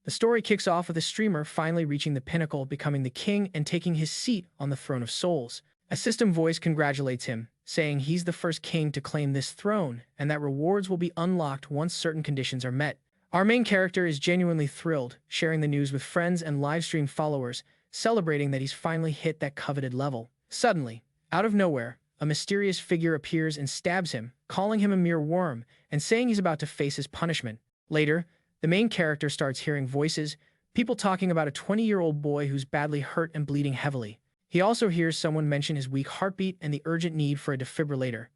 The story kicks off with a streamer finally reaching the pinnacle, becoming the king and taking his seat on the throne of souls. A system voice congratulates him, saying he's the first king to claim this throne and that rewards will be unlocked once certain conditions are met. Our main character is genuinely thrilled, sharing the news with friends and livestream followers, celebrating that he's finally hit that coveted level. Suddenly, out of nowhere, a mysterious figure appears and stabs him, calling him a mere worm and saying he's about to face his punishment. Later, the main character starts hearing voices, people talking about a 20-year-old boy who's badly hurt and bleeding heavily. He also hears someone mention his weak heartbeat and the urgent need for a defibrillator.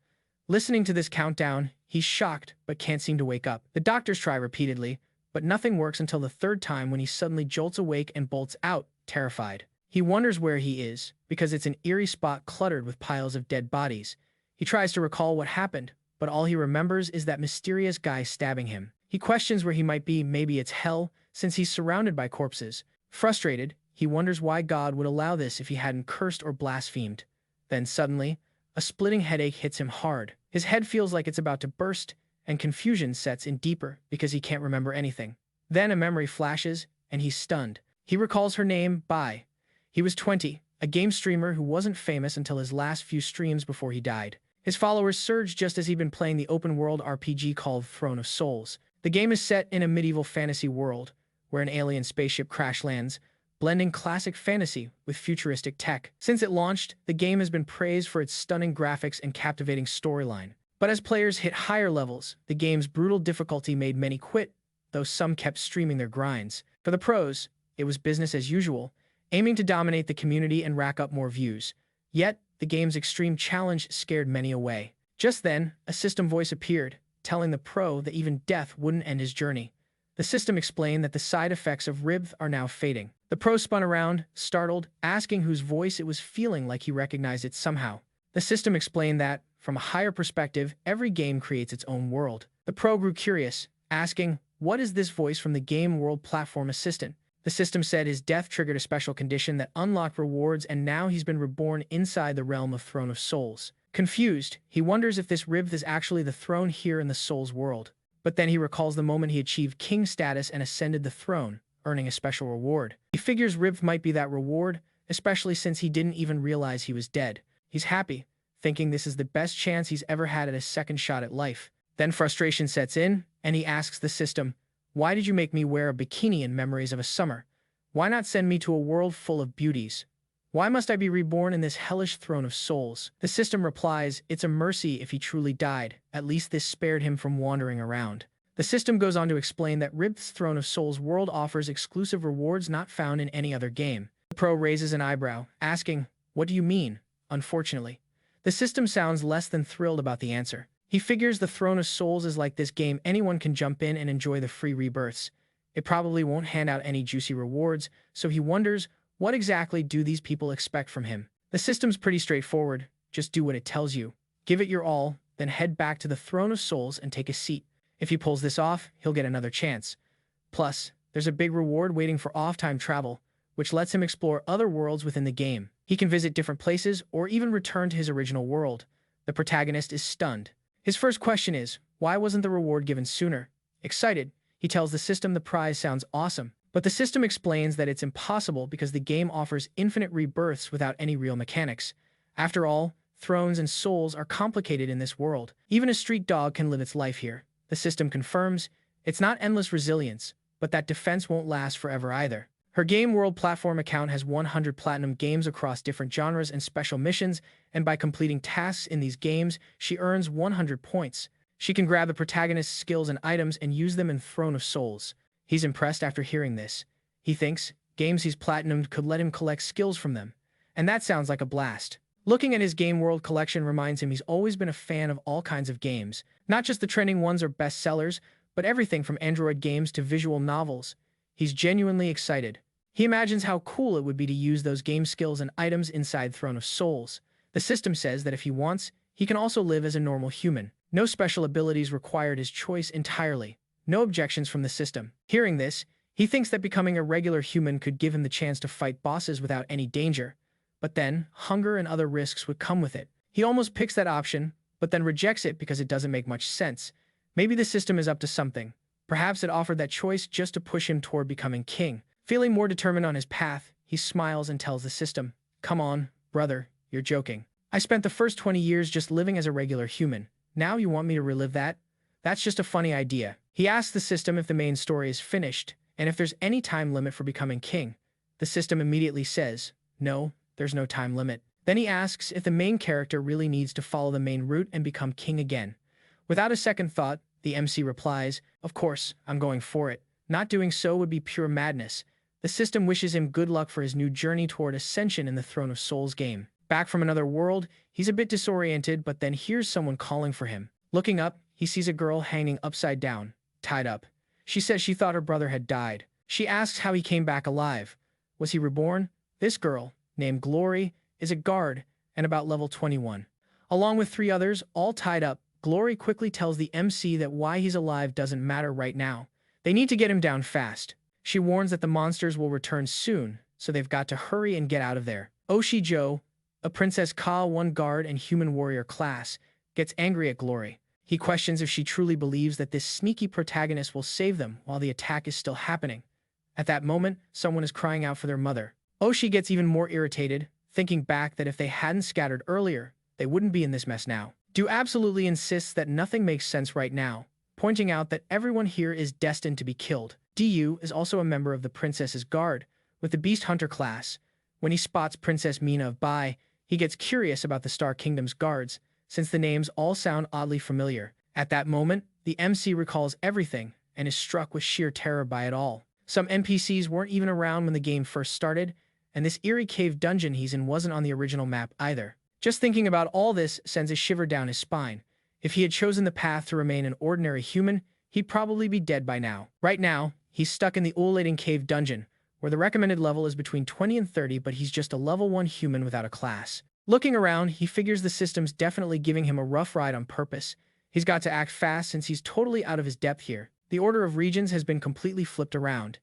Listening to this countdown, he's shocked but can't seem to wake up. The doctors try repeatedly, but nothing works until the third time when he suddenly jolts awake and bolts out, terrified. He wonders where he is, because it's an eerie spot cluttered with piles of dead bodies. He tries to recall what happened, but all he remembers is that mysterious guy stabbing him. He questions where he might be, maybe it's hell, since he's surrounded by corpses. Frustrated, he wonders why God would allow this if he hadn't cursed or blasphemed. Then suddenly, a splitting headache hits him hard. His head feels like it's about to burst, and confusion sets in deeper because he can't remember anything. Then a memory flashes, and he's stunned. He recalls her name, Bai. He was 20, a game streamer who wasn't famous until his last few streams before he died. His followers surged just as he'd been playing the open-world RPG called Throne of Souls. The game is set in a medieval fantasy world, where an alien spaceship crash lands, blending classic fantasy with futuristic tech. Since it launched, the game has been praised for its stunning graphics and captivating storyline. But as players hit higher levels, the game's brutal difficulty made many quit, though some kept streaming their grinds. For the pros, it was business as usual, aiming to dominate the community and rack up more views. Yet, the game's extreme challenge scared many away. Just then, a system voice appeared, telling the pro that even death wouldn't end his journey. The system explained that the side effects of Ribth are now fading. The pro spun around, startled, asking whose voice it was, feeling like he recognized it somehow. The system explained that, from a higher perspective, every game creates its own world. The pro grew curious, asking, "What is this voice from the game world platform assistant?" The system said his death triggered a special condition that unlocked rewards, and now he's been reborn inside the realm of Throne of Souls. Confused, he wonders if this Ribth is actually the throne here in the Souls world. But then he recalls the moment he achieved king status and ascended the throne, earning a special reward. He figures Ribth might be that reward, especially since he didn't even realize he was dead. He's happy, thinking this is the best chance he's ever had at a second shot at life. Then frustration sets in, and he asks the system, "Why did you make me wear a bikini in memories of a summer? Why not send me to a world full of beauties? Why must I be reborn in this hellish Throne of Souls?" The system replies, it's a mercy if he truly died. At least this spared him from wandering around. The system goes on to explain that Ribth's Throne of Souls world offers exclusive rewards not found in any other game. The pro raises an eyebrow, asking, "What do you mean?" Unfortunately, the system sounds less than thrilled about the answer. He figures the Throne of Souls is like this game, anyone can jump in and enjoy the free rebirths. It probably won't hand out any juicy rewards, so he wonders, what exactly do these people expect from him? The system's pretty straightforward. Just do what it tells you. Give it your all, then head back to the Throne of Souls and take a seat. If he pulls this off, he'll get another chance. Plus, there's a big reward waiting for off-time travel, which lets him explore other worlds within the game. He can visit different places or even return to his original world. The protagonist is stunned. His first question is, why wasn't the reward given sooner? Excited, he tells the system the prize sounds awesome, but the system explains that it's impossible because the game offers infinite rebirths without any real mechanics. After all, thrones and souls are complicated in this world. Even a street dog can live its life here. The system confirms it's not endless resilience, but that defense won't last forever either. Her Game World platform account has 100 platinum games across different genres and special missions, and by completing tasks in these games, she earns 100 points. She can grab the protagonist's skills and items and use them in Throne of Souls. He's impressed after hearing this. He thinks games he's platinumed could let him collect skills from them, and that sounds like a blast. Looking at his Game World collection reminds him he's always been a fan of all kinds of games, not just the trending ones or bestsellers, but everything from Android games to visual novels. He's genuinely excited. He imagines how cool it would be to use those game skills and items inside Throne of Souls. The system says that if he wants, he can also live as a normal human. No special abilities required, his choice entirely. No objections from the system. Hearing this, he thinks that becoming a regular human could give him the chance to fight bosses without any danger. But then, hunger and other risks would come with it. He almost picks that option, but then rejects it because it doesn't make much sense. Maybe the system is up to something. Perhaps it offered that choice just to push him toward becoming king. Feeling more determined on his path, he smiles and tells the system, "Come on, brother, you're joking. I spent the first 20 years just living as a regular human. Now you want me to relive that? That's just a funny idea." He asks the system if the main story is finished, and if there's any time limit for becoming king. The system immediately says, "No, there's no time limit." Then he asks if the main character really needs to follow the main route and become king again. Without a second thought, the MC replies, "Of course, I'm going for it. Not doing so would be pure madness." The system wishes him good luck for his new journey toward ascension in the Throne of Souls game. Back from another world, he's a bit disoriented, but then hears someone calling for him. Looking up, he sees a girl hanging upside down, tied up. She says she thought her brother had died. She asks how he came back alive. Was he reborn? This girl, named Glory, is a guard and about level 21. Along with 3 others, all tied up, Glory quickly tells the MC that why he's alive doesn't matter right now. They need to get him down fast. She warns that the monsters will return soon, so they've got to hurry and get out of there. Oshijo, a Princess Ka-1 guard and human warrior class, gets angry at Glory. He questions if she truly believes that this sneaky protagonist will save them while the attack is still happening. At that moment, someone is crying out for their mother. Oshi gets even more irritated, thinking back that if they hadn't scattered earlier, they wouldn't be in this mess now. Du absolutely insists that nothing makes sense right now, pointing out that everyone here is destined to be killed. Du is also a member of the Princess's Guard, with the Beast Hunter class. When he spots Princess Mina of Bai, he gets curious about the Star Kingdom's guards, since the names all sound oddly familiar. At that moment, the MC recalls everything and is struck with sheer terror by it all. Some NPCs weren't even around when the game first started, and this eerie cave dungeon he's in wasn't on the original map either. Just thinking about all this sends a shiver down his spine. If he had chosen the path to remain an ordinary human, he'd probably be dead by now. Right now, he's stuck in the ululating cave dungeon, where the recommended level is between 20 and 30, but he's just a level 1 human without a class. Looking around, he figures the system's definitely giving him a rough ride on purpose. He's got to act fast since he's totally out of his depth here. The order of regions has been completely flipped around.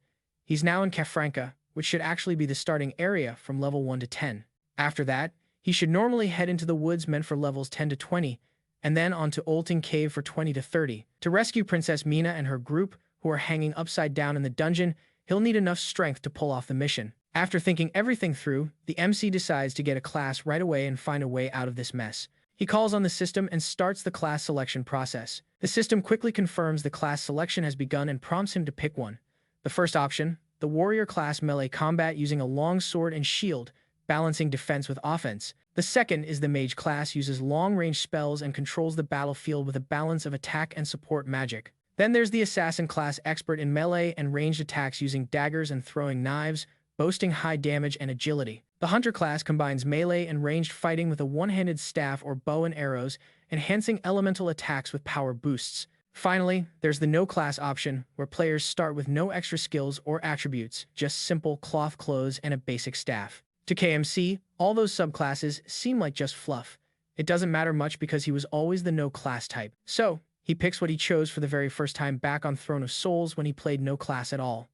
He's now in Kafranka, which should actually be the starting area from level 1 to 10. After that, he should normally head into the woods meant for levels 10 to 20, and then onto Olton Cave for 20 to 30. To rescue Princess Mina and her group, who are hanging upside down in the dungeon, he'll need enough strength to pull off the mission. After thinking everything through, the MC decides to get a class right away and find a way out of this mess. He calls on the system and starts the class selection process. The system quickly confirms the class selection has begun and prompts him to pick one. The first option, the warrior class melee combat using a long sword and shield, balancing defense with offense. The second is the mage class, uses long-range spells and controls the battlefield with a balance of attack and support magic. Then there's the assassin class, expert in melee and ranged attacks using daggers and throwing knives, boasting high damage and agility. The hunter class combines melee and ranged fighting with a one-handed staff or bow and arrows, enhancing elemental attacks with power boosts. Finally, there's the no class option, where players start with no extra skills or attributes, just simple cloth clothes and a basic staff. To KMC, all those subclasses seem like just fluff. It doesn't matter much because he was always the no class type. So, he picks what he chose for the very first time back on Throne of Souls when he played no class at all.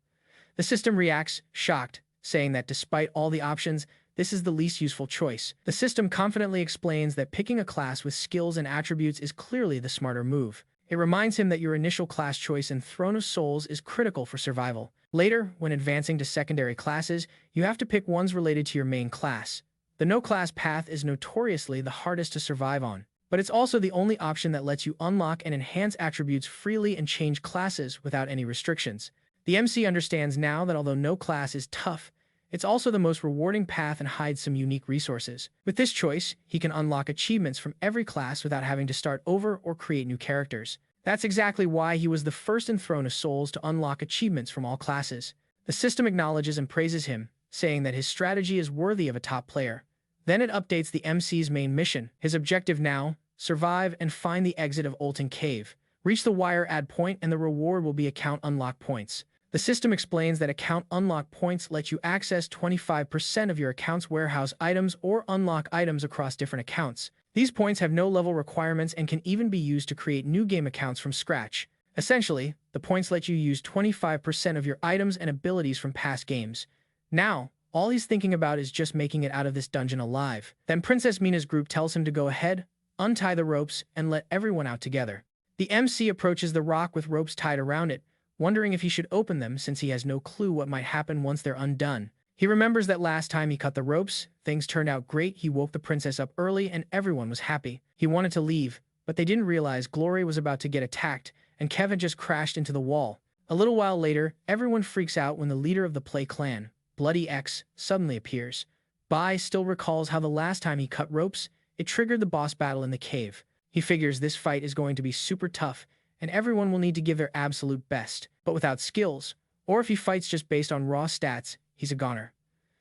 The system reacts, shocked, saying that despite all the options, this is the least useful choice. The system confidently explains that picking a class with skills and attributes is clearly the smarter move. It reminds him that your initial class choice in Throne of Souls is critical for survival. Later, when advancing to secondary classes, you have to pick ones related to your main class. The no-class path is notoriously the hardest to survive on, but it's also the only option that lets you unlock and enhance attributes freely and change classes without any restrictions. The MC understands now that although no class is tough, it's also the most rewarding path and hides some unique resources. With this choice, he can unlock achievements from every class without having to start over or create new characters. That's exactly why he was the first in Throne of Souls to unlock achievements from all classes. The system acknowledges and praises him, saying that his strategy is worthy of a top player. Then it updates the MC's main mission. His objective now, survive and find the exit of Olton Cave. Reach the wire add point and the reward will be account unlock points. The system explains that account unlock points let you access 25% of your account's warehouse items or unlock items across different accounts. These points have no level requirements and can even be used to create new game accounts from scratch. Essentially, the points let you use 25% of your items and abilities from past games. Now, all he's thinking about is just making it out of this dungeon alive. Then Princess Mina's group tells him to go ahead, untie the ropes, and let everyone out together. The MC approaches the rock with ropes tied around it, wondering if he should open them since he has no clue what might happen once they're undone. He remembers that last time he cut the ropes, things turned out great. He woke the princess up early and everyone was happy. He wanted to leave, but they didn't realize Glory was about to get attacked and Kevin just crashed into the wall. A little while later, everyone freaks out when the leader of the Play clan, Bloody X, suddenly appears. Bai still recalls how the last time he cut ropes, it triggered the boss battle in the cave. He figures this fight is going to be super tough and everyone will need to give their absolute best, but without skills, or if he fights just based on raw stats, he's a goner.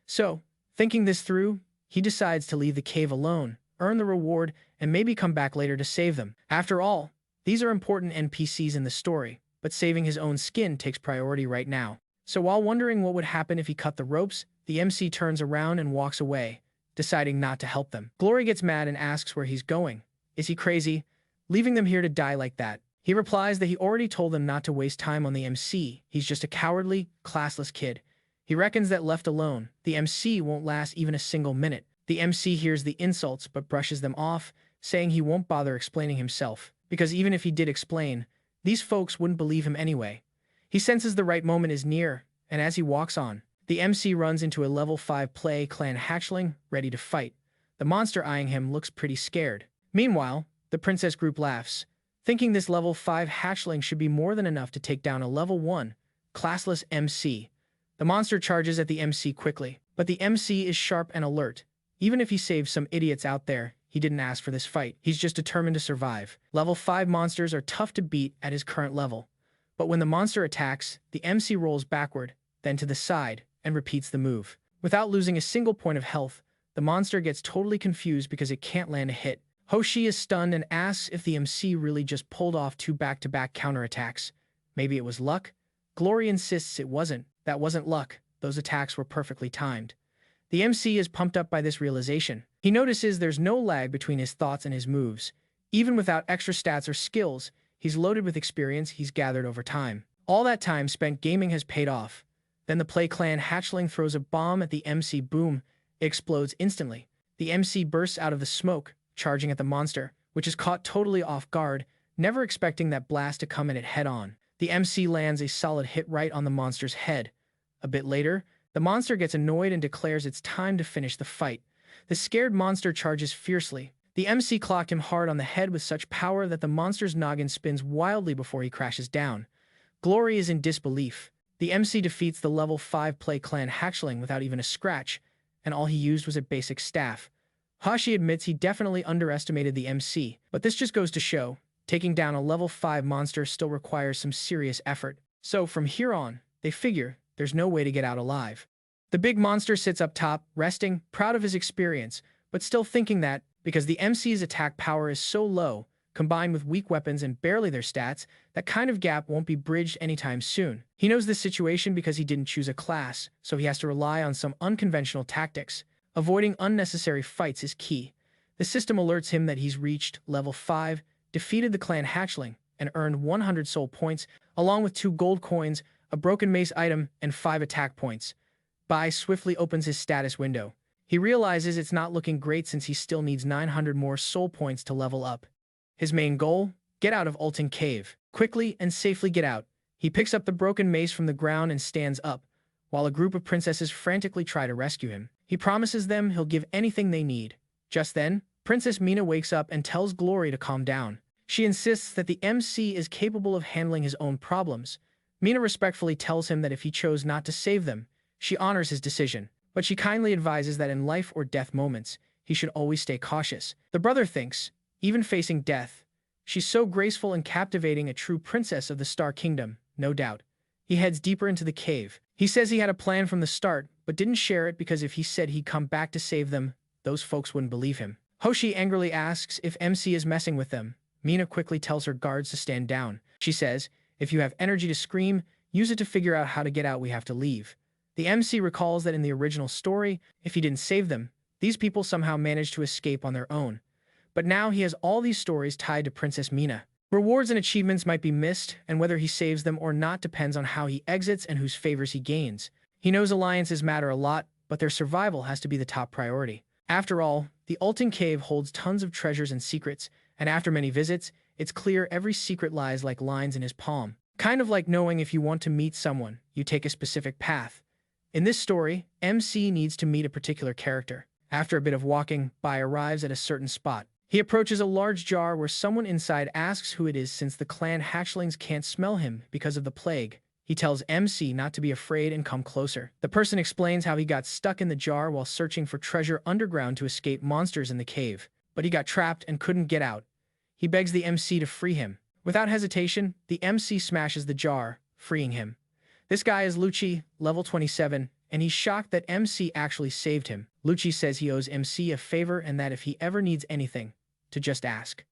So, thinking this through, he decides to leave the cave alone, earn the reward, and maybe come back later to save them. After all, these are important NPCs in the story, but saving his own skin takes priority right now. So while wondering what would happen if he cut the ropes, the MC turns around and walks away, deciding not to help them. Glory gets mad and asks where he's going. Is he crazy? Leaving them here to die like that? He replies that he already told them not to waste time on the MC. He's just a cowardly, classless kid. He reckons that left alone, the MC won't last even a single minute. The MC hears the insults but brushes them off, saying he won't bother explaining himself, because even if he did explain, these folks wouldn't believe him anyway. He senses the right moment is near, and as he walks on, the MC runs into a level 5 Play clan hatchling, ready to fight. The monster eyeing him looks pretty scared. Meanwhile, the princess group laughs, thinking this level 5 hatchling should be more than enough to take down a level 1, classless MC. The monster charges at the MC quickly, but the MC is sharp and alert. Even if he saves some idiots out there, he didn't ask for this fight. He's just determined to survive. Level 5 monsters are tough to beat at his current level. But when the monster attacks, the MC rolls backward, then to the side, and repeats the move. Without losing a single point of health, the monster gets totally confused because it can't land a hit. Hoshi is stunned and asks if the MC really just pulled off 2 back-to-back counterattacks. Maybe it was luck? Glory insists it wasn't. That wasn't luck. Those attacks were perfectly timed. The MC is pumped up by this realization. He notices there's no lag between his thoughts and his moves. Even without extra stats or skills, he's loaded with experience he's gathered over time. All that time spent gaming has paid off. Then the Play clan hatchling throws a bomb at the MC. Boom! It explodes instantly. The MC bursts out of the smoke, charging at the monster, which is caught totally off guard, never expecting that blast to come at it head-on. The MC lands a solid hit right on the monster's head. A bit later, the monster gets annoyed and declares it's time to finish the fight. The scared monster charges fiercely. The MC clocked him hard on the head with such power that the monster's noggin spins wildly before he crashes down. Glory is in disbelief. The MC defeats the level 5 Play clan hatchling without even a scratch, and all he used was a basic staff. Hoshi admits he definitely underestimated the MC, but this just goes to show, taking down a level 5 monster still requires some serious effort. So from here on, they figure there's no way to get out alive. The big monster sits up top, resting, proud of his experience, but still thinking that, because the MC's attack power is so low, combined with weak weapons and barely their stats, that kind of gap won't be bridged anytime soon. He knows this situation because he didn't choose a class, so he has to rely on some unconventional tactics. Avoiding unnecessary fights is key. The system alerts him that he's reached level 5, defeated the clan hatchling, and earned 100 soul points, along with 2 gold coins, a broken mace item, and 5 attack points. Bai swiftly opens his status window. He realizes it's not looking great since he still needs 900 more soul points to level up. His main goal? Get out of Ultin Cave. Quickly and safely get out. He picks up the broken mace from the ground and stands up, while a group of princesses frantically try to rescue him. He promises them he'll give anything they need. Just then, Princess Mina wakes up and tells Glory to calm down. She insists that the MC is capable of handling his own problems. Mina respectfully tells him that if he chose not to save them, she honors his decision, but she kindly advises that in life or death moments, he should always stay cautious. The brother thinks, even facing death, she's so graceful and captivating, a true princess of the Star Kingdom, no doubt. He heads deeper into the cave. He says he had a plan from the start, but didn't share it because if he said he'd come back to save them, those folks wouldn't believe him. Hoshi angrily asks if MC is messing with them. Mina quickly tells her guards to stand down. She says, if you have energy to scream, use it to figure out how to get out. We have to leave. The MC recalls that in the original story, if he didn't save them, these people somehow managed to escape on their own. But now he has all these stories tied to Princess Mina. Rewards and achievements might be missed, and whether he saves them or not depends on how he exits and whose favors he gains. He knows alliances matter a lot, but their survival has to be the top priority. After all, the Ultin Cave holds tons of treasures and secrets, and after many visits, it's clear every secret lies like lines in his palm. Kind of like knowing if you want to meet someone, you take a specific path. In this story, MC needs to meet a particular character. After a bit of walking, Bai arrives at a certain spot. He approaches a large jar where someone inside asks who it is since the clan hatchlings can't smell him because of the plague. He tells MC not to be afraid and come closer. The person explains how he got stuck in the jar while searching for treasure underground to escape monsters in the cave, but he got trapped and couldn't get out. He begs the MC to free him. Without hesitation, the MC smashes the jar, freeing him. This guy is Lucci, level 27, and he's shocked that MC actually saved him. Lucci says he owes MC a favor and that if he ever needs anything, to just ask.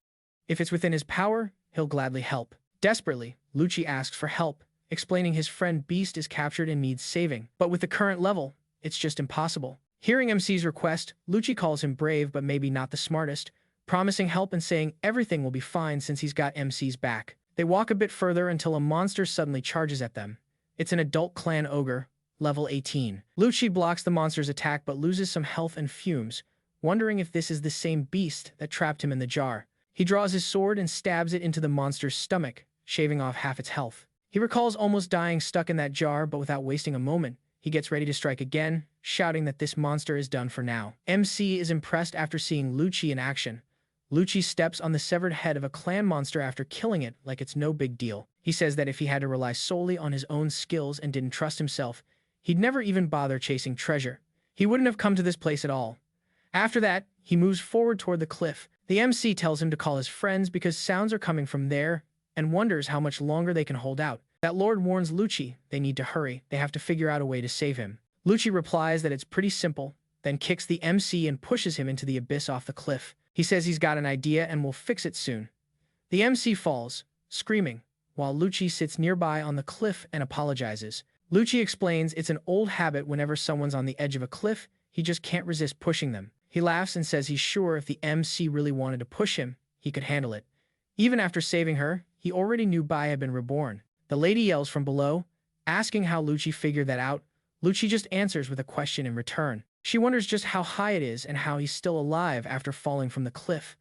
If it's within his power, he'll gladly help. Desperately, Lucci asks for help, explaining his friend Beast is captured and needs saving. But with the current level, it's just impossible. Hearing MC's request, Lucci calls him brave but maybe not the smartest, promising help and saying everything will be fine since he's got MC's back. They walk a bit further until a monster suddenly charges at them. It's an adult clan ogre, level 18. Lucci blocks the monster's attack but loses some health and fumes, wondering if this is the same beast that trapped him in the jar. He draws his sword and stabs it into the monster's stomach, shaving off half its health. He recalls almost dying stuck in that jar, but without wasting a moment, he gets ready to strike again, shouting that this monster is done for now. MC is impressed after seeing Lucci in action. Lucci steps on the severed head of a clan monster after killing it like it's no big deal. He says that if he had to rely solely on his own skills and didn't trust himself, he'd never even bother chasing treasure. He wouldn't have come to this place at all. After that, he moves forward toward the cliff. The MC tells him to call his friends because sounds are coming from there and wonders how much longer they can hold out. That lord warns Lucci they need to hurry. They have to figure out a way to save him. Lucci replies that it's pretty simple, then kicks the MC and pushes him into the abyss off the cliff. He says he's got an idea and will fix it soon. The MC falls, screaming, while Lucci sits nearby on the cliff and apologizes. Lucci explains it's an old habit whenever someone's on the edge of a cliff, he just can't resist pushing them. He laughs and says he's sure if the MC really wanted to push him, he could handle it. Even after saving her, he already knew Bai had been reborn. The lady yells from below, asking how Lucci figured that out. Lucci just answers with a question in return. She wonders just how high it is and how he's still alive after falling from the cliff.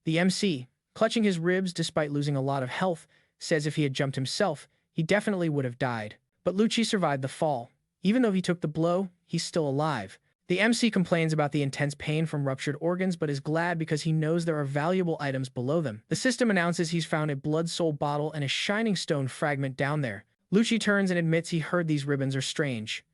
The MC, clutching his ribs despite losing a lot of health, says if he had jumped himself, he definitely would have died. But Lucci survived the fall. Even though he took the blow, he's still alive. The MC complains about the intense pain from ruptured organs but is glad because he knows there are valuable items below them. The system announces he's found a blood soul bottle and a shining stone fragment down there. Lucci turns and admits he heard these ribbons are strange.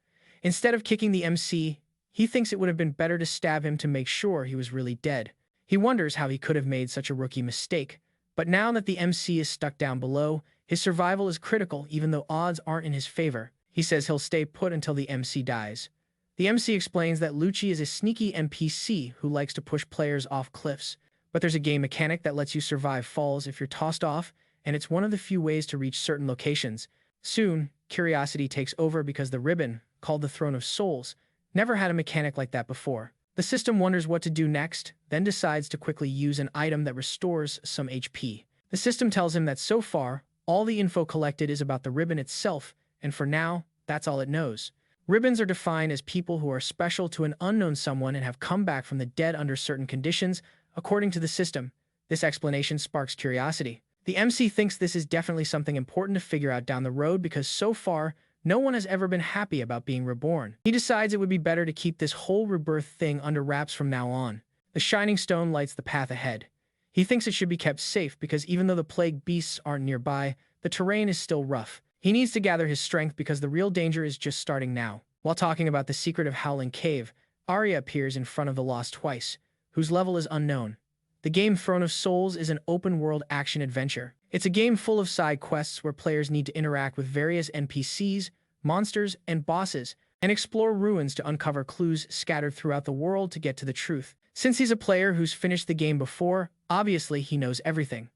Instead of kicking the MC, he thinks it would have been better to stab him to make sure he was really dead. He wonders how he could have made such a rookie mistake. But now that the MC is stuck down below, his survival is critical even though odds aren't in his favor. He says he'll stay put until the MC dies. The MC explains that Lucci is a sneaky NPC who likes to push players off cliffs, but there's a game mechanic that lets you survive falls if you're tossed off, and it's one of the few ways to reach certain locations. Soon, curiosity takes over because the ribbon, called the Throne of Souls, never had a mechanic like that before. The system wonders what to do next, then decides to quickly use an item that restores some HP. The system tells him that so far, all the info collected is about the ribbon itself, and for now, that's all it knows. Ribbons are defined as people who are special to an unknown someone and have come back from the dead under certain conditions, according to the system. This explanation sparks curiosity. The MC thinks this is definitely something important to figure out down the road because so far, no one has ever been happy about being reborn. He decides it would be better to keep this whole rebirth thing under wraps from now on. The shining stone lights the path ahead. He thinks it should be kept safe because even though the plague beasts aren't nearby, the terrain is still rough. He needs to gather his strength because the real danger is just starting now. While talking about the secret of Howling Cave, Arya appears in front of the Lost Twice, whose level is unknown. The game Throne of Souls is an open-world action-adventure. It's a game full of side quests where players need to interact with various NPCs, monsters, and bosses, and explore ruins to uncover clues scattered throughout the world to get to the truth. Since he's a player who's finished the game before, obviously he knows everything.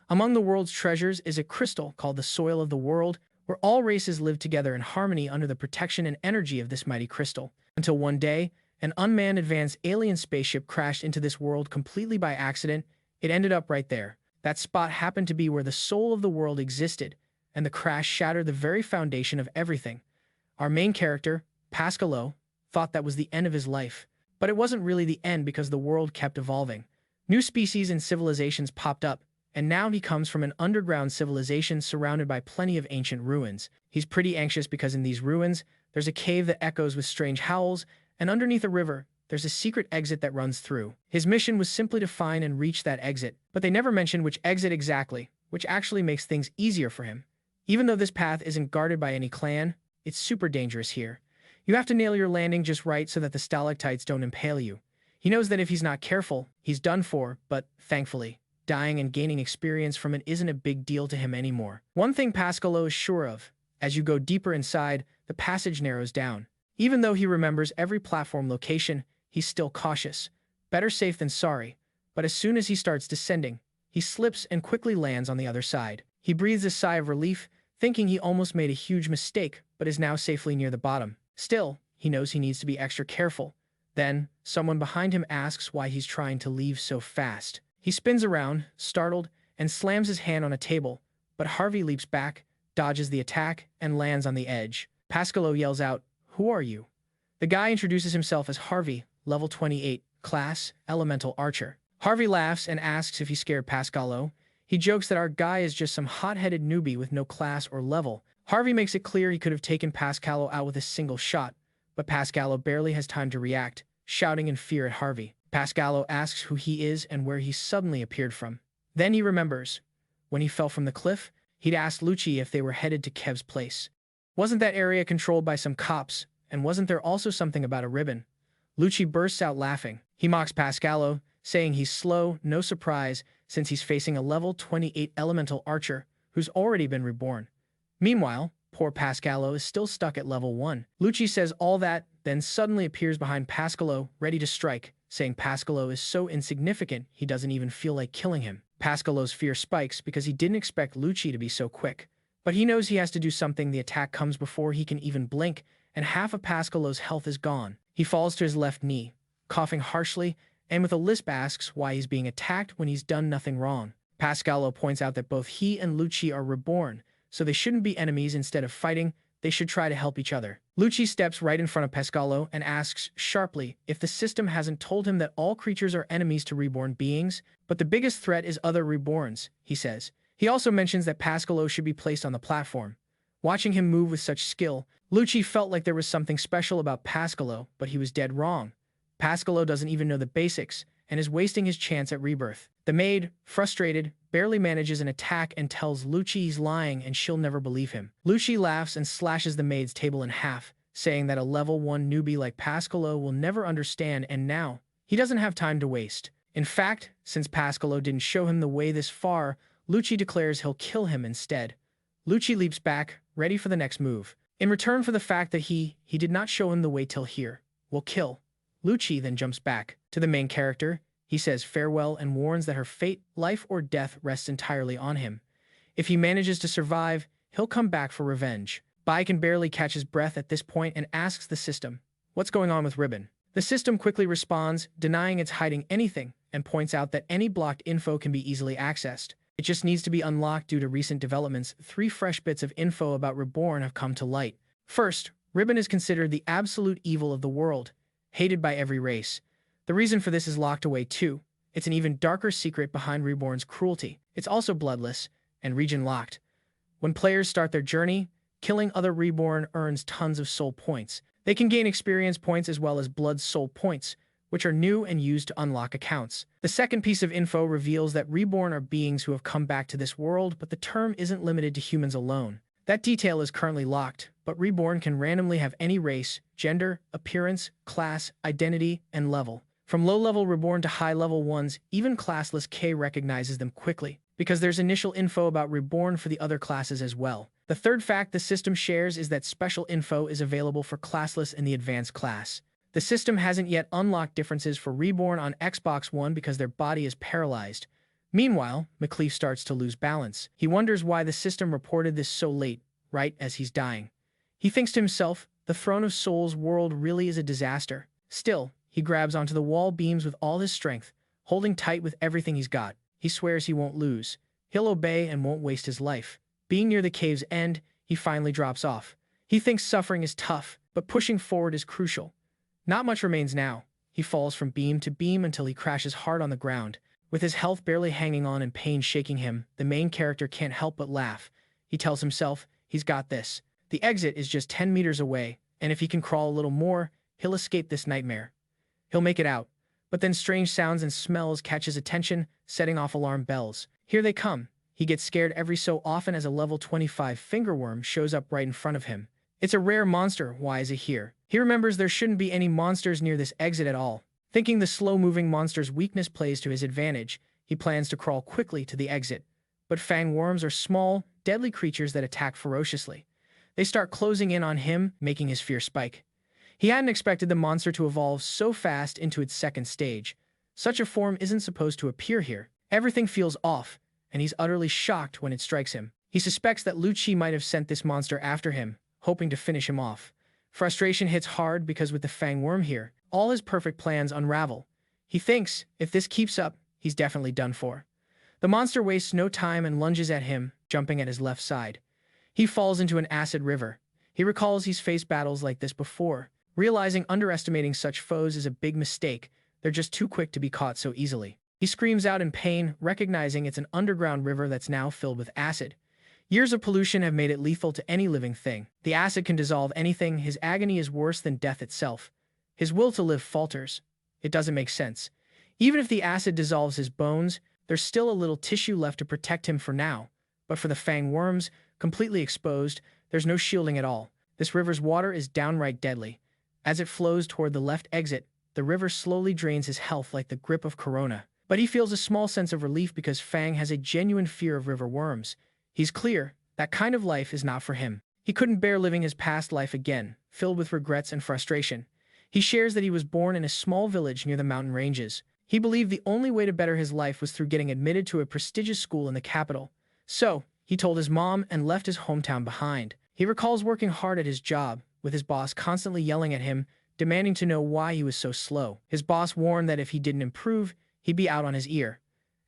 Among the world's treasures is a crystal called the Soil of the World, where all races live together in harmony under the protection and energy of this mighty crystal. Until one day, an unmanned advanced alien spaceship crashed into this world completely by accident. It ended up right there. That spot happened to be where the soul of the world existed, and the crash shattered the very foundation of everything. Our main character, Pascalo, thought that was the end of his life. But it wasn't really the end because the world kept evolving. New species and civilizations popped up, and now he comes from an underground civilization surrounded by plenty of ancient ruins. He's pretty anxious because in these ruins, there's a cave that echoes with strange howls, and underneath a river, there's a secret exit that runs through. His mission was simply to find and reach that exit, but they never mentioned which exit exactly, which actually makes things easier for him. Even though this path isn't guarded by any clan, it's super dangerous here. You have to nail your landing just right so that the stalactites don't impale you. He knows that if he's not careful, he's done for, but, thankfully, dying and gaining experience from it isn't a big deal to him anymore. One thing Pascalo is sure of: as you go deeper inside, the passage narrows down. Even though he remembers every platform location, he's still cautious. Better safe than sorry. But as soon as he starts descending, he slips and quickly lands on the other side. He breathes a sigh of relief, thinking he almost made a huge mistake, but is now safely near the bottom. Still, he knows he needs to be extra careful. Then, someone behind him asks why he's trying to leave so fast. He spins around, startled, and slams his hand on a table, but Harvey leaps back, dodges the attack, and lands on the edge. Pascalo yells out, "Who are you?" The guy introduces himself as Harvey, level 28, class, Elemental Archer. Harvey laughs and asks if he scared Pascalo. He jokes that our guy is just some hot-headed newbie with no class or level. Harvey makes it clear he could have taken Pascalo out with a single shot, but Pascalo barely has time to react, shouting in fear at Harvey. Pascalo asks who he is and where he suddenly appeared from. Then he remembers. When he fell from the cliff, he'd asked Lucci if they were headed to Kev's place. Wasn't that area controlled by some cops, and wasn't there also something about a ribbon? Lucci bursts out laughing. He mocks Pascalo, saying he's slow, no surprise, since he's facing a level 28 Elemental Archer who's already been reborn. Meanwhile, poor Pascalo is still stuck at level 1. Lucci says all that, then suddenly appears behind Pascalo, ready to strike, saying Pascalo is so insignificant he doesn't even feel like killing him. Pascalo's fear spikes because he didn't expect Lucci to be so quick. But he knows he has to do something. The attack comes before he can even blink, and half of Pascalo's health is gone. He falls to his left knee, coughing harshly, and with a lisp asks why he's being attacked when he's done nothing wrong. Pascalo points out that both he and Lucci are reborn, so they shouldn't be enemies. Instead of fighting, they should try to help each other. Lucci steps right in front of Pascalo and asks sharply if the system hasn't told him that all creatures are enemies to reborn beings, but the biggest threat is other reborns, he says. He also mentions that Pascalo should be placed on the platform. Watching him move with such skill, Lucci felt like there was something special about Pascalo, but he was dead wrong. Pascalo doesn't even know the basics, and is wasting his chance at rebirth. The maid, frustrated, barely manages an attack and tells Lucci he's lying and she'll never believe him. Lucci laughs and slashes the maid's table in half, saying that a level 1 newbie like Pascalo will never understand, and now, he doesn't have time to waste. In fact, since Pascalo didn't show him the way this far, Lucci declares he'll kill him instead. Lucci leaps back, ready for the next move. In return for the fact that he did not show him the way till here, will kill. Lucci then jumps back. To the main character, he says farewell and warns that her fate, life or death, rests entirely on him. If he manages to survive, he'll come back for revenge. Bai can barely catch his breath at this point and asks the system, "What's going on with Ribbon?" The system quickly responds, denying it's hiding anything, and points out that any blocked info can be easily accessed. It just needs to be unlocked due to recent developments. 3 fresh bits of info about Reborn have come to light. First, Ribbon is considered the absolute evil of the world, hated by every race. The reason for this is locked away too. It's an even darker secret behind Reborn's cruelty. It's also bloodless and region-locked. When players start their journey, killing other Reborn earns tons of soul points. They can gain experience points as well as blood soul points, which are new and used to unlock accounts. The second piece of info reveals that Reborn are beings who have come back to this world, but the term isn't limited to humans alone. That detail is currently locked, but Reborn can randomly have any race, gender, appearance, class, identity, and level. From low-level Reborn to high-level ones, even classless K recognizes them quickly, because there's initial info about Reborn for the other classes as well. The third fact the system shares is that special info is available for classless in the advanced class. The system hasn't yet unlocked differences for Reborn on Xbox One because their body is paralyzed. Meanwhile, McLeaf starts to lose balance. He wonders why the system reported this so late, right as he's dying. He thinks to himself, the Throne of Souls world really is a disaster. Still, he grabs onto the wall beams with all his strength, holding tight with everything he's got. He swears he won't lose. He'll obey and won't waste his life. Being near the cave's end, he finally drops off. He thinks suffering is tough, but pushing forward is crucial. Not much remains now. He falls from beam to beam until he crashes hard on the ground. With his health barely hanging on and pain shaking him, the main character can't help but laugh. He tells himself, he's got this. The exit is just 10 meters away, and if he can crawl a little more, he'll escape this nightmare. He'll make it out. But then strange sounds and smells catch his attention, setting off alarm bells. Here they come. He gets scared every so often as a level 25 fingerworm shows up right in front of him. It's a rare monster, why is it here? He remembers there shouldn't be any monsters near this exit at all. Thinking the slow-moving monster's weakness plays to his advantage, he plans to crawl quickly to the exit. But fangworms are small, deadly creatures that attack ferociously. They start closing in on him, making his fear spike. He hadn't expected the monster to evolve so fast into its second stage. Such a form isn't supposed to appear here. Everything feels off, and he's utterly shocked when it strikes him. He suspects that Lucci might have sent this monster after him, hoping to finish him off. Frustration hits hard because with the fangworm here, all his perfect plans unravel. He thinks, if this keeps up, he's definitely done for. The monster wastes no time and lunges at him, jumping at his left side. He falls into an acid river. He recalls he's faced battles like this before, realizing underestimating such foes is a big mistake. They're just too quick to be caught so easily. He screams out in pain, recognizing it's an underground river that's now filled with acid. Years of pollution have made it lethal to any living thing. The acid can dissolve anything. His agony is worse than death itself. His will to live falters. It doesn't make sense. Even if the acid dissolves his bones, there's still a little tissue left to protect him for now. But for the fangworms, completely exposed, there's no shielding at all. This river's water is downright deadly. As it flows toward the left exit, the river slowly drains his health like the grip of Corona. But he feels a small sense of relief because Fang has a genuine fear of river worms. He's clear, that kind of life is not for him. He couldn't bear living his past life again, filled with regrets and frustration. He shares that he was born in a small village near the mountain ranges. He believed the only way to better his life was through getting admitted to a prestigious school in the capital. So, he told his mom and left his hometown behind. He recalls working hard at his job, with his boss constantly yelling at him, demanding to know why he was so slow. His boss warned that if he didn't improve, he'd be out on his ear.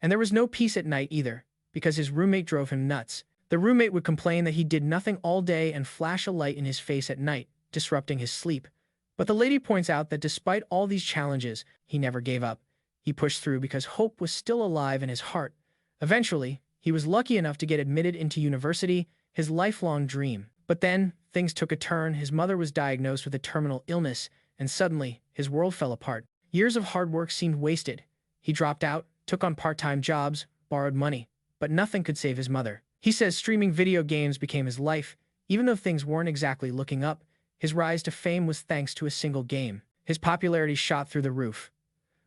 And there was no peace at night either, because his roommate drove him nuts. The roommate would complain that he did nothing all day and flash a light in his face at night, disrupting his sleep. But the lady points out that despite all these challenges, he never gave up. He pushed through because hope was still alive in his heart. Eventually, he was lucky enough to get admitted into university, his lifelong dream. But then, things took a turn. His mother was diagnosed with a terminal illness, and suddenly, his world fell apart. Years of hard work seemed wasted. He dropped out, took on part-time jobs, borrowed money, but nothing could save his mother. He says streaming video games became his life. Even though things weren't exactly looking up, his rise to fame was thanks to a single game. His popularity shot through the roof.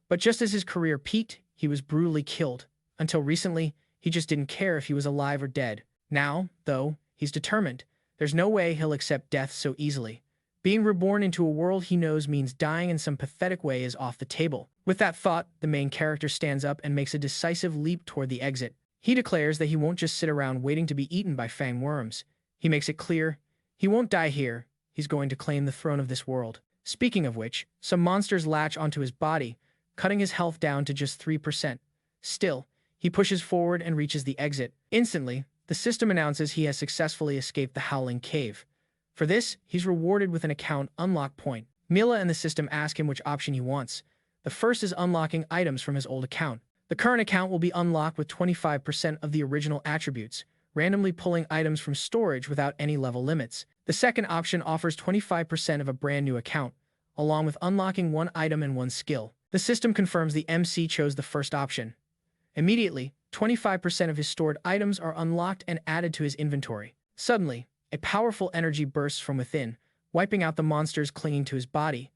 But just as his career peaked, he was brutally killed. Until recently, he just didn't care if he was alive or dead. Now, though, he's determined. There's no way he'll accept death so easily. Being reborn into a world he knows means dying in some pathetic way is off the table. With that thought, the main character stands up and makes a decisive leap toward the exit. He declares that he won't just sit around waiting to be eaten by fangworms. He makes it clear, he won't die here. He's going to claim the throne of this world. Speaking of which, some monsters latch onto his body, cutting his health down to just 3%. Still, he pushes forward and reaches the exit. Instantly, the system announces he has successfully escaped the Howling Cave. For this, he's rewarded with an account unlock point. Mila and the system ask him which option he wants. The first is unlocking items from his old account. The current account will be unlocked with 25% of the original attributes, randomly pulling items from storage without any level limits. The second option offers 25% of a brand new account, along with unlocking one item and one skill. The system confirms the MC chose the first option. Immediately, 25% of his stored items are unlocked and added to his inventory. Suddenly, a powerful energy bursts from within, wiping out the monsters clinging to his body.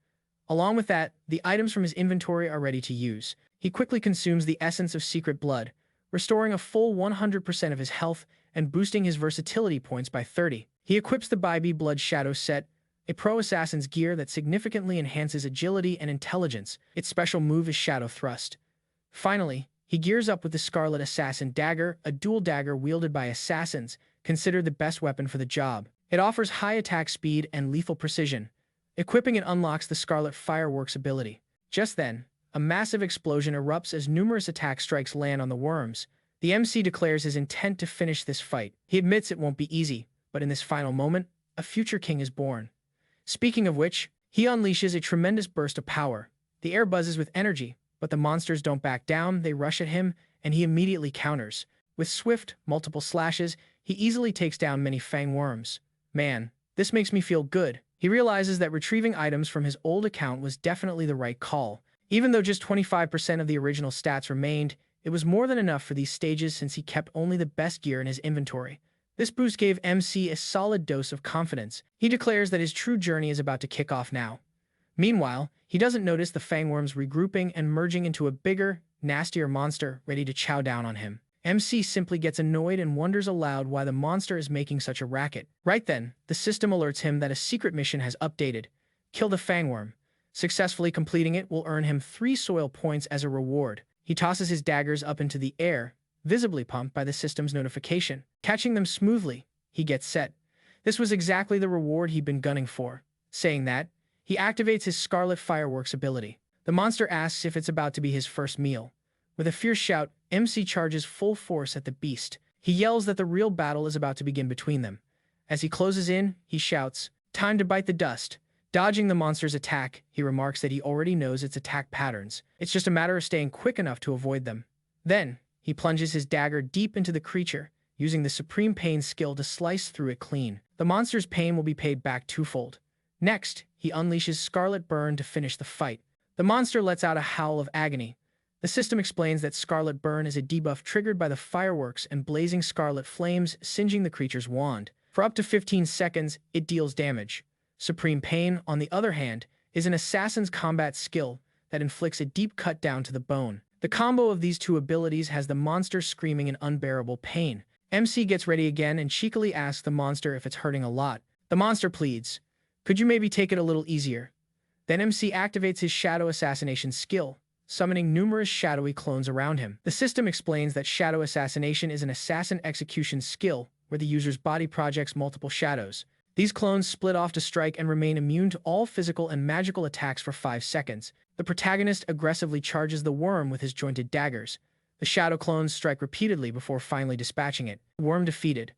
Along with that, the items from his inventory are ready to use. He quickly consumes the essence of secret blood, restoring a full 100% of his health and boosting his versatility points by 30. He equips the Bibi Blood Shadow set, a pro-assassin's gear that significantly enhances agility and intelligence. Its special move is Shadow Thrust. Finally, he gears up with the Scarlet Assassin Dagger, a dual dagger wielded by assassins, considered the best weapon for the job. It offers high attack speed and lethal precision. Equipping it unlocks the Scarlet Fireworks ability. Just then, a massive explosion erupts as numerous attack strikes land on the worms. The MC declares his intent to finish this fight. He admits it won't be easy, but in this final moment, a future king is born. Speaking of which, he unleashes a tremendous burst of power. The air buzzes with energy, But the monsters don't back down, they rush at him, and he immediately counters. With swift, multiple slashes, he easily takes down many fang worms. Man, this makes me feel good. He realizes that retrieving items from his old account was definitely the right call. Even though just 25% of the original stats remained, it was more than enough for these stages since he kept only the best gear in his inventory. This boost gave MC a solid dose of confidence. He declares that his true journey is about to kick off now. Meanwhile, he doesn't notice the fangworms regrouping and merging into a bigger, nastier monster ready to chow down on him. MC simply gets annoyed and wonders aloud why the monster is making such a racket. Right then, the system alerts him that a secret mission has updated. Kill the fangworm. Successfully completing it will earn him 3 soil points as a reward. He tosses his daggers up into the air, visibly pumped by the system's notification. Catching them smoothly, he gets set. This was exactly the reward he'd been gunning for. Saying that, he activates his Scarlet Fireworks ability. The monster asks if it's about to be his first meal. With a fierce shout, MC charges full force at the beast. He yells that the real battle is about to begin between them. As he closes in, he shouts, "Time to bite the dust." Dodging the monster's attack, he remarks that he already knows its attack patterns. It's just a matter of staying quick enough to avoid them. Then, he plunges his dagger deep into the creature, using the Supreme Pain skill to slice through it clean. The monster's pain will be paid back twofold. Next, he unleashes Scarlet Burn to finish the fight. The monster lets out a howl of agony. The system explains that Scarlet Burn is a debuff triggered by the fireworks and blazing scarlet flames singeing the creature's wand. For up to 15 seconds, it deals damage. Supreme Pain, on the other hand, is an assassin's combat skill that inflicts a deep cut down to the bone. The combo of these two abilities has the monster screaming in unbearable pain. MC gets ready again and cheekily asks the monster if it's hurting a lot. The monster pleads, "Could you maybe take it a little easier?" Then MC activates his Shadow Assassination skill, summoning numerous shadowy clones around him. The system explains that Shadow Assassination is an assassin execution skill where the user's body projects multiple shadows. These clones split off to strike and remain immune to all physical and magical attacks for 5 seconds. The protagonist aggressively charges the worm with his jointed daggers. The shadow clones strike repeatedly before finally dispatching it. Worm defeated.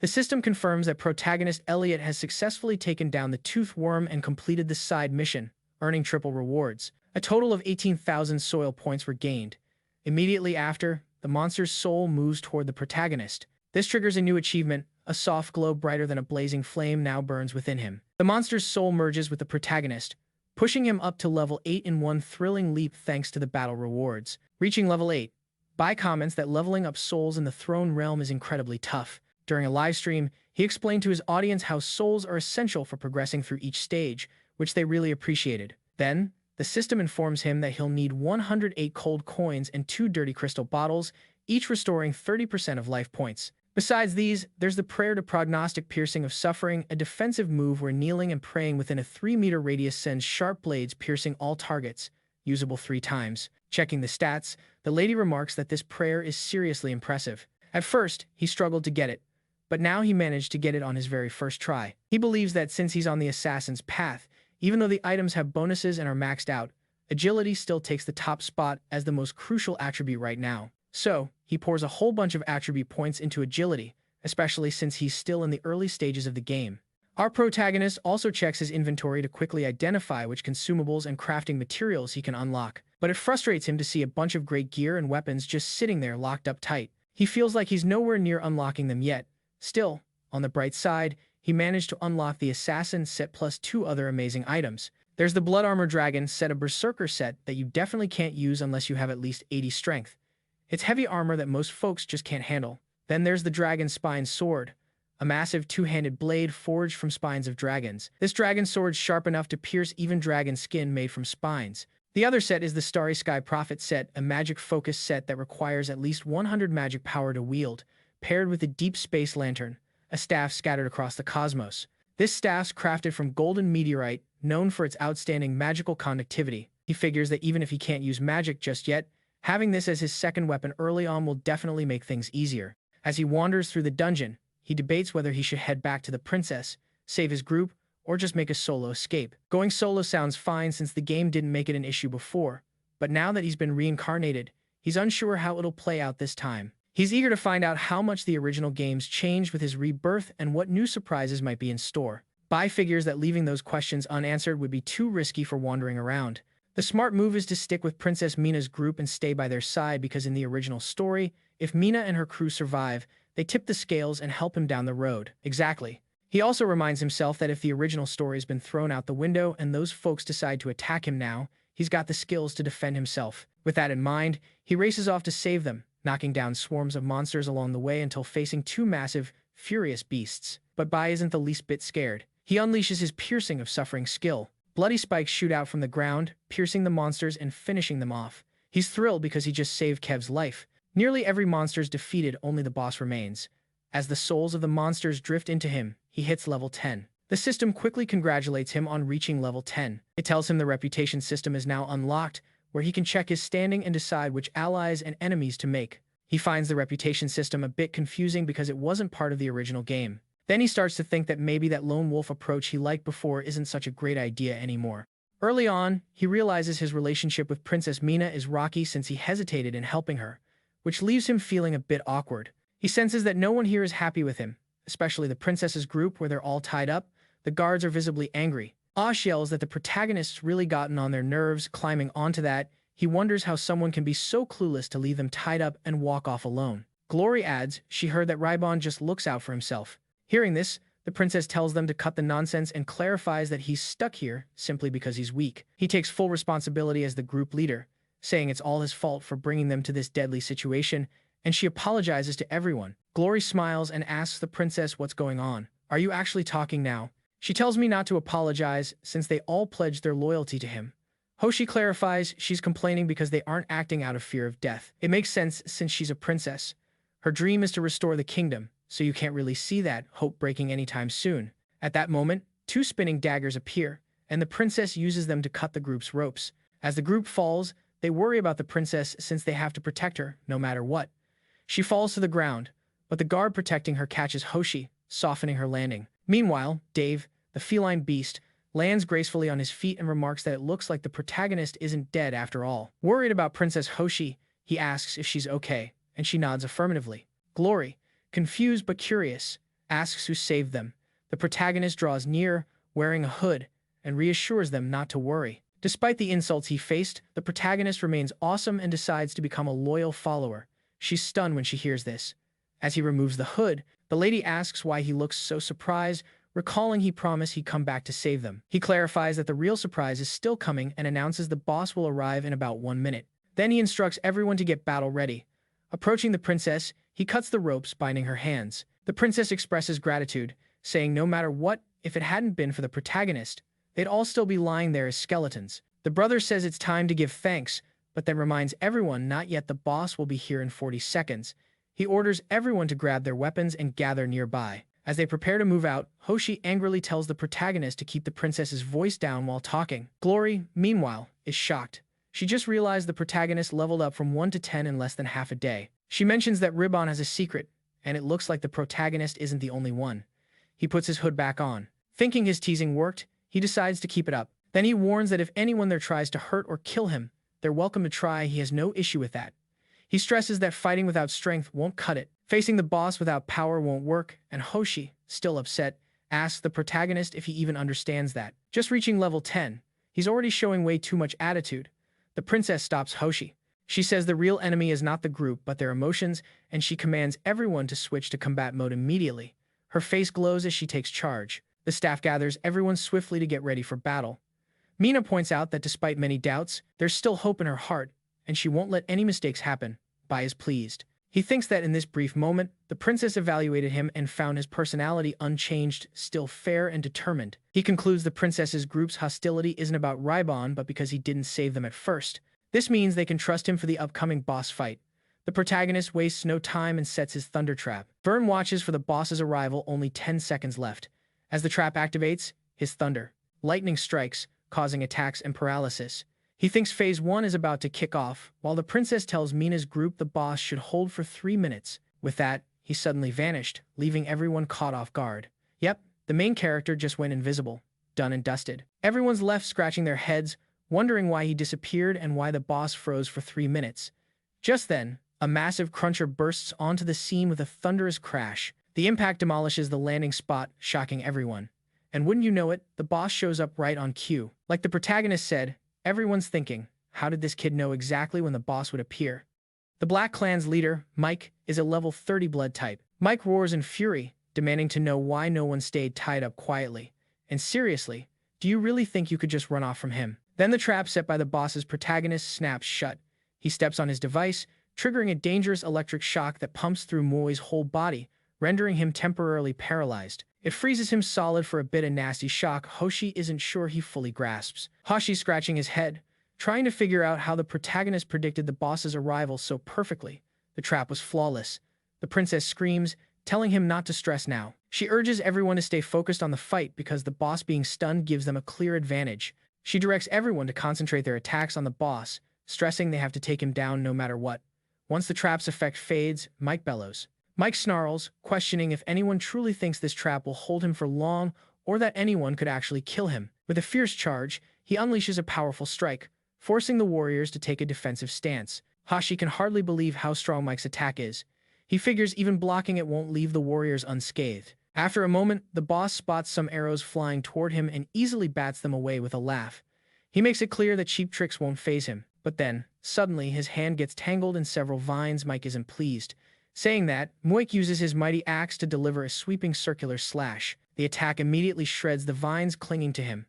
The system confirms that protagonist Elliot has successfully taken down the tooth worm and completed the side mission, earning triple rewards. A total of 18,000 soil points were gained. Immediately after, the monster's soul moves toward the protagonist. This triggers a new achievement. A soft glow brighter than a blazing flame now burns within him. The monster's soul merges with the protagonist, pushing him up to level 8 in one thrilling leap thanks to the battle rewards. Reaching level 8, Bai comments that leveling up souls in the throne realm is incredibly tough. During a live stream, he explained to his audience how souls are essential for progressing through each stage, which they really appreciated. Then, the system informs him that he'll need 108 cold coins and 2 dirty crystal bottles, each restoring 30% of life points. Besides these, there's the Prayer to Prognostic Piercing of Suffering, a defensive move where kneeling and praying within a 3-meter radius sends sharp blades piercing all targets, usable 3 times. Checking the stats, the lady remarks that this prayer is seriously impressive. At first, he struggled to get it, but now he managed to get it on his very first try. He believes that since he's on the assassin's path, even though the items have bonuses and are maxed out, agility still takes the top spot as the most crucial attribute right now. So, he pours a whole bunch of attribute points into agility, especially since he's still in the early stages of the game. Our protagonist also checks his inventory to quickly identify which consumables and crafting materials he can unlock, but it frustrates him to see a bunch of great gear and weapons just sitting there locked up tight. He feels like he's nowhere near unlocking them yet. Still, on the bright side, he managed to unlock the Assassin set plus 2 other amazing items. There's the Blood Armor Dragon set, a Berserker set that you definitely can't use unless you have at least 80 strength. It's heavy armor that most folks just can't handle. Then there's the Dragon Spine Sword, a massive 2-handed blade forged from spines of dragons. This dragon sword's sharp enough to pierce even dragon skin made from spines. The other set is the Starry Sky Prophet set, a magic focus set that requires at least 100 magic power to wield, paired with a Deep Space Lantern, a staff scattered across the cosmos. This staff's crafted from golden meteorite, known for its outstanding magical conductivity. He figures that even if he can't use magic just yet, having this as his second weapon early on will definitely make things easier. As he wanders through the dungeon, he debates whether he should head back to the princess, save his group, or just make a solo escape. Going solo sounds fine since the game didn't make it an issue before, but now that he's been reincarnated, he's unsure how it'll play out this time. He's eager to find out how much the original games changed with his rebirth and what new surprises might be in store. Bai figures that leaving those questions unanswered would be too risky for wandering around. The smart move is to stick with Princess Mina's group and stay by their side because in the original story, if Mina and her crew survive, they tip the scales and help him down the road. Exactly. He also reminds himself that if the original story has been thrown out the window and those folks decide to attack him now, he's got the skills to defend himself. With that in mind, he races off to save them, knocking down swarms of monsters along the way until facing two massive, furious beasts. But Bai isn't the least bit scared. He unleashes his piercing of suffering skill. Bloody spikes shoot out from the ground, piercing the monsters and finishing them off. He's thrilled because he just saved Kev's life. Nearly every monster is defeated, only the boss remains. As the souls of the monsters drift into him, he hits level 10. The system quickly congratulates him on reaching level 10. It tells him the reputation system is now unlocked, where he can check his standing and decide which allies and enemies to make. He finds the reputation system a bit confusing because it wasn't part of the original game. Then he starts to think that maybe that lone wolf approach he liked before isn't such a great idea anymore. Early on, he realizes his relationship with Princess Mina is rocky since he hesitated in helping her, which leaves him feeling a bit awkward. He senses that no one here is happy with him, especially the princess's group where they're all tied up. The guards are visibly angry. Ash yells that the protagonist's really gotten on their nerves. Climbing onto that, he wonders how someone can be so clueless to leave them tied up and walk off alone. Glory adds she heard that Reborn just looks out for himself. Hearing this, the princess tells them to cut the nonsense and clarifies that he's stuck here simply because he's weak. He takes full responsibility as the group leader, saying it's all his fault for bringing them to this deadly situation, and she apologizes to everyone. Glory smiles and asks the princess what's going on. Are you actually talking now? She tells me not to apologize since they all pledged their loyalty to him. Hoshi clarifies she's complaining because they aren't acting out of fear of death. It makes sense since she's a princess. Her dream is to restore the kingdom, so you can't really see that hope breaking anytime soon. At that moment, two spinning daggers appear, and the princess uses them to cut the group's ropes. As the group falls, they worry about the princess since they have to protect her no matter what. She falls to the ground, but the guard protecting her catches Hoshi, softening her landing. Meanwhile, Dave, the feline beast, lands gracefully on his feet and remarks that it looks like the protagonist isn't dead after all. Worried about Princess Hoshi, he asks if she's okay, and she nods affirmatively. Glory, confused but curious, asks who saved them. The protagonist draws near, wearing a hood, and reassures them not to worry. Despite the insults he faced, the protagonist remains awesome and decides to become a loyal follower. She's stunned when she hears this. As he removes the hood, the lady asks why he looks so surprised, recalling he promised he'd come back to save them. He clarifies that the real surprise is still coming and announces the boss will arrive in about 1 minute. Then he instructs everyone to get battle ready. Approaching the princess, he cuts the ropes binding her hands. The princess expresses gratitude, saying no matter what, if it hadn't been for the protagonist, they'd all still be lying there as skeletons. The brother says it's time to give thanks, but then reminds everyone not yet, the boss will be here in 40 seconds. He orders everyone to grab their weapons and gather nearby. As they prepare to move out, Hoshi angrily tells the protagonist to keep the princess's voice down while talking. Glory, meanwhile, is shocked. She just realized the protagonist leveled up from 1 to 10 in less than half a day. She mentions that Reborn has a secret, and it looks like the protagonist isn't the only one. He puts his hood back on. Thinking his teasing worked, he decides to keep it up. Then he warns that if anyone there tries to hurt or kill him, they're welcome to try. He has no issue with that. He stresses that fighting without strength won't cut it. Facing the boss without power won't work, and Hoshi, still upset, asks the protagonist if he even understands that. Just reaching level 10, he's already showing way too much attitude. The princess stops Hoshi. She says the real enemy is not the group but their emotions, and she commands everyone to switch to combat mode immediately. Her face glows as she takes charge. The staff gathers everyone swiftly to get ready for battle. Mina points out that despite many doubts, there's still hope in her heart, and she won't let any mistakes happen. Bai is pleased. He thinks that in this brief moment, the princess evaluated him and found his personality unchanged, still fair and determined. He concludes the princess's group's hostility isn't about Reborn but because he didn't save them at first. This means they can trust him for the upcoming boss fight. The protagonist wastes no time and sets his thunder trap. Vern watches for the boss's arrival, only 10 seconds left. As the trap activates, his thunder, lightning strikes, causing attacks and paralysis. He thinks Phase 1 is about to kick off, while the princess tells Mina's group the boss should hold for 3 minutes. With that, he suddenly vanished, leaving everyone caught off guard. Yep, the main character just went invisible, done and dusted. Everyone's left scratching their heads, wondering why he disappeared and why the boss froze for 3 minutes. Just then, a massive cruncher bursts onto the scene with a thunderous crash. The impact demolishes the landing spot, shocking everyone. And wouldn't you know it, the boss shows up right on cue. Like the protagonist said, everyone's thinking, how did this kid know exactly when the boss would appear? The Black Clan's leader, Mike, is a level 30 blood type. Mike roars in fury, demanding to know why no one stayed tied up quietly. And seriously, do you really think you could just run off from him? Then the trap set by the boss's protagonist snaps shut. He steps on his device, triggering a dangerous electric shock that pumps through Moi's whole body, rendering him temporarily paralyzed. It freezes him solid for a bit of nasty shock Hoshi isn't sure he fully grasps. Hoshi's scratching his head, trying to figure out how the protagonist predicted the boss's arrival so perfectly. The trap was flawless. The princess screams, telling him not to stress now. She urges everyone to stay focused on the fight because the boss being stunned gives them a clear advantage. She directs everyone to concentrate their attacks on the boss, stressing they have to take him down no matter what. Once the trap's effect fades, Mike bellows. Mike snarls, questioning if anyone truly thinks this trap will hold him for long or that anyone could actually kill him. With a fierce charge, he unleashes a powerful strike, forcing the warriors to take a defensive stance. Hoshi can hardly believe how strong Mike's attack is. He figures even blocking it won't leave the warriors unscathed. After a moment, the boss spots some arrows flying toward him and easily bats them away with a laugh. He makes it clear that cheap tricks won't faze him. But then, suddenly, his hand gets tangled in several vines. Mike isn't pleased. Saying that, Moik uses his mighty axe to deliver a sweeping circular slash. The attack immediately shreds the vines clinging to him.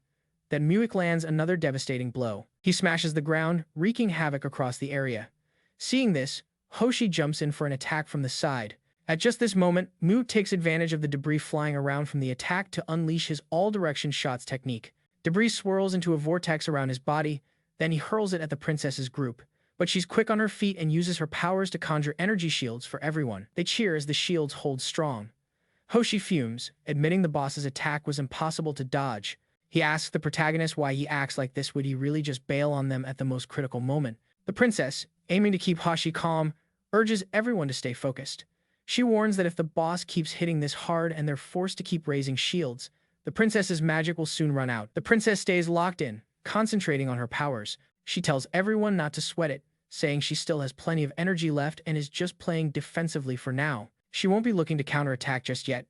Then Muik lands another devastating blow. He smashes the ground, wreaking havoc across the area. Seeing this, Hoshi jumps in for an attack from the side. At just this moment, Muik takes advantage of the debris flying around from the attack to unleash his all-direction shots technique. Debris swirls into a vortex around his body, then he hurls it at the princess's group. But she's quick on her feet and uses her powers to conjure energy shields for everyone. They cheer as the shields hold strong. Hoshi fumes, admitting the boss's attack was impossible to dodge. He asks the protagonist why he acts like this. Would he really just bail on them at the most critical moment? The princess, aiming to keep Hoshi calm, urges everyone to stay focused. She warns that if the boss keeps hitting this hard and they're forced to keep raising shields, the princess's magic will soon run out. The princess stays locked in, concentrating on her powers. She tells everyone not to sweat it, saying she still has plenty of energy left and is just playing defensively for now. She won't be looking to counterattack just yet.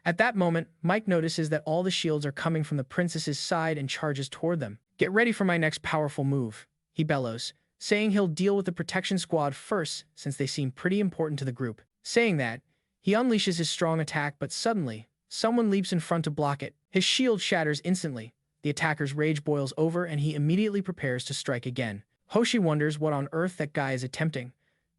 At that moment, Mike notices that all the shields are coming from the princess's side and charges toward them. "Get ready for my next powerful move," he bellows, saying he'll deal with the protection squad first since they seem pretty important to the group. Saying that, he unleashes his strong attack, but suddenly, someone leaps in front to block it. His shield shatters instantly. The attacker's rage boils over and he immediately prepares to strike again. Hoshi wonders what on earth that guy is attempting.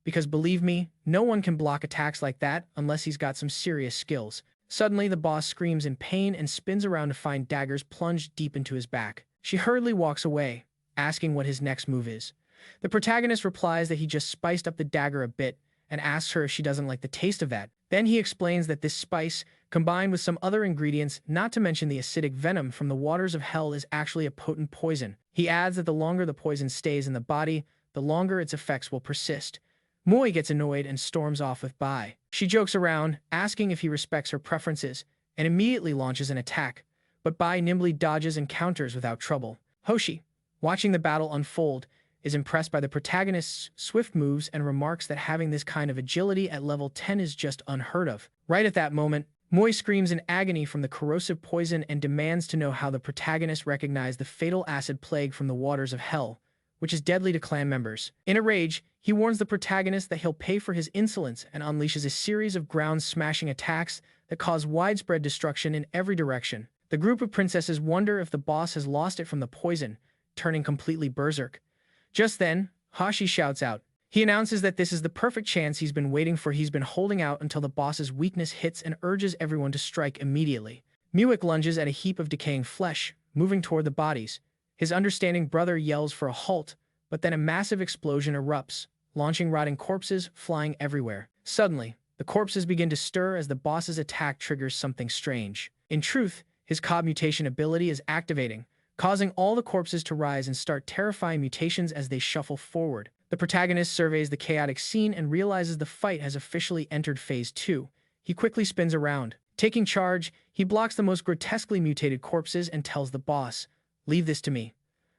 Because believe me, no one can block attacks like that unless he's got some serious skills. Suddenly, the boss screams in pain and spins around to find daggers plunged deep into his back. She hurriedly walks away, asking what his next move is. The protagonist replies that he just spiced up the dagger a bit and asks her if she doesn't like the taste of that. Then he explains that this spice, combined with some other ingredients, not to mention the acidic venom from the waters of hell, is actually a potent poison. He adds that the longer the poison stays in the body, the longer its effects will persist. Moi gets annoyed and storms off with Bai. She jokes around, asking if he respects her preferences, and immediately launches an attack, but Bai nimbly dodges and counters without trouble. Hoshi, watching the battle unfold, is impressed by the protagonist's swift moves and remarks that having this kind of agility at level 10 is just unheard of. Right at that moment, Moi screams in agony from the corrosive poison and demands to know how the protagonist recognized the fatal acid plague from the waters of hell, which is deadly to clan members. In a rage, he warns the protagonist that he'll pay for his insolence and unleashes a series of ground-smashing attacks that cause widespread destruction in every direction. The group of princesses wonder if the boss has lost it from the poison, turning completely berserk. Just then, Hoshi shouts out. He announces that this is the perfect chance he's been waiting for. He's been holding out until the boss's weakness hits and urges everyone to strike immediately. Muik lunges at a heap of decaying flesh, moving toward the bodies. His understanding brother yells for a halt, but then a massive explosion erupts, launching rotting corpses flying everywhere. Suddenly, the corpses begin to stir as the boss's attack triggers something strange. In truth, his Cobb mutation ability is activating, causing all the corpses to rise and start terrifying mutations as they shuffle forward. The protagonist surveys the chaotic scene and realizes the fight has officially entered Phase 2. He quickly spins around. Taking charge, he blocks the most grotesquely mutated corpses and tells the boss, "Leave this to me."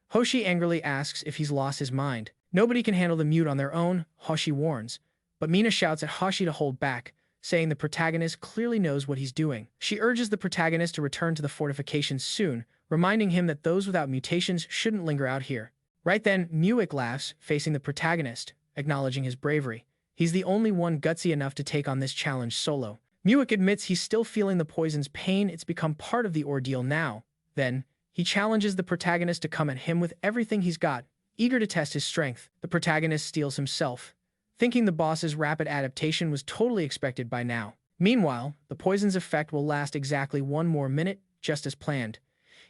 Hoshi angrily asks if he's lost his mind. Nobody can handle the mute on their own, Hoshi warns. But Mina shouts at Hoshi to hold back, saying the protagonist clearly knows what he's doing. She urges the protagonist to return to the fortifications soon, reminding him that those without mutations shouldn't linger out here. Right then, Muick laughs, facing the protagonist, acknowledging his bravery. He's the only one gutsy enough to take on this challenge solo. Muick admits he's still feeling the poison's pain. It's become part of the ordeal now. Then, he challenges the protagonist to come at him with everything he's got, eager to test his strength. The protagonist steels himself, thinking the boss's rapid adaptation was totally expected by now. Meanwhile, the poison's effect will last exactly 1 more minute, just as planned.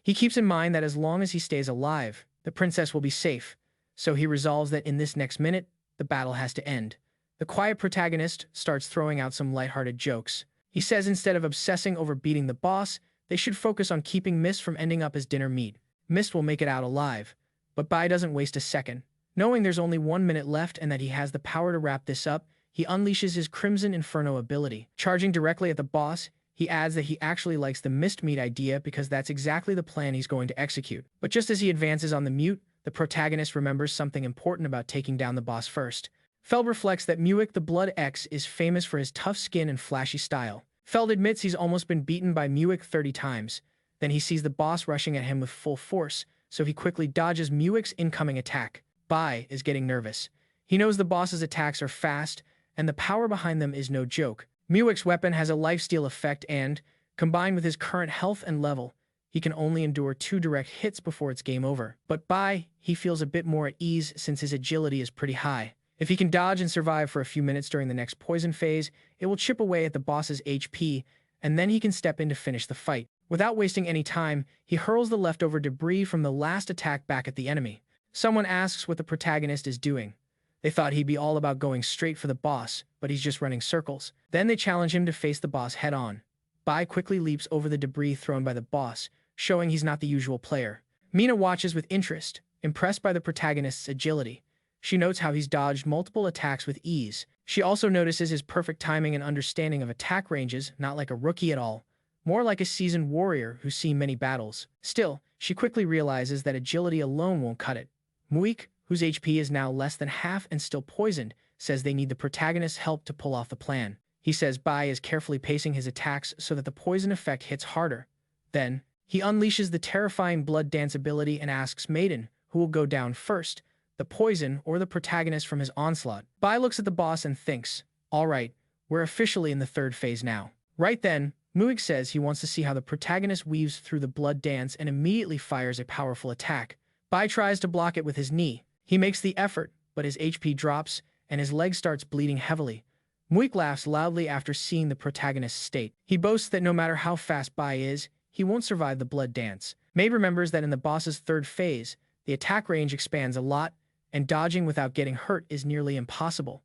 He keeps in mind that as long as he stays alive, the princess will be safe, so he resolves that in this next minute, the battle has to end. The quiet protagonist starts throwing out some lighthearted jokes. He says instead of obsessing over beating the boss, they should focus on keeping Mist from ending up as dinner meat. Mist will make it out alive, but Bai doesn't waste a second. Knowing there's only 1 minute left and that he has the power to wrap this up, he unleashes his Crimson Inferno ability. Charging directly at the boss, he adds that he actually likes the mist meat idea because that's exactly the plan he's going to execute. But just as he advances on the mute, the protagonist remembers something important about taking down the boss first. Feld reflects that Muick the Blood X is famous for his tough skin and flashy style. Feld admits he's almost been beaten by Muick 30 times. Then he sees the boss rushing at him with full force, so he quickly dodges Muick's incoming attack. Bai is getting nervous. He knows the boss's attacks are fast, and the power behind them is no joke. Muick's weapon has a lifesteal effect and, combined with his current health and level, he can only endure 2 direct hits before it's game over. But Bai, he feels a bit more at ease since his agility is pretty high. If he can dodge and survive for a few minutes during the next poison phase, it will chip away at the boss's HP, and then he can step in to finish the fight. Without wasting any time, he hurls the leftover debris from the last attack back at the enemy. Someone asks what the protagonist is doing. They thought he'd be all about going straight for the boss, but he's just running circles. Then they challenge him to face the boss head-on. Bai quickly leaps over the debris thrown by the boss, showing he's not the usual player. Mina watches with interest, impressed by the protagonist's agility. She notes how he's dodged multiple attacks with ease. She also notices his perfect timing and understanding of attack ranges, not like a rookie at all, more like a seasoned warrior who's seen many battles. Still, she quickly realizes that agility alone won't cut it. Muick, whose HP is now less than half and still poisoned, says they need the protagonist's help to pull off the plan. He says Bai is carefully pacing his attacks so that the poison effect hits harder. Then, he unleashes the terrifying blood dance ability and asks Maiden who will go down first, the poison or the protagonist from his onslaught. Bai looks at the boss and thinks, alright, we're officially in the 3rd phase now. Right then, Muick says he wants to see how the protagonist weaves through the blood dance and immediately fires a powerful attack. Bai tries to block it with his knee. He makes the effort, but his HP drops and his leg starts bleeding heavily. Muick laughs loudly after seeing the protagonist's state. He boasts that no matter how fast Bai is, he won't survive the blood dance. Maid remembers that in the boss's 3rd phase, the attack range expands a lot, and dodging without getting hurt is nearly impossible.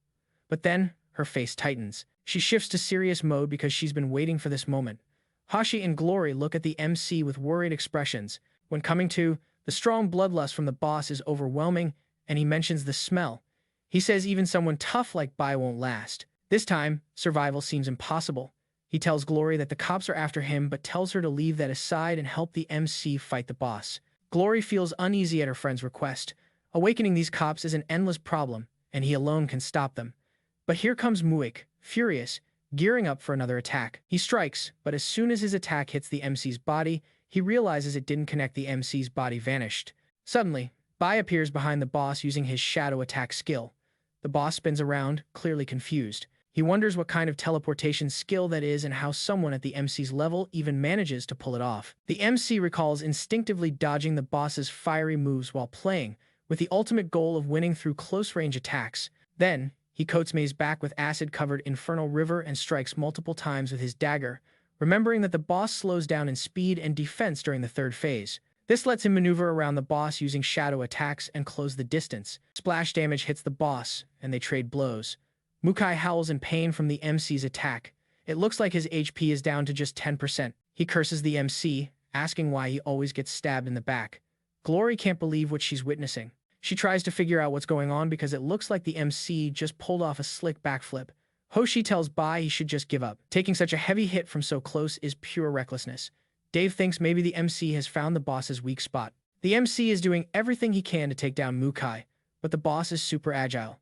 But then, her face tightens. She shifts to serious mode because she's been waiting for this moment. Hashi and Glory look at the MC with worried expressions. When coming to, the strong bloodlust from the boss is overwhelming, and he mentions the smell. He says even someone tough like Bai won't last. This time, survival seems impossible. He tells Glory that the cops are after him but tells her to leave that aside and help the MC fight the boss. Glory feels uneasy at her friend's request. Awakening these cops is an endless problem, and he alone can stop them. But here comes Muick, furious, gearing up for another attack. He strikes, but as soon as his attack hits the MC's body, he realizes it didn't connect. The MC's body vanished. Suddenly, Bai appears behind the boss using his shadow attack skill. The boss spins around, clearly confused. He wonders what kind of teleportation skill that is and how someone at the MC's level even manages to pull it off. The MC recalls instinctively dodging the boss's fiery moves while playing, with the ultimate goal of winning through close-range attacks. Then, he coats Mei's back with acid-covered Infernal River and strikes multiple times with his dagger, remembering that the boss slows down in speed and defense during the 3rd phase. This lets him maneuver around the boss using shadow attacks and close the distance. Splash damage hits the boss, and they trade blows. Mukai howls in pain from the MC's attack. It looks like his HP is down to just 10%. He curses the MC, asking why he always gets stabbed in the back. Glory can't believe what she's witnessing. She tries to figure out what's going on because it looks like the MC just pulled off a slick backflip. Hoshi tells Bai he should just give up. Taking such a heavy hit from so close is pure recklessness. Dave thinks maybe the MC has found the boss's weak spot. The MC is doing everything he can to take down Mukai, but the boss is super agile.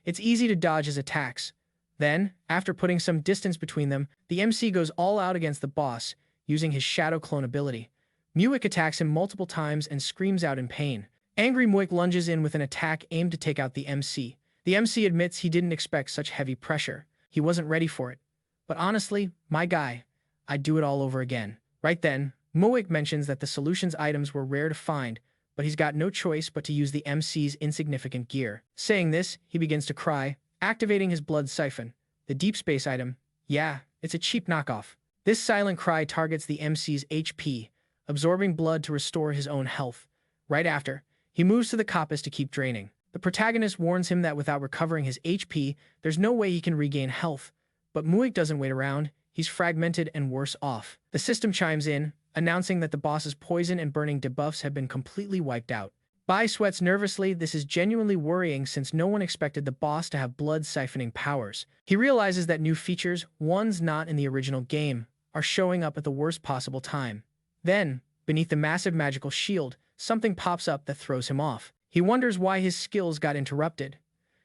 It's easy to dodge his attacks. Then, after putting some distance between them, the MC goes all out against the boss, using his shadow clone ability. Muick attacks him multiple times and screams out in pain. Angry Muik lunges in with an attack aimed to take out the MC. The MC admits he didn't expect such heavy pressure. He wasn't ready for it. But honestly, my guy, I'd do it all over again. Right then, Muik mentions that the solutions items were rare to find, but he's got no choice but to use the MC's insignificant gear. Saying this, he begins to cry, activating his blood siphon. The deep space item, yeah, it's a cheap knockoff. This silent cry targets the MC's HP, absorbing blood to restore his own health. Right after, he moves to the coppice to keep draining. The protagonist warns him that without recovering his HP, there's no way he can regain health. But Muik doesn't wait around. He's fragmented and worse off. The system chimes in, announcing that the boss's poison and burning debuffs have been completely wiped out. Bai sweats nervously. This is genuinely worrying since no one expected the boss to have blood siphoning powers. He realizes that new features, ones not in the original game, are showing up at the worst possible time. Then, beneath the massive magical shield, something pops up that throws him off. He wonders why his skills got interrupted.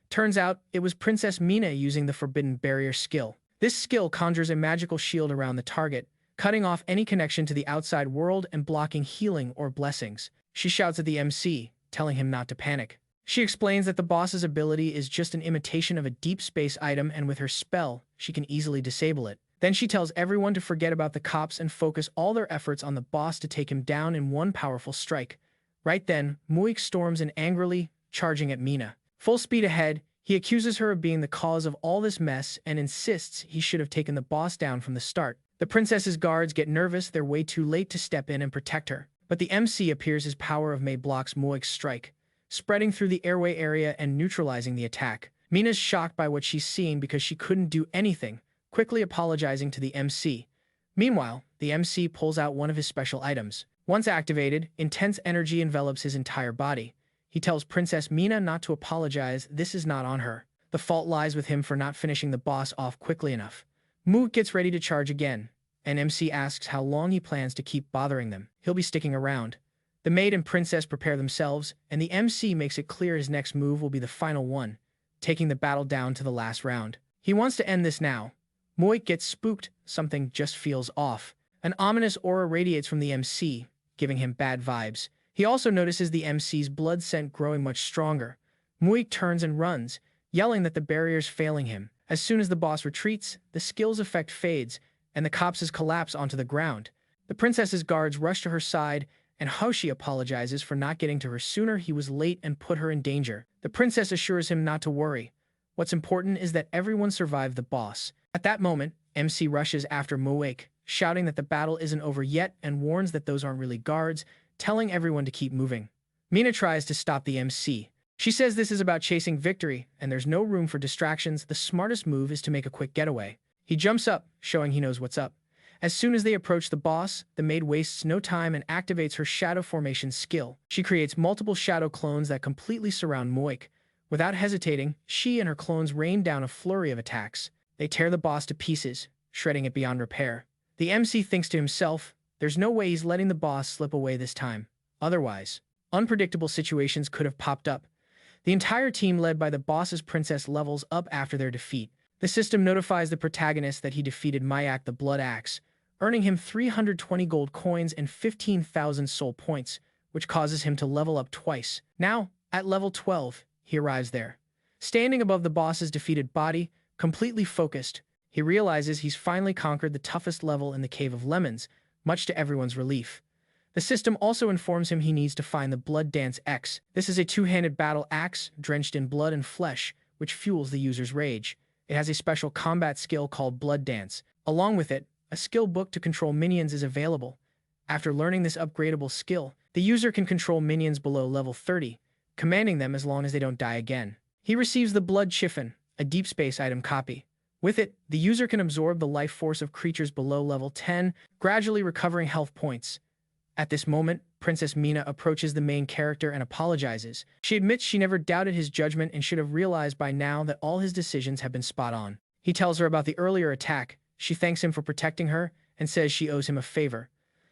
Turns out, it was Princess Mina using the Forbidden Barrier skill. This skill conjures a magical shield around the target, cutting off any connection to the outside world and blocking healing or blessings. She shouts at the MC, telling him not to panic. She explains that the boss's ability is just an imitation of a deep space item, and with her spell, she can easily disable it. Then she tells everyone to forget about the cops and focus all their efforts on the boss to take him down in one powerful strike. Right then, Muik storms in angrily, charging at Mina. Full speed ahead, he accuses her of being the cause of all this mess and insists he should have taken the boss down from the start. The princess's guards get nervous. They're way too late to step in and protect her. But the MC appears. His power of May blocks Muik's strike, spreading through the airway area and neutralizing the attack. Mina's shocked by what she's seeing because she couldn't do anything, quickly apologizing to the MC. Meanwhile, the MC pulls out one of his special items. Once activated, intense energy envelops his entire body. He tells Princess Mina not to apologize. This is not on her. The fault lies with him for not finishing the boss off quickly enough. Muik gets ready to charge again, and MC asks how long he plans to keep bothering them. He'll be sticking around. The maid and princess prepare themselves, and the MC makes it clear his next move will be the final one, taking the battle down to the last round. He wants to end this now. Muik gets spooked. Something just feels off. An ominous aura radiates from the MC, giving him bad vibes. He also notices the MC's blood scent growing much stronger. Muik turns and runs, yelling that the barrier's failing him. As soon as the boss retreats, the skill's effect fades, and the corpses collapse onto the ground. The princess's guards rush to her side, and Hoshi apologizes for not getting to her sooner. He was late and put her in danger. The princess assures him not to worry. What's important is that everyone survived the boss. At that moment, MC rushes after Muik, shouting that the battle isn't over yet and warns that those aren't really guards, telling everyone to keep moving. Mina tries to stop the MC. She says this is about chasing victory, and there's no room for distractions. The smartest move is to make a quick getaway. He jumps up, showing he knows what's up. As soon as they approach the boss, the maid wastes no time and activates her shadow formation skill. She creates multiple shadow clones that completely surround Muik. Without hesitating, she and her clones rain down a flurry of attacks. They tear the boss to pieces, shredding it beyond repair. The MC thinks to himself, there's no way he's letting the boss slip away this time. Otherwise, unpredictable situations could have popped up. The entire team led by the boss's princess levels up after their defeat. The system notifies the protagonist that he defeated Mayak the Blood Axe, earning him 320 gold coins and 15,000 soul points, which causes him to level up twice. Now, at level 12, he arrives there. Standing above the boss's defeated body, completely focused, he realizes he's finally conquered the toughest level in the Cave of Lemons, much to everyone's relief. The system also informs him he needs to find the Blood Dance X. This is a two-handed battle axe drenched in blood and flesh, which fuels the user's rage. It has a special combat skill called Blood Dance. Along with it, a skill book to control minions is available. After learning this upgradable skill, the user can control minions below level 30, commanding them as long as they don't die again. He receives the Blood Chiffon, a deep space item copy. With it, the user can absorb the life force of creatures below level 10, gradually recovering health points. At this moment, Princess Mina approaches the main character and apologizes. She admits she never doubted his judgment and should have realized by now that all his decisions have been spot on. He tells her about the earlier attack. She thanks him for protecting her and says she owes him a favor.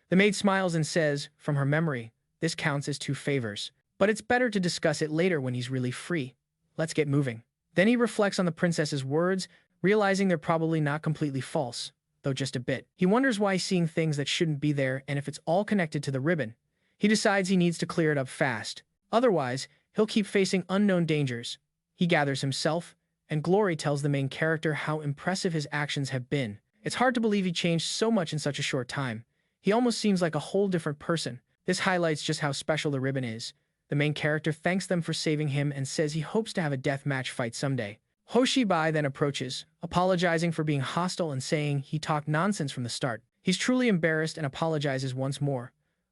The maid smiles and says, from her memory, this counts as 2 favors. But it's better to discuss it later when he's really free. Let's get moving. Then he reflects on the princess's words, realizing they're probably not completely false, though just a bit. He wonders why he's seeing things that shouldn't be there and if it's all connected to the ribbon. He decides he needs to clear it up fast. Otherwise, he'll keep facing unknown dangers. He gathers himself, and Glory tells the main character how impressive his actions have been. It's hard to believe he changed so much in such a short time. He almost seems like a whole different person. This highlights just how special the ribbon is. The main character thanks them for saving him and says he hopes to have a deathmatch fight someday. Hoshi Bai then approaches, apologizing for being hostile and saying he talked nonsense from the start. He's truly embarrassed and apologizes once more,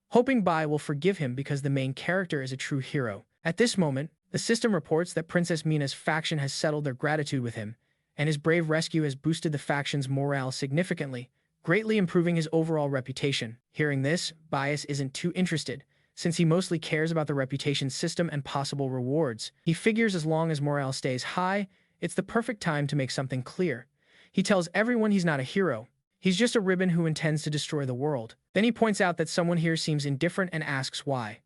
hoping Bai will forgive him because the main character is a true hero. At this moment, the system reports that Princess Mina's faction has settled their gratitude with him, and his brave rescue has boosted the faction's morale significantly, greatly improving his overall reputation. Hearing this, Bias isn't too interested, since he mostly cares about the reputation system and possible rewards. He figures as long as morale stays high, it's the perfect time to make something clear. He tells everyone he's not a hero. He's just a ribbon who intends to destroy the world. Then he points out that someone here seems indifferent and asks why.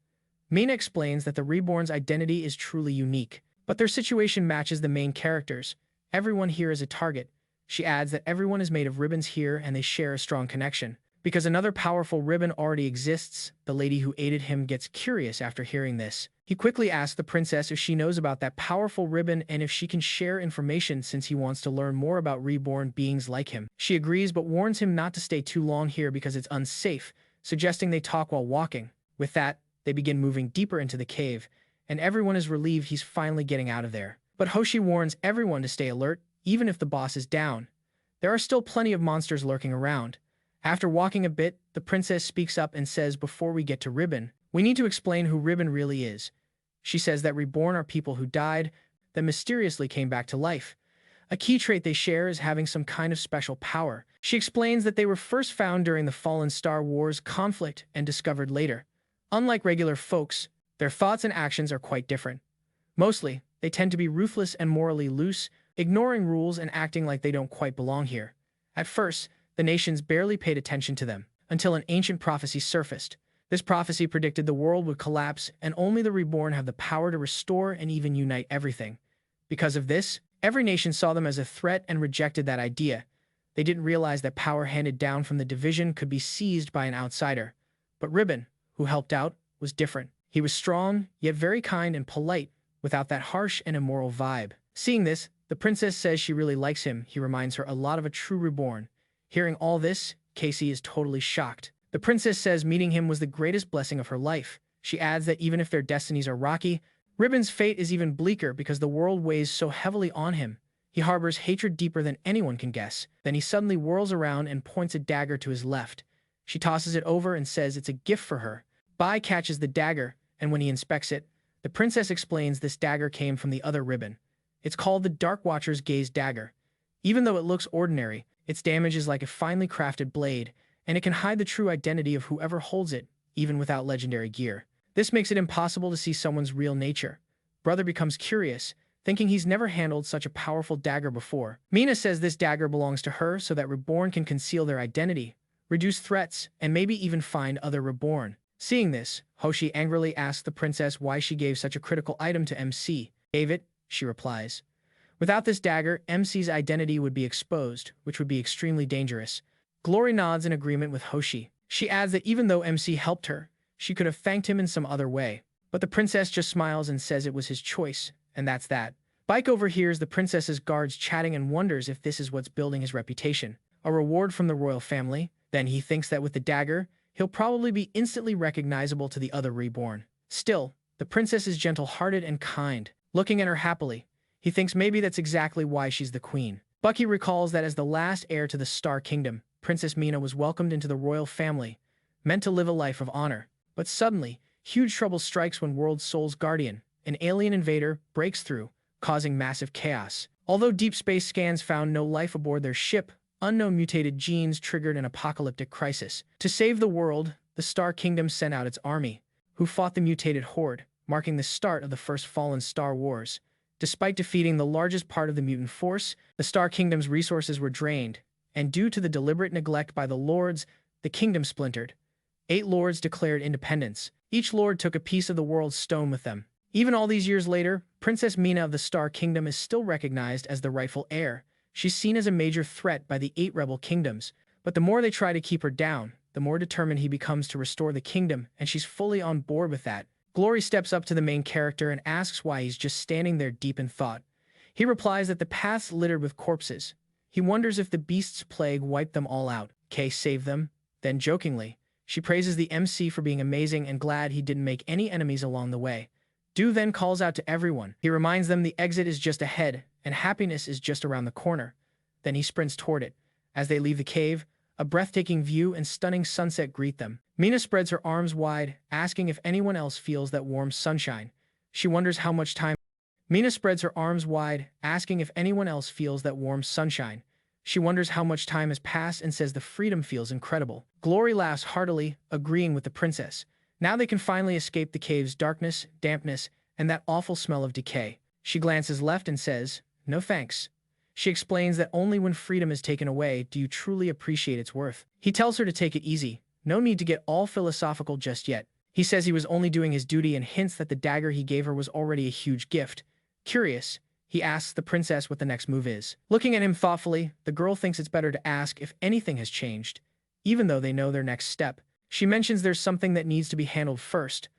Mina explains that the Reborn's identity is truly unique, but their situation matches the main characters. Everyone here is a target. She adds that everyone is made of ribbons here and they share a strong connection. Because another powerful ribbon already exists, the lady who aided him gets curious after hearing this. He quickly asks the princess if she knows about that powerful ribbon and if she can share information since he wants to learn more about reborn beings like him. She agrees but warns him not to stay too long here because it's unsafe, suggesting they talk while walking. With that, they begin moving deeper into the cave, and everyone is relieved he's finally getting out of there. But Hoshi warns everyone to stay alert, even if the boss is down. There are still plenty of monsters lurking around. After walking a bit, the princess speaks up and says before we get to Ribbon, we need to explain who Ribbon really is. She says that reborn are people who died, then mysteriously came back to life. A key trait they share is having some kind of special power. She explains that they were first found during the Fallen Star Wars conflict and discovered later. Unlike regular folks, their thoughts and actions are quite different. Mostly, they tend to be ruthless and morally loose, ignoring rules and acting like they don't quite belong here. At first, the nations barely paid attention to them, until an ancient prophecy surfaced. This prophecy predicted the world would collapse, and only the reborn have the power to restore and even unite everything. Because of this, every nation saw them as a threat and rejected that idea. They didn't realize that power handed down from the division could be seized by an outsider. But Ribbon, who helped out, was different. He was strong, yet very kind and polite, without that harsh and immoral vibe. Seeing this, the princess says she really likes him. He reminds her a lot of a true reborn. Hearing all this, Casey is totally shocked. The princess says meeting him was the greatest blessing of her life. She adds that even if their destinies are rocky, Ribbon's fate is even bleaker because the world weighs so heavily on him. He harbors hatred deeper than anyone can guess. Then he suddenly whirls around and points a dagger to his left. She tosses it over and says it's a gift for her. Bai catches the dagger, and when he inspects it, the princess explains this dagger came from the other ribbon. It's called the Dark Watcher's Gaze Dagger. Even though it looks ordinary, its damage is like a finely crafted blade, and it can hide the true identity of whoever holds it, even without legendary gear. This makes it impossible to see someone's real nature. Brother becomes curious, thinking he's never handled such a powerful dagger before. Mina says this dagger belongs to her so that Reborn can conceal their identity, reduce threats, and maybe even find other Reborn. Seeing this, Hoshi angrily asks the princess why she gave such a critical item to MC. Gave it, she replies. Without this dagger, MC's identity would be exposed, which would be extremely dangerous. Glory nods in agreement with Hoshi. She adds that even though MC helped her, she could have thanked him in some other way. But the princess just smiles and says it was his choice, and that's that. Bike overhears the princess's guards chatting and wonders if this is what's building his reputation. A reward from the royal family. Then he thinks that with the dagger, he'll probably be instantly recognizable to the other reborn. Still, the princess is gentle-hearted and kind. Looking at her happily, he thinks maybe that's exactly why she's the queen. Bucky recalls that as the last heir to the Star Kingdom, Princess Mina was welcomed into the royal family, meant to live a life of honor. But suddenly, huge trouble strikes when World Soul's guardian, an alien invader, breaks through, causing massive chaos. Although deep space scans found no life aboard their ship, unknown mutated genes triggered an apocalyptic crisis. To save the world, the Star Kingdom sent out its army, who fought the mutated horde, marking the start of the first Fallen Star Wars. Despite defeating the largest part of the mutant force, the Star Kingdom's resources were drained, and due to the deliberate neglect by the lords, the kingdom splintered. 8 lords declared independence. Each lord took a piece of the world's stone with them. Even all these years later, Princess Mina of the Star Kingdom is still recognized as the rightful heir. She's seen as a major threat by the 8 rebel kingdoms, but the more they try to keep her down, the more determined he becomes to restore the kingdom, and she's fully on board with that. Glory steps up to the main character and asks why he's just standing there deep in thought. He replies that the path's littered with corpses. He wonders if the beast's plague wiped them all out. Kay saved them. Then, jokingly, she praises the MC for being amazing and glad he didn't make any enemies along the way. Du then calls out to everyone. He reminds them the exit is just ahead and happiness is just around the corner. Then he sprints toward it. As they leave the cave, a breathtaking view and stunning sunset greet them. Mina spreads her arms wide, asking if anyone else feels that warm sunshine. She wonders how much time Mina spreads her arms wide, asking if anyone else feels that warm sunshine. She wonders how much time has passed and says the freedom feels incredible. Glory laughs heartily, agreeing with the princess. Now they can finally escape the cave's darkness, dampness, and that awful smell of decay. She glances left and says, "No thanks." She explains that only when freedom is taken away do you truly appreciate its worth. He tells her to take it easy. No need to get all philosophical just yet. He says he was only doing his duty and hints that the dagger he gave her was already a huge gift. Curious, he asks the princess what the next move is. Looking at him thoughtfully, the girl thinks it's better to ask if anything has changed, even though they know their next step. She mentions there's something that needs to be handled first.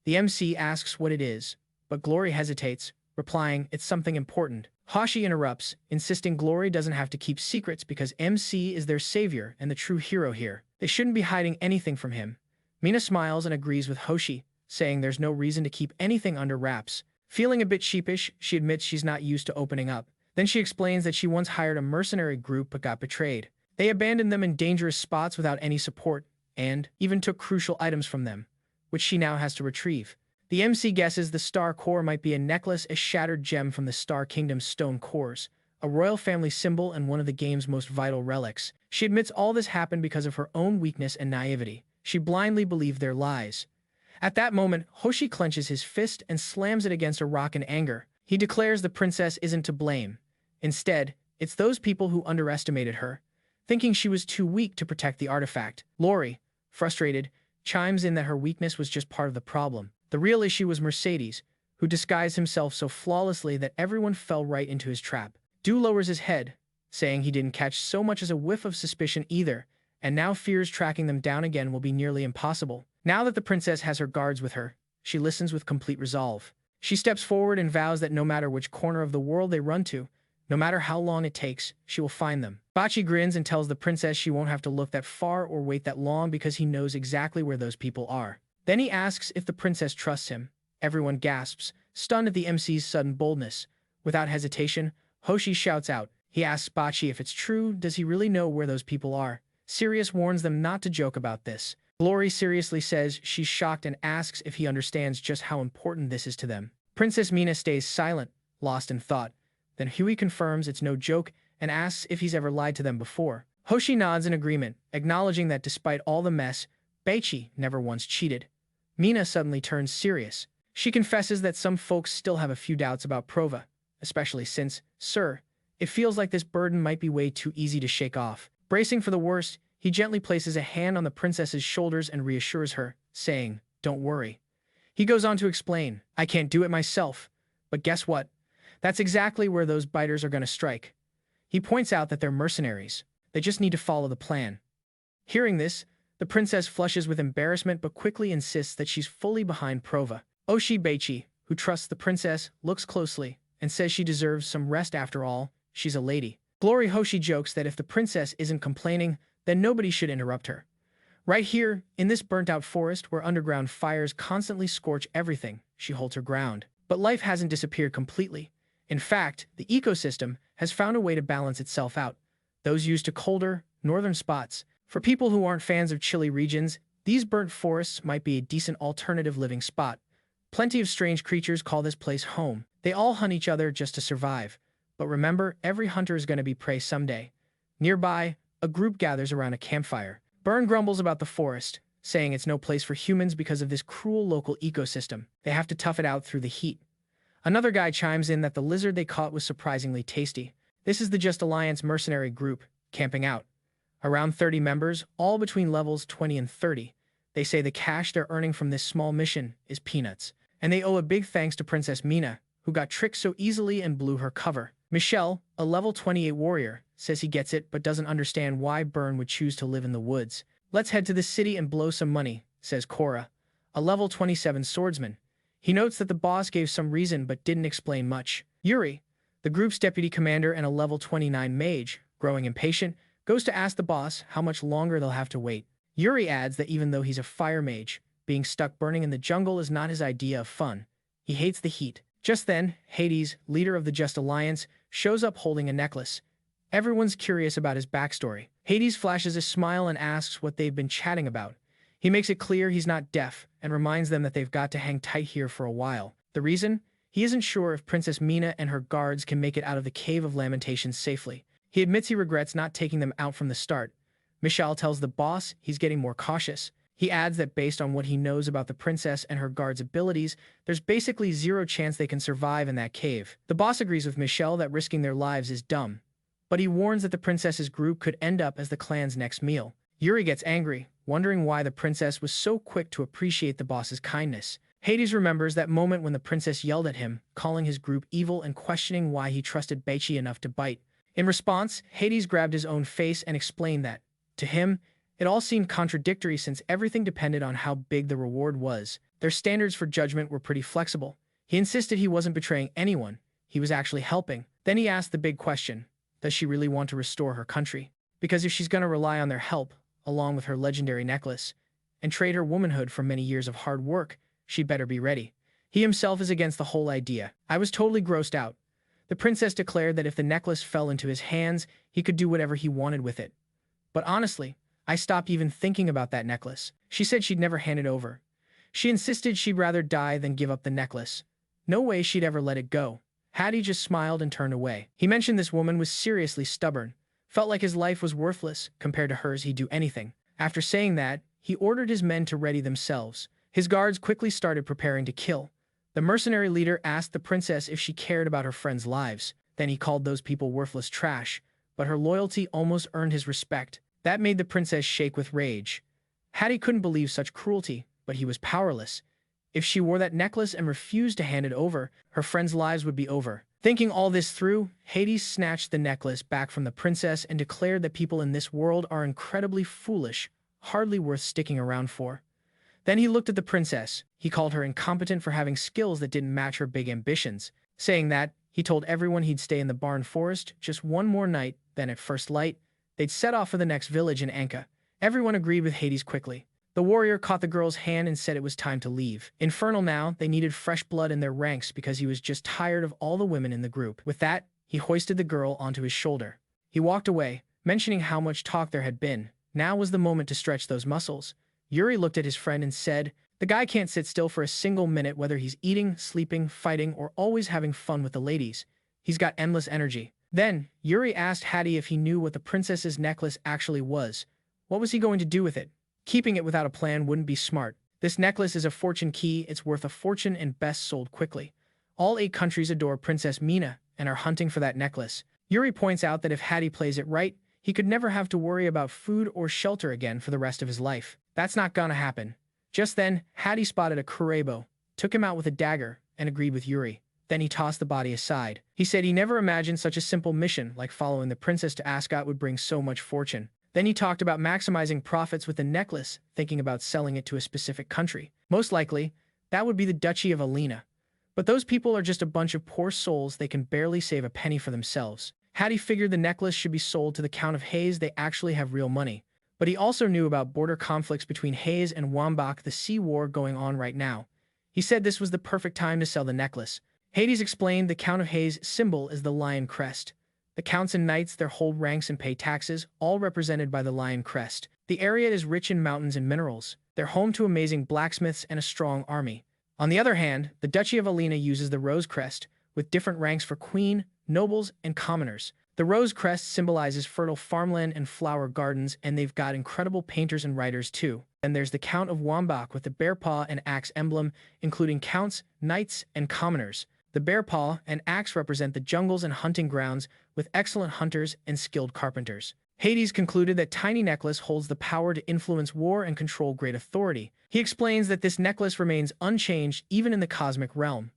The MC asks what it is, but Glory hesitates, replying it's something important. Hashi interrupts, insisting Glory doesn't have to keep secrets because MC is their savior and the true hero here. They shouldn't be hiding anything from him. Mina smiles and agrees with Hoshi, saying there's no reason to keep anything under wraps. Feeling a bit sheepish, she admits she's not used to opening up. Then she explains that she once hired a mercenary group but got betrayed. They abandoned them in dangerous spots without any support, and even took crucial items from them, which she now has to retrieve. The MC guesses the star core might be a necklace, a shattered gem from the Star Kingdom's stone cores, a royal family symbol and one of the game's most vital relics. She admits all this happened because of her own weakness and naivety. She blindly believed their lies. At that moment, Hoshi clenches his fist and slams it against a rock in anger. He declares the princess isn't to blame. Instead, it's those people who underestimated her, thinking she was too weak to protect the artifact. Lori, frustrated, chimes in that her weakness was just part of the problem. The real issue was Mercedes, who disguised himself so flawlessly that everyone fell right into his trap. Du lowers his head, saying he didn't catch so much as a whiff of suspicion either, and now fears tracking them down again will be nearly impossible. Now that the princess has her guards with her, she listens with complete resolve. She steps forward and vows that no matter which corner of the world they run to, no matter how long it takes, she will find them. Bachi grins and tells the princess she won't have to look that far or wait that long because he knows exactly where those people are. Then he asks if the princess trusts him. Everyone gasps, stunned at the MC's sudden boldness. Without hesitation, Hoshi shouts out. He asks Bachi if it's true, does he really know where those people are? Sirius warns them not to joke about this. Glory seriously says she's shocked and asks if he understands just how important this is to them. Princess Mina stays silent, lost in thought. Then Huey confirms it's no joke and asks if he's ever lied to them before. Hoshi nods in agreement, acknowledging that despite all the mess, Beichi never once cheated. Mina suddenly turns serious. She confesses that some folks still have a few doubts about Prova, especially since, sir, it feels like this burden might be way too easy to shake off. Bracing for the worst, he gently places a hand on the princess's shoulders and reassures her, saying, "Don't worry." He goes on to explain, "I can't do it myself, but guess what? That's exactly where those biters are going to strike." He points out that they're mercenaries. They just need to follow the plan. Hearing this, the princess flushes with embarrassment but quickly insists that she's fully behind Prova. Oshi Beichi, who trusts the princess, looks closely and says she deserves some rest after all, she's a lady. Glory Hoshi jokes that if the princess isn't complaining, then nobody should interrupt her. Right here, in this burnt-out forest where underground fires constantly scorch everything, she holds her ground. But life hasn't disappeared completely. In fact, the ecosystem has found a way to balance itself out. Those used to colder, northern spots. For people who aren't fans of chilly regions, these burnt forests might be a decent alternative living spot. Plenty of strange creatures call this place home. They all hunt each other just to survive. But remember, every hunter is going to be prey someday. Nearby, a group gathers around a campfire. Burn grumbles about the forest, saying it's no place for humans because of this cruel local ecosystem. They have to tough it out through the heat. Another guy chimes in that the lizard they caught was surprisingly tasty. This is the Just Alliance mercenary group, camping out. Around 30 members, all between levels 20 and 30. They say the cash they're earning from this small mission is peanuts. And they owe a big thanks to Princess Mina, who got tricked so easily and blew her cover. Michelle, a level 28 warrior, says he gets it but doesn't understand why Burn would choose to live in the woods. "Let's head to the city and blow some money," says Cora, a level 27 swordsman. He notes that the boss gave some reason but didn't explain much. Yuri, the group's deputy commander and a level 29 mage, growing impatient, goes to ask the boss how much longer they'll have to wait. Yuri adds that even though he's a fire mage, being stuck burning in the jungle is not his idea of fun. He hates the heat. Just then, Hades, leader of the Just Alliance, shows up holding a necklace. Everyone's curious about his backstory. Hades flashes a smile and asks what they've been chatting about. He makes it clear he's not deaf and reminds them that they've got to hang tight here for a while. The reason? He isn't sure if Princess Mina and her guards can make it out of the Cave of Lamentations safely. He admits he regrets not taking them out from the start. Michal tells the boss he's getting more cautious. He adds that based on what he knows about the princess and her guards' abilities, there's basically zero chance they can survive in that cave. The boss agrees with Michal that risking their lives is dumb, but he warns that the princess's group could end up as the clan's next meal. Yuri gets angry, wondering why the princess was so quick to appreciate the boss's kindness. Hades remembers that moment when the princess yelled at him, calling his group evil and questioning why he trusted Beichi enough to bite. In response, Hades grabbed his own face and explained that, to him, it all seemed contradictory since everything depended on how big the reward was. Their standards for judgment were pretty flexible. He insisted he wasn't betraying anyone. He was actually helping. Then he asked the big question, does she really want to restore her country? Because if she's going to rely on their help, along with her legendary necklace, and trade her womanhood for many years of hard work, she'd better be ready. He himself is against the whole idea. I was totally grossed out. The princess declared that if the necklace fell into his hands, he could do whatever he wanted with it. But honestly, I stopped even thinking about that necklace. She said she'd never hand it over. She insisted she'd rather die than give up the necklace. No way she'd ever let it go. Hattie just smiled and turned away. He mentioned this woman was seriously stubborn. Felt like his life was worthless. Compared to hers, he'd do anything. After saying that, he ordered his men to ready themselves. His guards quickly started preparing to kill. The mercenary leader asked the princess if she cared about her friends' lives. Then he called those people worthless trash, but her loyalty almost earned his respect. That made the princess shake with rage. Hattie couldn't believe such cruelty, but he was powerless. If she wore that necklace and refused to hand it over, her friends' lives would be over. Thinking all this through, Hades snatched the necklace back from the princess and declared that people in this world are incredibly foolish, hardly worth sticking around for. Then he looked at the princess. He called her incompetent for having skills that didn't match her big ambitions. Saying that, he told everyone he'd stay in the barn forest just one more night, then at first light, they'd set off for the next village in Anka. Everyone agreed with Hades quickly. The warrior caught the girl's hand and said it was time to leave. Infernal now, they needed fresh blood in their ranks because he was just tired of all the women in the group. With that, he hoisted the girl onto his shoulder. He walked away, mentioning how much talk there had been. Now was the moment to stretch those muscles. Yuri looked at his friend and said, the guy can't sit still for a single minute whether he's eating, sleeping, fighting, or always having fun with the ladies. He's got endless energy. Then, Yuri asked Hattie if he knew what the princess's necklace actually was. What was he going to do with it? Keeping it without a plan wouldn't be smart. This necklace is a fortune key, it's worth a fortune and best sold quickly. All 8 countries adore Princess Mina and are hunting for that necklace. Yuri points out that if Hattie plays it right, he could never have to worry about food or shelter again for the rest of his life. That's not gonna happen. Just then, Hattie spotted a kurebo, took him out with a dagger, and agreed with Yuri. Then he tossed the body aside. He said he never imagined such a simple mission like following the princess to Ascot would bring so much fortune. Then he talked about maximizing profits with the necklace, thinking about selling it to a specific country. Most likely, that would be the Duchy of Alina. But those people are just a bunch of poor souls, they can barely save a penny for themselves. Hattie figured the necklace should be sold to the Count of Hayes, they actually have real money. But he also knew about border conflicts between Hayes and Wambach, the sea war going on right now. He said this was the perfect time to sell the necklace. Hades explained the Count of Hayes' symbol is the lion crest. The counts and knights there hold ranks and pay taxes, all represented by the lion crest. The area is rich in mountains and minerals. They're home to amazing blacksmiths and a strong army. On the other hand, the Duchy of Alina uses the rose crest, with different ranks for queen, nobles, and commoners. The rose crest symbolizes fertile farmland and flower gardens, and they've got incredible painters and writers too. And there's the Count of Wambach with the bear paw and axe emblem, including counts, knights, and commoners. The bear paw and axe represent the jungles and hunting grounds with excellent hunters and skilled carpenters. Hades concluded that Tiny Necklace holds the power to influence war and control great authority. He explains that this necklace remains unchanged even in the cosmic realm.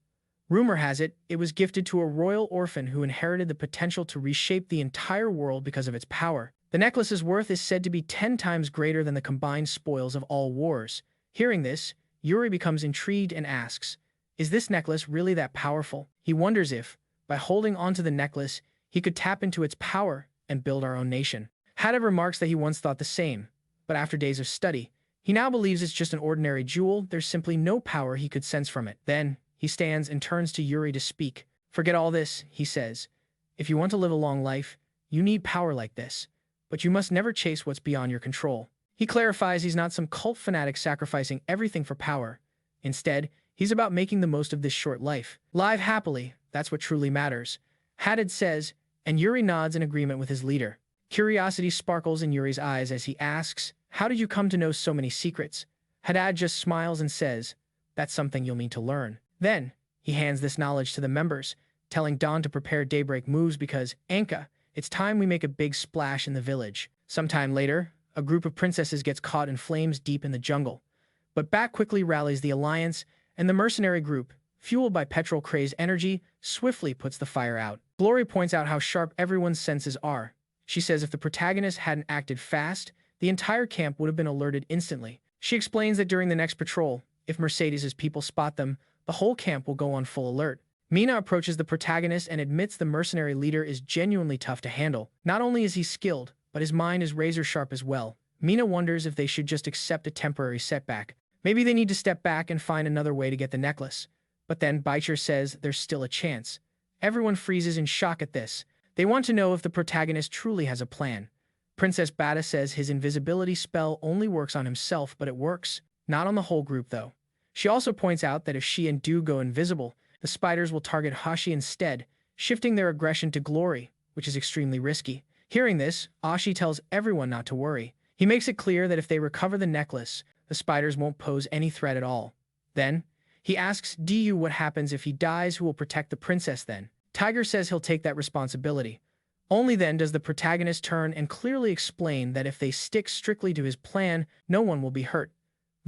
Rumor has it, it was gifted to a royal orphan who inherited the potential to reshape the entire world because of its power. The necklace's worth is said to be 10 times greater than the combined spoils of all wars. Hearing this, Yuri becomes intrigued and asks, Is this necklace really that powerful? He wonders if, by holding onto the necklace, he could tap into its power and build our own nation. Hada remarks that he once thought the same, but after days of study, he now believes it's just an ordinary jewel. There's simply no power he could sense from it. Then, he stands and turns to Yuri to speak. Forget all this, he says. If you want to live a long life, you need power like this, but you must never chase what's beyond your control. He clarifies he's not some cult fanatic sacrificing everything for power. Instead, he's about making the most of this short life. Live happily, that's what truly matters. Hadid says, and Yuri nods in agreement with his leader. Curiosity sparkles in Yuri's eyes as he asks, how did you come to know so many secrets? Hadad just smiles and says, that's something you'll need to learn. Then, he hands this knowledge to the members, telling Dawn to prepare daybreak moves because, Anka, it's time we make a big splash in the village. Sometime later, a group of princesses gets caught in flames deep in the jungle. But Bat quickly rallies the alliance, and the mercenary group, fueled by petrol-crazed energy, swiftly puts the fire out. Glory points out how sharp everyone's senses are. She says if the protagonist hadn't acted fast, the entire camp would have been alerted instantly. She explains that during the next patrol, if Mercedes' people spot them, the whole camp will go on full alert. Mina approaches the protagonist and admits the mercenary leader is genuinely tough to handle. Not only is he skilled, but his mind is razor-sharp as well. Mina wonders if they should just accept a temporary setback. Maybe they need to step back and find another way to get the necklace. But then Baicher says there's still a chance. Everyone freezes in shock at this. They want to know if the protagonist truly has a plan. Princess Bata says his invisibility spell only works on himself, but it works. Not on the whole group, though. She also points out that if she and Du go invisible, the spiders will target Hashi instead, shifting their aggression to Glory, which is extremely risky. Hearing this, Ashi tells everyone not to worry. He makes it clear that if they recover the necklace, the spiders won't pose any threat at all. Then, he asks Du what happens if he dies, who will protect the princess then. Tiger says he'll take that responsibility. Only then does the protagonist turn and clearly explain that if they stick strictly to his plan, no one will be hurt.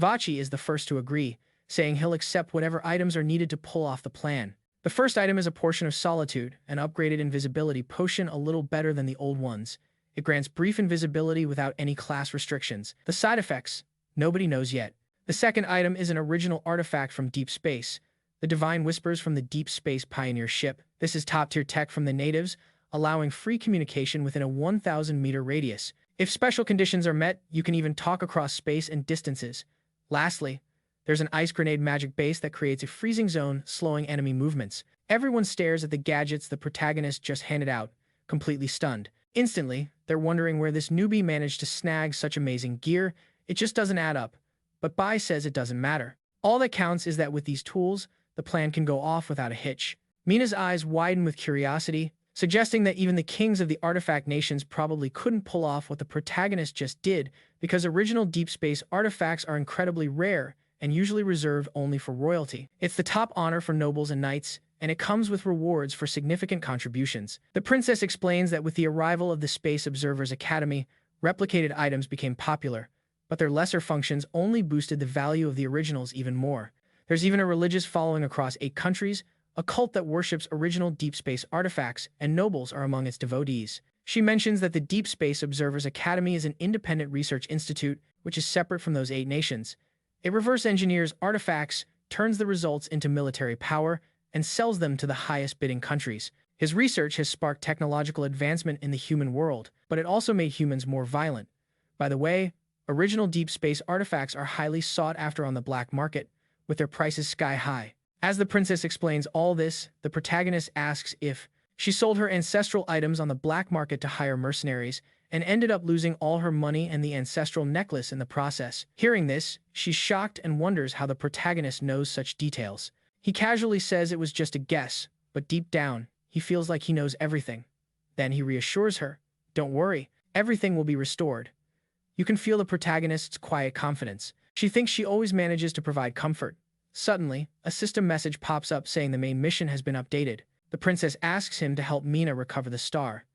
Vachi is the first to agree, saying he'll accept whatever items are needed to pull off the plan. The first item is a portion of solitude, an upgraded invisibility potion a little better than the old ones. It grants brief invisibility without any class restrictions. The side effects, nobody knows yet. The second item is an original artifact from deep space, the Divine Whispers from the Deep Space Pioneer ship. This is top-tier tech from the natives, allowing free communication within a 1,000-meter radius. If special conditions are met, you can even talk across space and distances. Lastly, there's an ice grenade magic base that creates a freezing zone, slowing enemy movements. Everyone stares at the gadgets the protagonist just handed out, completely stunned. Instantly, they're wondering where this newbie managed to snag such amazing gear. It just doesn't add up. But Bai says it doesn't matter. All that counts is that with these tools, the plan can go off without a hitch. Mina's eyes widen with curiosity, suggesting that even the kings of the artifact nations probably couldn't pull off what the protagonist just did, because original deep space artifacts are incredibly rare and usually reserved only for royalty. It's the top honor for nobles and knights, and it comes with rewards for significant contributions. The princess explains that with the arrival of the Space Observers Academy, replicated items became popular, but their lesser functions only boosted the value of the originals even more. There's even a religious following across 8 countries, a cult that worships original deep space artifacts, and nobles are among its devotees. She mentions that the Deep Space Observers Academy is an independent research institute, which is separate from those 8 nations. It reverse engineers artifacts, turns the results into military power, and sells them to the highest bidding countries. His research has sparked technological advancement in the human world, but it also made humans more violent. By the way, original deep space artifacts are highly sought after on the black market, with their prices sky high. As the princess explains all this, the protagonist asks if she sold her ancestral items on the black market to hire mercenaries and ended up losing all her money and the ancestral necklace in the process. Hearing this, she's shocked and wonders how the protagonist knows such details. He casually says it was just a guess, but deep down, he feels like he knows everything. Then he reassures her, "Don't worry, everything will be restored." You can feel the protagonist's quiet confidence. She thinks she always manages to provide comfort. Suddenly, a system message pops up saying the main mission has been updated. The princess asks him to help Mina recover the star.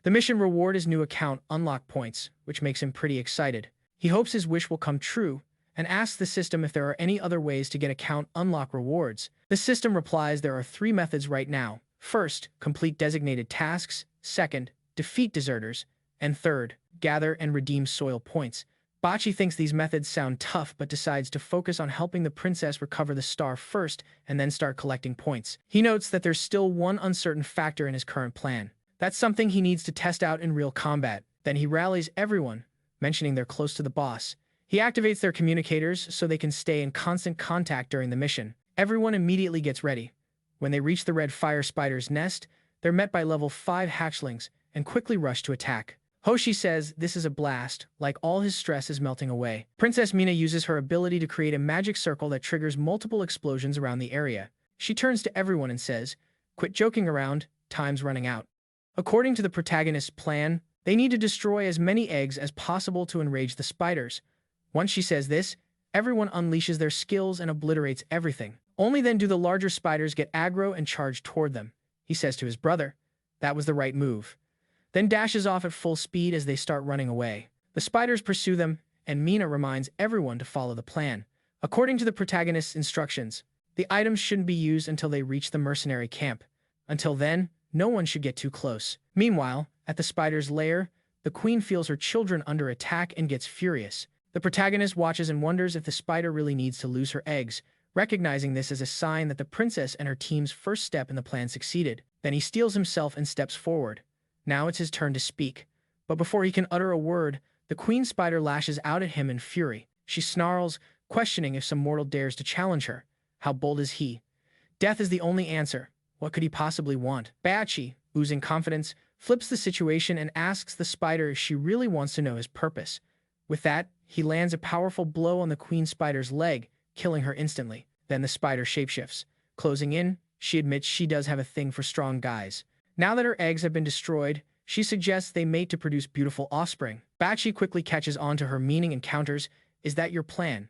The mission reward is new account unlock points, which makes him pretty excited. He hopes his wish will come true, and asks the system if there are any other ways to get account unlock rewards. The system replies there are 3 methods right now. First, complete designated tasks. Second, defeat deserters. And third, gather and redeem soil points. Bachi thinks these methods sound tough but decides to focus on helping the princess recover the star first and then start collecting points. He notes that there's still one uncertain factor in his current plan. That's something he needs to test out in real combat. Then he rallies everyone, mentioning they're close to the boss. He activates their communicators so they can stay in constant contact during the mission. Everyone immediately gets ready. When they reach the red fire spider's nest, they're met by level 5 hatchlings and quickly rush to attack. Hoshi says this is a blast, like all his stress is melting away. Princess Mina uses her ability to create a magic circle that triggers multiple explosions around the area. She turns to everyone and says, "Quit joking around, time's running out." According to the protagonist's plan, they need to destroy as many eggs as possible to enrage the spiders. Once she says this, everyone unleashes their skills and obliterates everything. Only then do the larger spiders get aggro and charge toward them. He says to his brother, "That was the right move," then dashes off at full speed as they start running away. The spiders pursue them, and Mina reminds everyone to follow the plan. According to the protagonist's instructions, the items shouldn't be used until they reach the mercenary camp. Until then, no one should get too close. Meanwhile, at the spider's lair, the queen feels her children under attack and gets furious. The protagonist watches and wonders if the spider really needs to lose her eggs, recognizing this as a sign that the princess and her team's first step in the plan succeeded. Then he steels himself and steps forward. Now it's his turn to speak. But before he can utter a word, the queen spider lashes out at him in fury. She snarls, questioning if some mortal dares to challenge her. How bold is he? Death is the only answer. What could he possibly want? Bachi, oozing confidence, flips the situation and asks the spider if she really wants to know his purpose. With that, he lands a powerful blow on the queen spider's leg, killing her instantly. Then the spider shapeshifts. Closing in, she admits she does have a thing for strong guys. Now that her eggs have been destroyed, she suggests they mate to produce beautiful offspring. Bachi quickly catches on to her meaning and counters, "Is that your plan?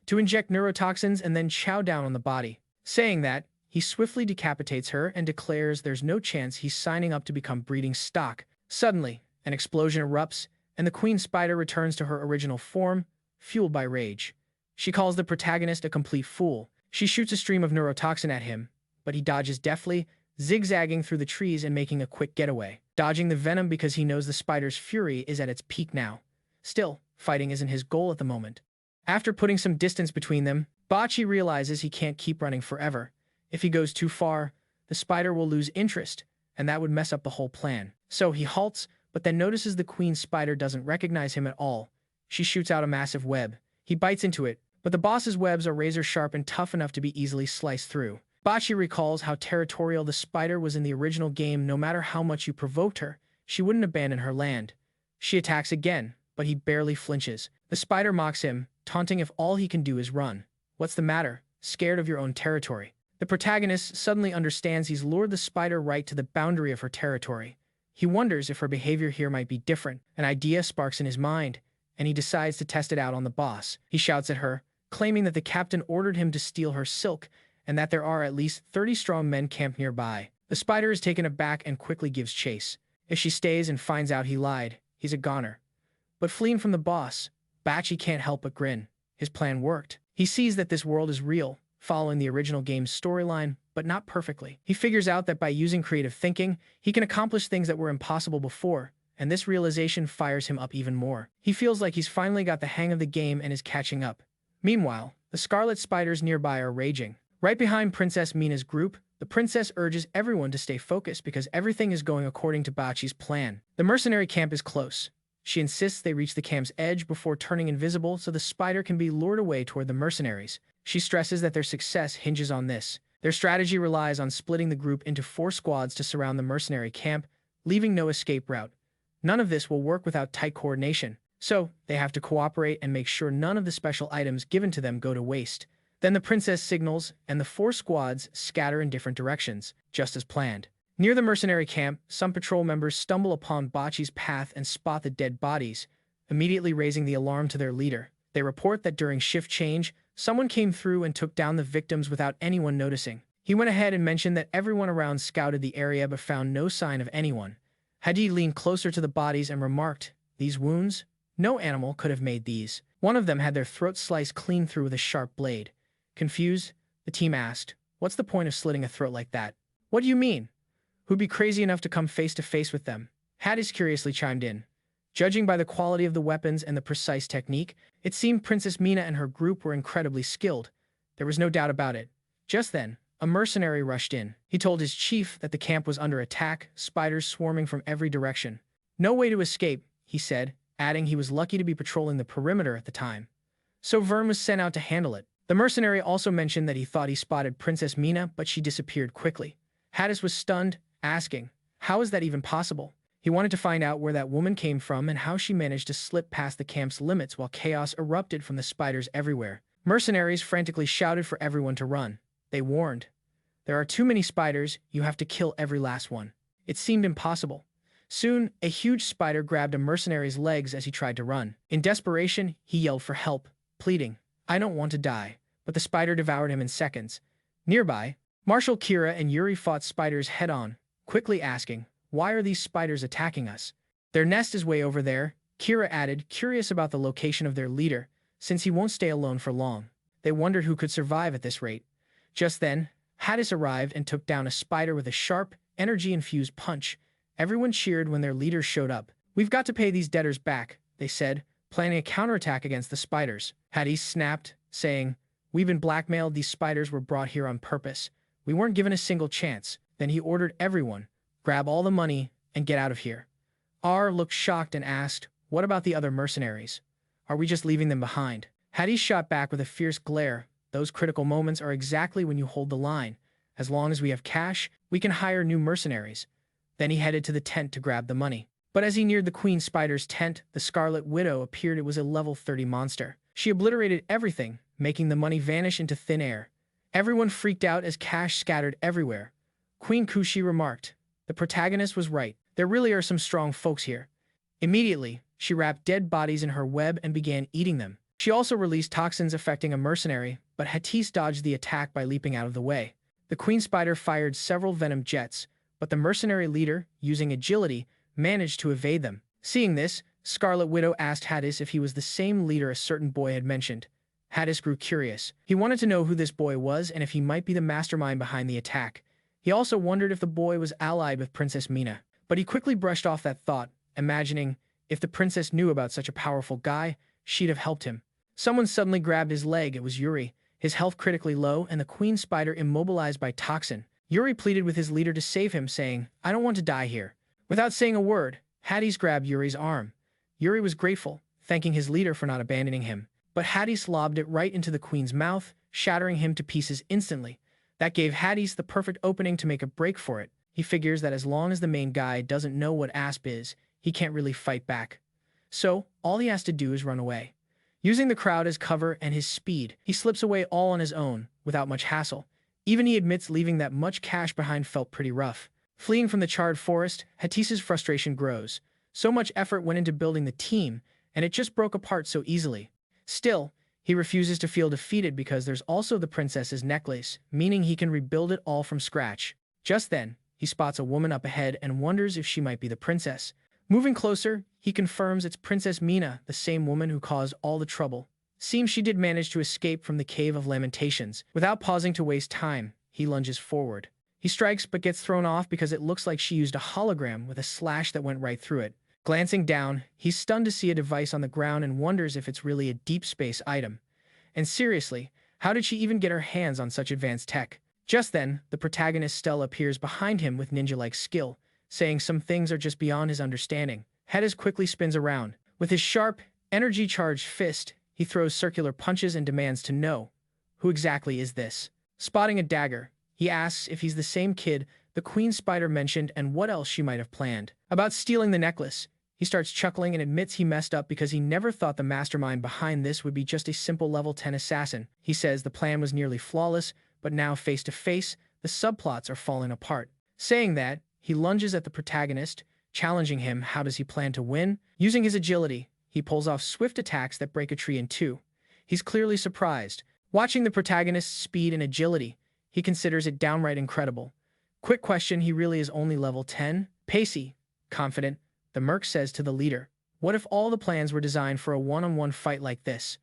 To inject neurotoxins and then chow down on the body?" Saying that, he swiftly decapitates her and declares there's no chance he's signing up to become breeding stock. Suddenly, an explosion erupts, and the queen spider returns to her original form, fueled by rage. She calls the protagonist a complete fool. She shoots a stream of neurotoxin at him, but he dodges deftly, zigzagging through the trees and making a quick getaway, dodging the venom because he knows the spider's fury is at its peak now. Still, fighting isn't his goal at the moment. After putting some distance between them, Bachi realizes he can't keep running forever. If he goes too far, the spider will lose interest, and that would mess up the whole plan. So he halts, but then notices the queen spider doesn't recognize him at all. She shoots out a massive web. He bites into it, but the boss's webs are razor-sharp and tough enough to be easily sliced through. Bachi recalls how territorial the spider was in the original game. No matter how much you provoked her, she wouldn't abandon her land. She attacks again, but he barely flinches. The spider mocks him, taunting if all he can do is run. "What's the matter? Scared of your own territory?" The protagonist suddenly understands he's lured the spider right to the boundary of her territory. He wonders if her behavior here might be different. An idea sparks in his mind, and he decides to test it out on the boss. He shouts at her, claiming that the captain ordered him to steal her silk, and that there are at least 30 strong men camped nearby. The spider is taken aback and quickly gives chase. If she stays and finds out he lied, he's a goner. But fleeing from the boss, Bachi can't help but grin. His plan worked. He sees that this world is real, following the original game's storyline, but not perfectly. He figures out that by using creative thinking, he can accomplish things that were impossible before, and this realization fires him up even more. He feels like he's finally got the hang of the game and is catching up. Meanwhile, the scarlet spiders nearby are raging. Right behind Princess Mina's group, the princess urges everyone to stay focused because everything is going according to Bachi's plan. The mercenary camp is close. She insists they reach the camp's edge before turning invisible so the spider can be lured away toward the mercenaries. She stresses that their success hinges on this. Their strategy relies on splitting the group into 4 squads to surround the mercenary camp, leaving no escape route. None of this will work without tight coordination, so they have to cooperate and make sure none of the special items given to them go to waste. Then the princess signals, and the 4 squads scatter in different directions, just as planned. Near the mercenary camp, some patrol members stumble upon Bachi's path and spot the dead bodies, immediately raising the alarm to their leader. They report that during shift change, someone came through and took down the victims without anyone noticing. He went ahead and mentioned that everyone around scouted the area but found no sign of anyone. Hadi leaned closer to the bodies and remarked, "These wounds? No animal could have made these." One of them had their throat sliced clean through with a sharp blade. Confused, the team asked, "What's the point of slitting a throat like that?" "What do you mean? Who'd be crazy enough to come face to face with them?" Hadis curiously chimed in. Judging by the quality of the weapons and the precise technique, it seemed Princess Mina and her group were incredibly skilled. There was no doubt about it. Just then, a mercenary rushed in. He told his chief that the camp was under attack, spiders swarming from every direction. No way to escape, he said, adding he was lucky to be patrolling the perimeter at the time. So Vern was sent out to handle it. The mercenary also mentioned that he thought he spotted Princess Mina, but she disappeared quickly. Hadis was stunned, asking, "How is that even possible?" He wanted to find out where that woman came from and how she managed to slip past the camp's limits while chaos erupted from the spiders everywhere. Mercenaries frantically shouted for everyone to run. They warned, "There are too many spiders, you have to kill every last one." It seemed impossible. Soon, a huge spider grabbed a mercenary's legs as he tried to run. In desperation, he yelled for help, pleading, "I don't want to die." But the spider devoured him in seconds. Nearby, Marshal Kira and Yuri fought spiders head-on, quickly asking, "Why are these spiders attacking us?" "Their nest is way over there," Kira added, curious about the location of their leader, since he won't stay alone for long. They wondered who could survive at this rate. Just then, Hadis arrived and took down a spider with a sharp, energy-infused punch. Everyone cheered when their leader showed up. "We've got to pay these debtors back," they said, planning a counterattack against the spiders. Hadis snapped, saying, "We've been blackmailed, these spiders were brought here on purpose. We weren't given a single chance." Then he ordered everyone, "Grab all the money and get out of here." R looked shocked and asked, "What about the other mercenaries? Are we just leaving them behind?" Hadis shot back with a fierce glare. "Those critical moments are exactly when you hold the line. As long as we have cash, we can hire new mercenaries." Then he headed to the tent to grab the money. But as he neared the Queen Spider's tent, the Scarlet Widow appeared. It was a level 30 monster. She obliterated everything, making the money vanish into thin air. Everyone freaked out as cash scattered everywhere. Queen Kushi remarked, "The protagonist was right. There really are some strong folks here." Immediately, she wrapped dead bodies in her web and began eating them. She also released toxins affecting a mercenary, but Hadis dodged the attack by leaping out of the way. The Queen Spider fired several venom jets, but the mercenary leader, using agility, managed to evade them. Seeing this, Scarlet Widow asked Hadis if he was the same leader a certain boy had mentioned. Hadis grew curious. He wanted to know who this boy was and if he might be the mastermind behind the attack. He also wondered if the boy was allied with Princess Mina. But he quickly brushed off that thought, imagining, if the princess knew about such a powerful guy, she'd have helped him. Someone suddenly grabbed his leg. It was Yuri, his health critically low and the Queen Spider immobilized by toxin. Yuri pleaded with his leader to save him, saying, "I don't want to die here." Without saying a word, Hadis grabbed Yuri's arm. Yuri was grateful, thanking his leader for not abandoning him. But Hadis lobbed it right into the Queen's mouth, shattering him to pieces instantly. That gave Hadis the perfect opening to make a break for it. He figures that as long as the main guy doesn't know what Asp is, he can't really fight back. So, all he has to do is run away. Using the crowd as cover and his speed, he slips away all on his own, without much hassle. Even he admits leaving that much cash behind felt pretty rough. Fleeing from the charred forest, Hadis's frustration grows. So much effort went into building the team, and it just broke apart so easily. Still, he refuses to feel defeated because there's also the princess's necklace, meaning he can rebuild it all from scratch. Just then, he spots a woman up ahead and wonders if she might be the princess. Moving closer, he confirms it's Princess Mina, the same woman who caused all the trouble. Seems she did manage to escape from the Cave of Lamentations. Without pausing to waste time, he lunges forward. He strikes but gets thrown off because it looks like she used a hologram with a slash that went right through it. Glancing down, he's stunned to see a device on the ground and wonders if it's really a deep space item. And seriously, how did she even get her hands on such advanced tech? Just then, the protagonist Stella appears behind him with ninja-like skill, saying some things are just beyond his understanding. Hadis quickly spins around. With his sharp, energy-charged fist, he throws circular punches and demands to know, who exactly is this? Spotting a dagger, he asks if he's the same kid the Queen Spider mentioned and what else she might have planned. About stealing the necklace, he starts chuckling and admits he messed up because he never thought the mastermind behind this would be just a simple level 10 assassin. He says the plan was nearly flawless, but now face to face, the subplots are falling apart. Saying that, he lunges at the protagonist, challenging him. How does he plan to win? Using his agility, he pulls off swift attacks that break a tree in two. He's clearly surprised. Watching the protagonist's speed and agility, he considers it downright incredible. Quick question, he really is only level 10? Pacey, confident, the merc says to the leader, "What if all the plans were designed for a one-on-one fight like this?"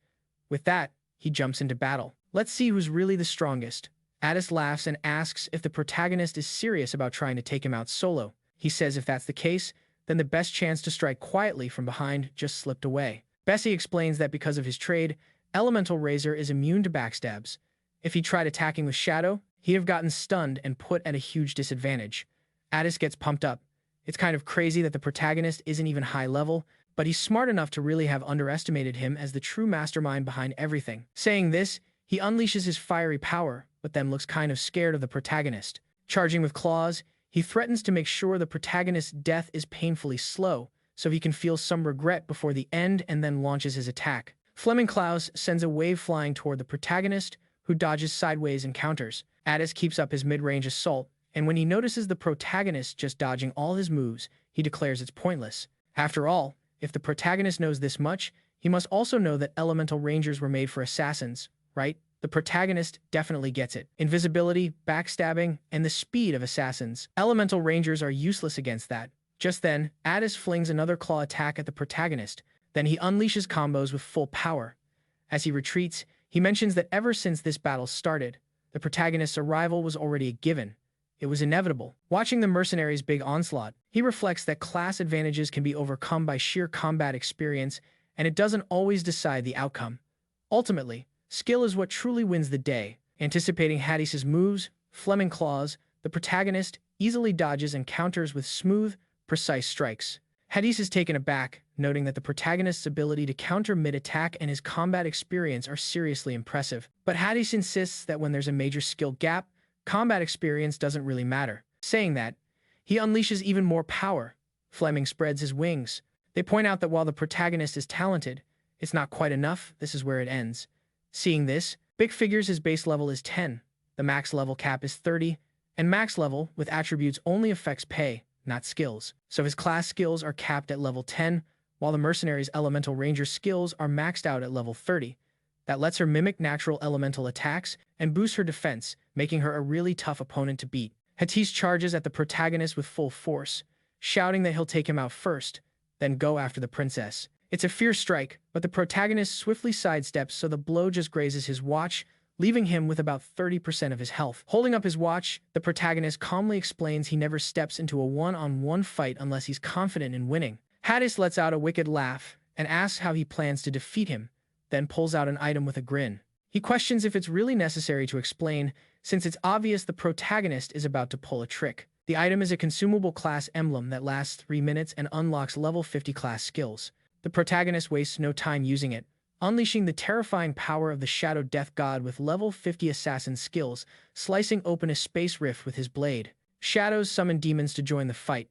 With that, he jumps into battle. "Let's see who's really the strongest." Addis laughs and asks if the protagonist is serious about trying to take him out solo. He says if that's the case, then the best chance to strike quietly from behind just slipped away. Bessie explains that because of his trade, Elemental Razor is immune to backstabs. If he tried attacking with Shadow, he'd have gotten stunned and put at a huge disadvantage. Addis gets pumped up. It's kind of crazy that the protagonist isn't even high level, but he's smart enough to really have underestimated him as the true mastermind behind everything. Saying this, he unleashes his fiery power, but then looks kind of scared of the protagonist. Charging with claws, he threatens to make sure the protagonist's death is painfully slow, so he can feel some regret before the end and then launches his attack. Fleming Klaus sends a wave flying toward the protagonist, who dodges sideways and counters. Addis keeps up his mid-range assault, and when he notices the protagonist just dodging all his moves, he declares it's pointless. After all, if the protagonist knows this much, he must also know that elemental rangers were made for assassins, right? The protagonist definitely gets it. Invisibility, backstabbing, and the speed of assassins. Elemental rangers are useless against that. Just then, Addis flings another claw attack at the protagonist. Then he unleashes combos with full power. As he retreats, he mentions that ever since this battle started, the protagonist's arrival was already a given. It was inevitable. Watching the mercenaries' big onslaught, he reflects that class advantages can be overcome by sheer combat experience, and it doesn't always decide the outcome. Ultimately, skill is what truly wins the day. Anticipating Hadis's moves, Fleming Claws, the protagonist easily dodges and counters with smooth, precise strikes. Hadis is taken aback, noting that the protagonist's ability to counter mid-attack and his combat experience are seriously impressive. But Hadis insists that when there's a major skill gap, combat experience doesn't really matter. Saying that, he unleashes even more power. Fleming spreads his wings. They point out that while the protagonist is talented, it's not quite enough. This is where it ends. Seeing this, Big Figure's base level is 10, the max level cap is 30, and max level with attributes only affects pay, not skills. So his class skills are capped at level 10, while the mercenary's elemental ranger skills are maxed out at level 30. That lets her mimic natural elemental attacks and boost her defense, making her a really tough opponent to beat. Hadis charges at the protagonist with full force, shouting that he'll take him out first, then go after the princess. It's a fierce strike, but the protagonist swiftly sidesteps so the blow just grazes his watch, leaving him with about 30% of his health. Holding up his watch, the protagonist calmly explains he never steps into a one-on-one fight unless he's confident in winning. Hadis lets out a wicked laugh and asks how he plans to defeat him, then pulls out an item with a grin. He questions if it's really necessary to explain, since it's obvious the protagonist is about to pull a trick. The item is a consumable class emblem that lasts 3 minutes and unlocks level 50 class skills. The protagonist wastes no time using it, unleashing the terrifying power of the Shadow Death God with level 50 assassin skills, slicing open a space rift with his blade. Shadows summon demons to join the fight.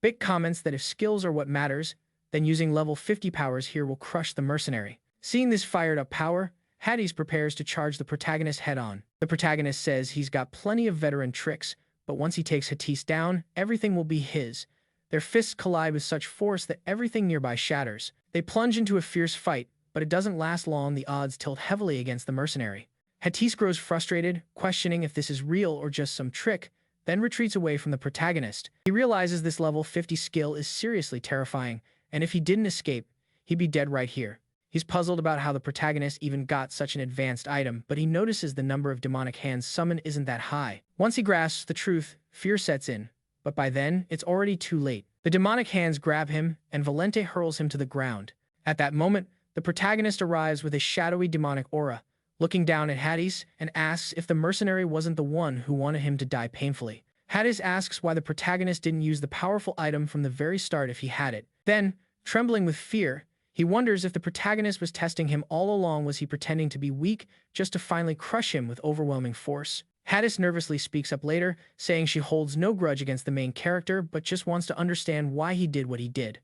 Bick comments that if skills are what matters, then using level 50 powers here will crush the mercenary. Seeing this fired-up power, Hadis prepares to charge the protagonist head-on. The protagonist says he's got plenty of veteran tricks, but once he takes Hadis down, everything will be his. Their fists collide with such force that everything nearby shatters. They plunge into a fierce fight, but it doesn't last long. The odds tilt heavily against the mercenary. Hadis grows frustrated, questioning if this is real or just some trick, then retreats away from the protagonist. He realizes this level 50 skill is seriously terrifying, and if he didn't escape, he'd be dead right here. He's puzzled about how the protagonist even got such an advanced item, but he notices the number of demonic hands summoned isn't that high. Once he grasps the truth, fear sets in, but by then, it's already too late. The demonic hands grab him, and Valente hurls him to the ground. At that moment, the protagonist arrives with a shadowy demonic aura, looking down at Hadis and asks if the mercenary wasn't the one who wanted him to die painfully. Hadis asks why the protagonist didn't use the powerful item from the very start if he had it. Then, trembling with fear, he wonders if the protagonist was testing him all along. Was he pretending to be weak just to finally crush him with overwhelming force? Hadis nervously speaks up later, saying she holds no grudge against the main character but just wants to understand why he did what he did.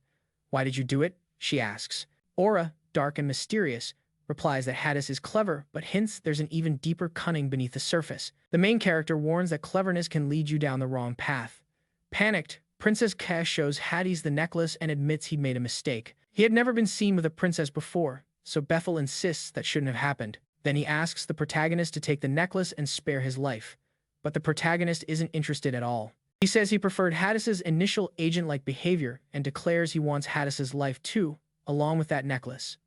"Why did you do it?" she asks. Aura, dark and mysterious, replies that Hadis is clever but hints there's an even deeper cunning beneath the surface. The main character warns that cleverness can lead you down the wrong path. Panicked, Princess Ke shows Hadis the necklace and admits he'd made a mistake. He had never been seen with a princess before, so Bethel insists that shouldn't have happened. Then he asks the protagonist to take the necklace and spare his life, but the protagonist isn't interested at all. He says he preferred Hadis's initial agent-like behavior and declares he wants Hadis's life too, along with that necklace.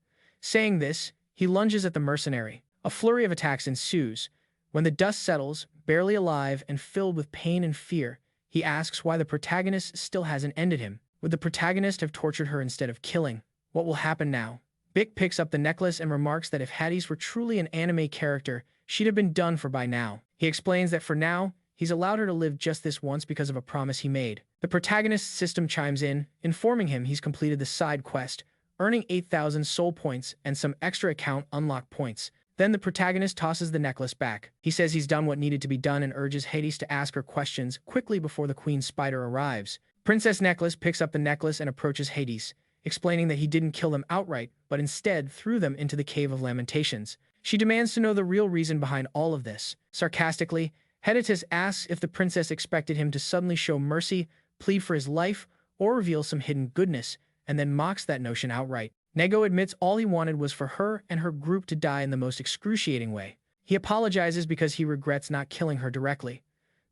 Saying this, he lunges at the mercenary. A flurry of attacks ensues. When the dust settles, barely alive and filled with pain and fear, he asks why the protagonist still hasn't ended him. Would the protagonist have tortured her instead of killing? What will happen now? Bick picks up the necklace and remarks that if Hades were truly an anime character, she'd have been done for by now. He explains that for now, he's allowed her to live just this once because of a promise he made. The protagonist's system chimes in, informing him he's completed the side quest, earning 8,000 soul points and some extra account unlock points. Then the protagonist tosses the necklace back. He says he's done what needed to be done and urges Hades to ask her questions quickly before the Queen Spider arrives. Princess Necklace picks up the necklace and approaches Hades, explaining that he didn't kill them outright, but instead threw them into the Cave of Lamentations. She demands to know the real reason behind all of this. Sarcastically, Hades asks if the princess expected him to suddenly show mercy, plead for his life, or reveal some hidden goodness, and then mocks that notion outright. Nego admits all he wanted was for her and her group to die in the most excruciating way. He apologizes because he regrets not killing her directly.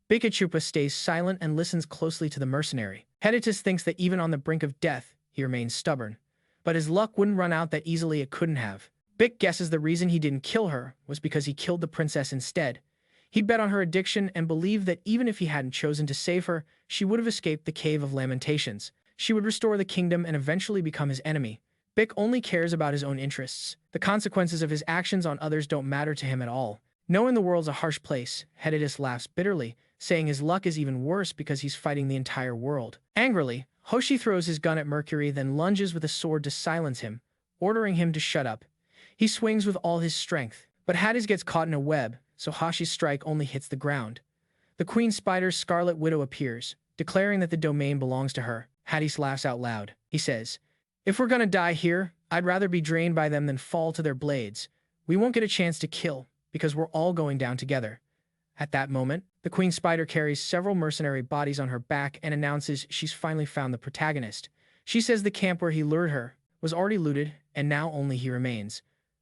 Bikachupa stays silent and listens closely to the mercenary. Hades thinks that even on the brink of death, he remains stubborn. But his luck wouldn't run out that easily, it couldn't have. Bick guesses the reason he didn't kill her was because he killed the princess instead. He'd bet on her addiction and believed that even if he hadn't chosen to save her, she would have escaped the Cave of Lamentations. She would restore the kingdom and eventually become his enemy. Bick only cares about his own interests. The consequences of his actions on others don't matter to him at all. Knowing the world's a harsh place, Hades laughs bitterly, saying his luck is even worse because he's fighting the entire world. Angrily, Hoshi throws his gun at Mercury, then lunges with a sword to silence him, ordering him to shut up. He swings with all his strength, but Hades gets caught in a web, so Hoshi's strike only hits the ground. The Queen Spider's Scarlet Widow appears, declaring that the domain belongs to her. Hades laughs out loud. He says, "If we're gonna die here, I'd rather be drained by them than fall to their blades. We won't get a chance to kill, because we're all going down together." At that moment, the Queen Spider carries several mercenary bodies on her back and announces she's finally found the protagonist. She says the camp where he lured her was already looted, and now only he remains.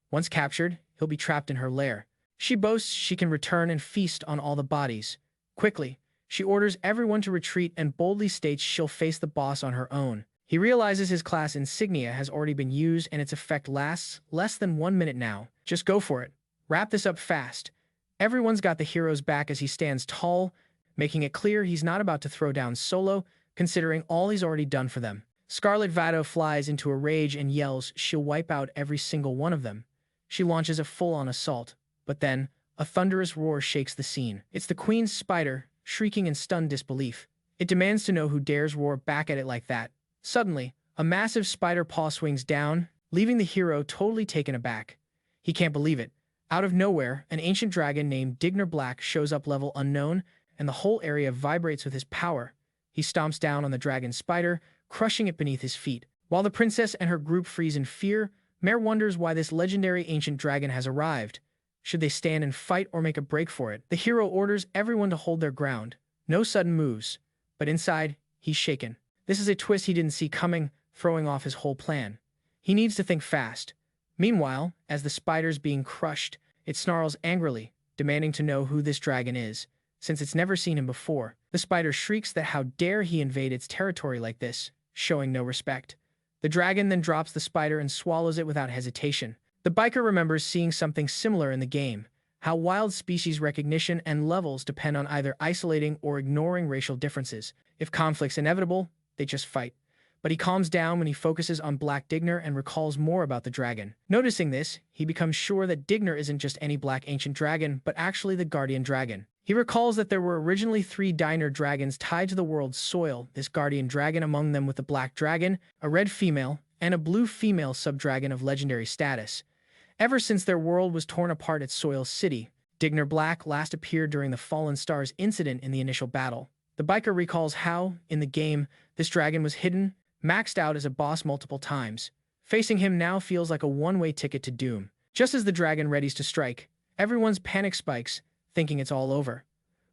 Once captured, he'll be trapped in her lair. She boasts she can return and feast on all the bodies. Quickly, she orders everyone to retreat and boldly states she'll face the boss on her own. He realizes his class insignia has already been used and its effect lasts less than 1 minute now. Just go for it. Wrap this up fast. Everyone's got the hero's back as he stands tall, making it clear he's not about to throw down solo, considering all he's already done for them. Scarlet Vado flies into a rage and yells she'll wipe out every single one of them. She launches a full-on assault, but then, a thunderous roar shakes the scene. It's the Queen's Spider, shrieking in stunned disbelief. It demands to know who dares roar back at it like that. Suddenly, a massive spider paw swings down, leaving the hero totally taken aback. He can't believe it. Out of nowhere, an ancient dragon named Digner Black shows up level unknown, and the whole area vibrates with his power. He stomps down on the dragon spider, crushing it beneath his feet. While the princess and her group freeze in fear, Mare wonders why this legendary ancient dragon has arrived. Should they stand and fight or make a break for it? The hero orders everyone to hold their ground. No sudden moves. But inside, he's shaken. This is a twist he didn't see coming, throwing off his whole plan. He needs to think fast. Meanwhile, as the spider's being crushed, it snarls angrily, demanding to know who this dragon is, since it's never seen him before. The spider shrieks that how dare he invade its territory like this, showing no respect. The dragon then drops the spider and swallows it without hesitation. The biker remembers seeing something similar in the game, how wild species recognition and levels depend on either isolating or ignoring racial differences. If conflict's inevitable, they just fight. But he calms down when he focuses on Black Digner and recalls more about the dragon. Noticing this, he becomes sure that Digner isn't just any black ancient dragon, but actually the guardian dragon. He recalls that there were originally 3 Diner dragons tied to the world's soil, this guardian dragon among them with a black dragon, a red female, and a blue female subdragon of legendary status. Ever since their world was torn apart at Soil City, Digner Black last appeared during the Fallen Stars incident in the initial battle. The biker recalls how, in the game, this dragon was hidden, maxed out as a boss multiple times. Facing him now feels like a one-way ticket to doom. Just as the dragon readies to strike, everyone's panic spikes, thinking it's all over.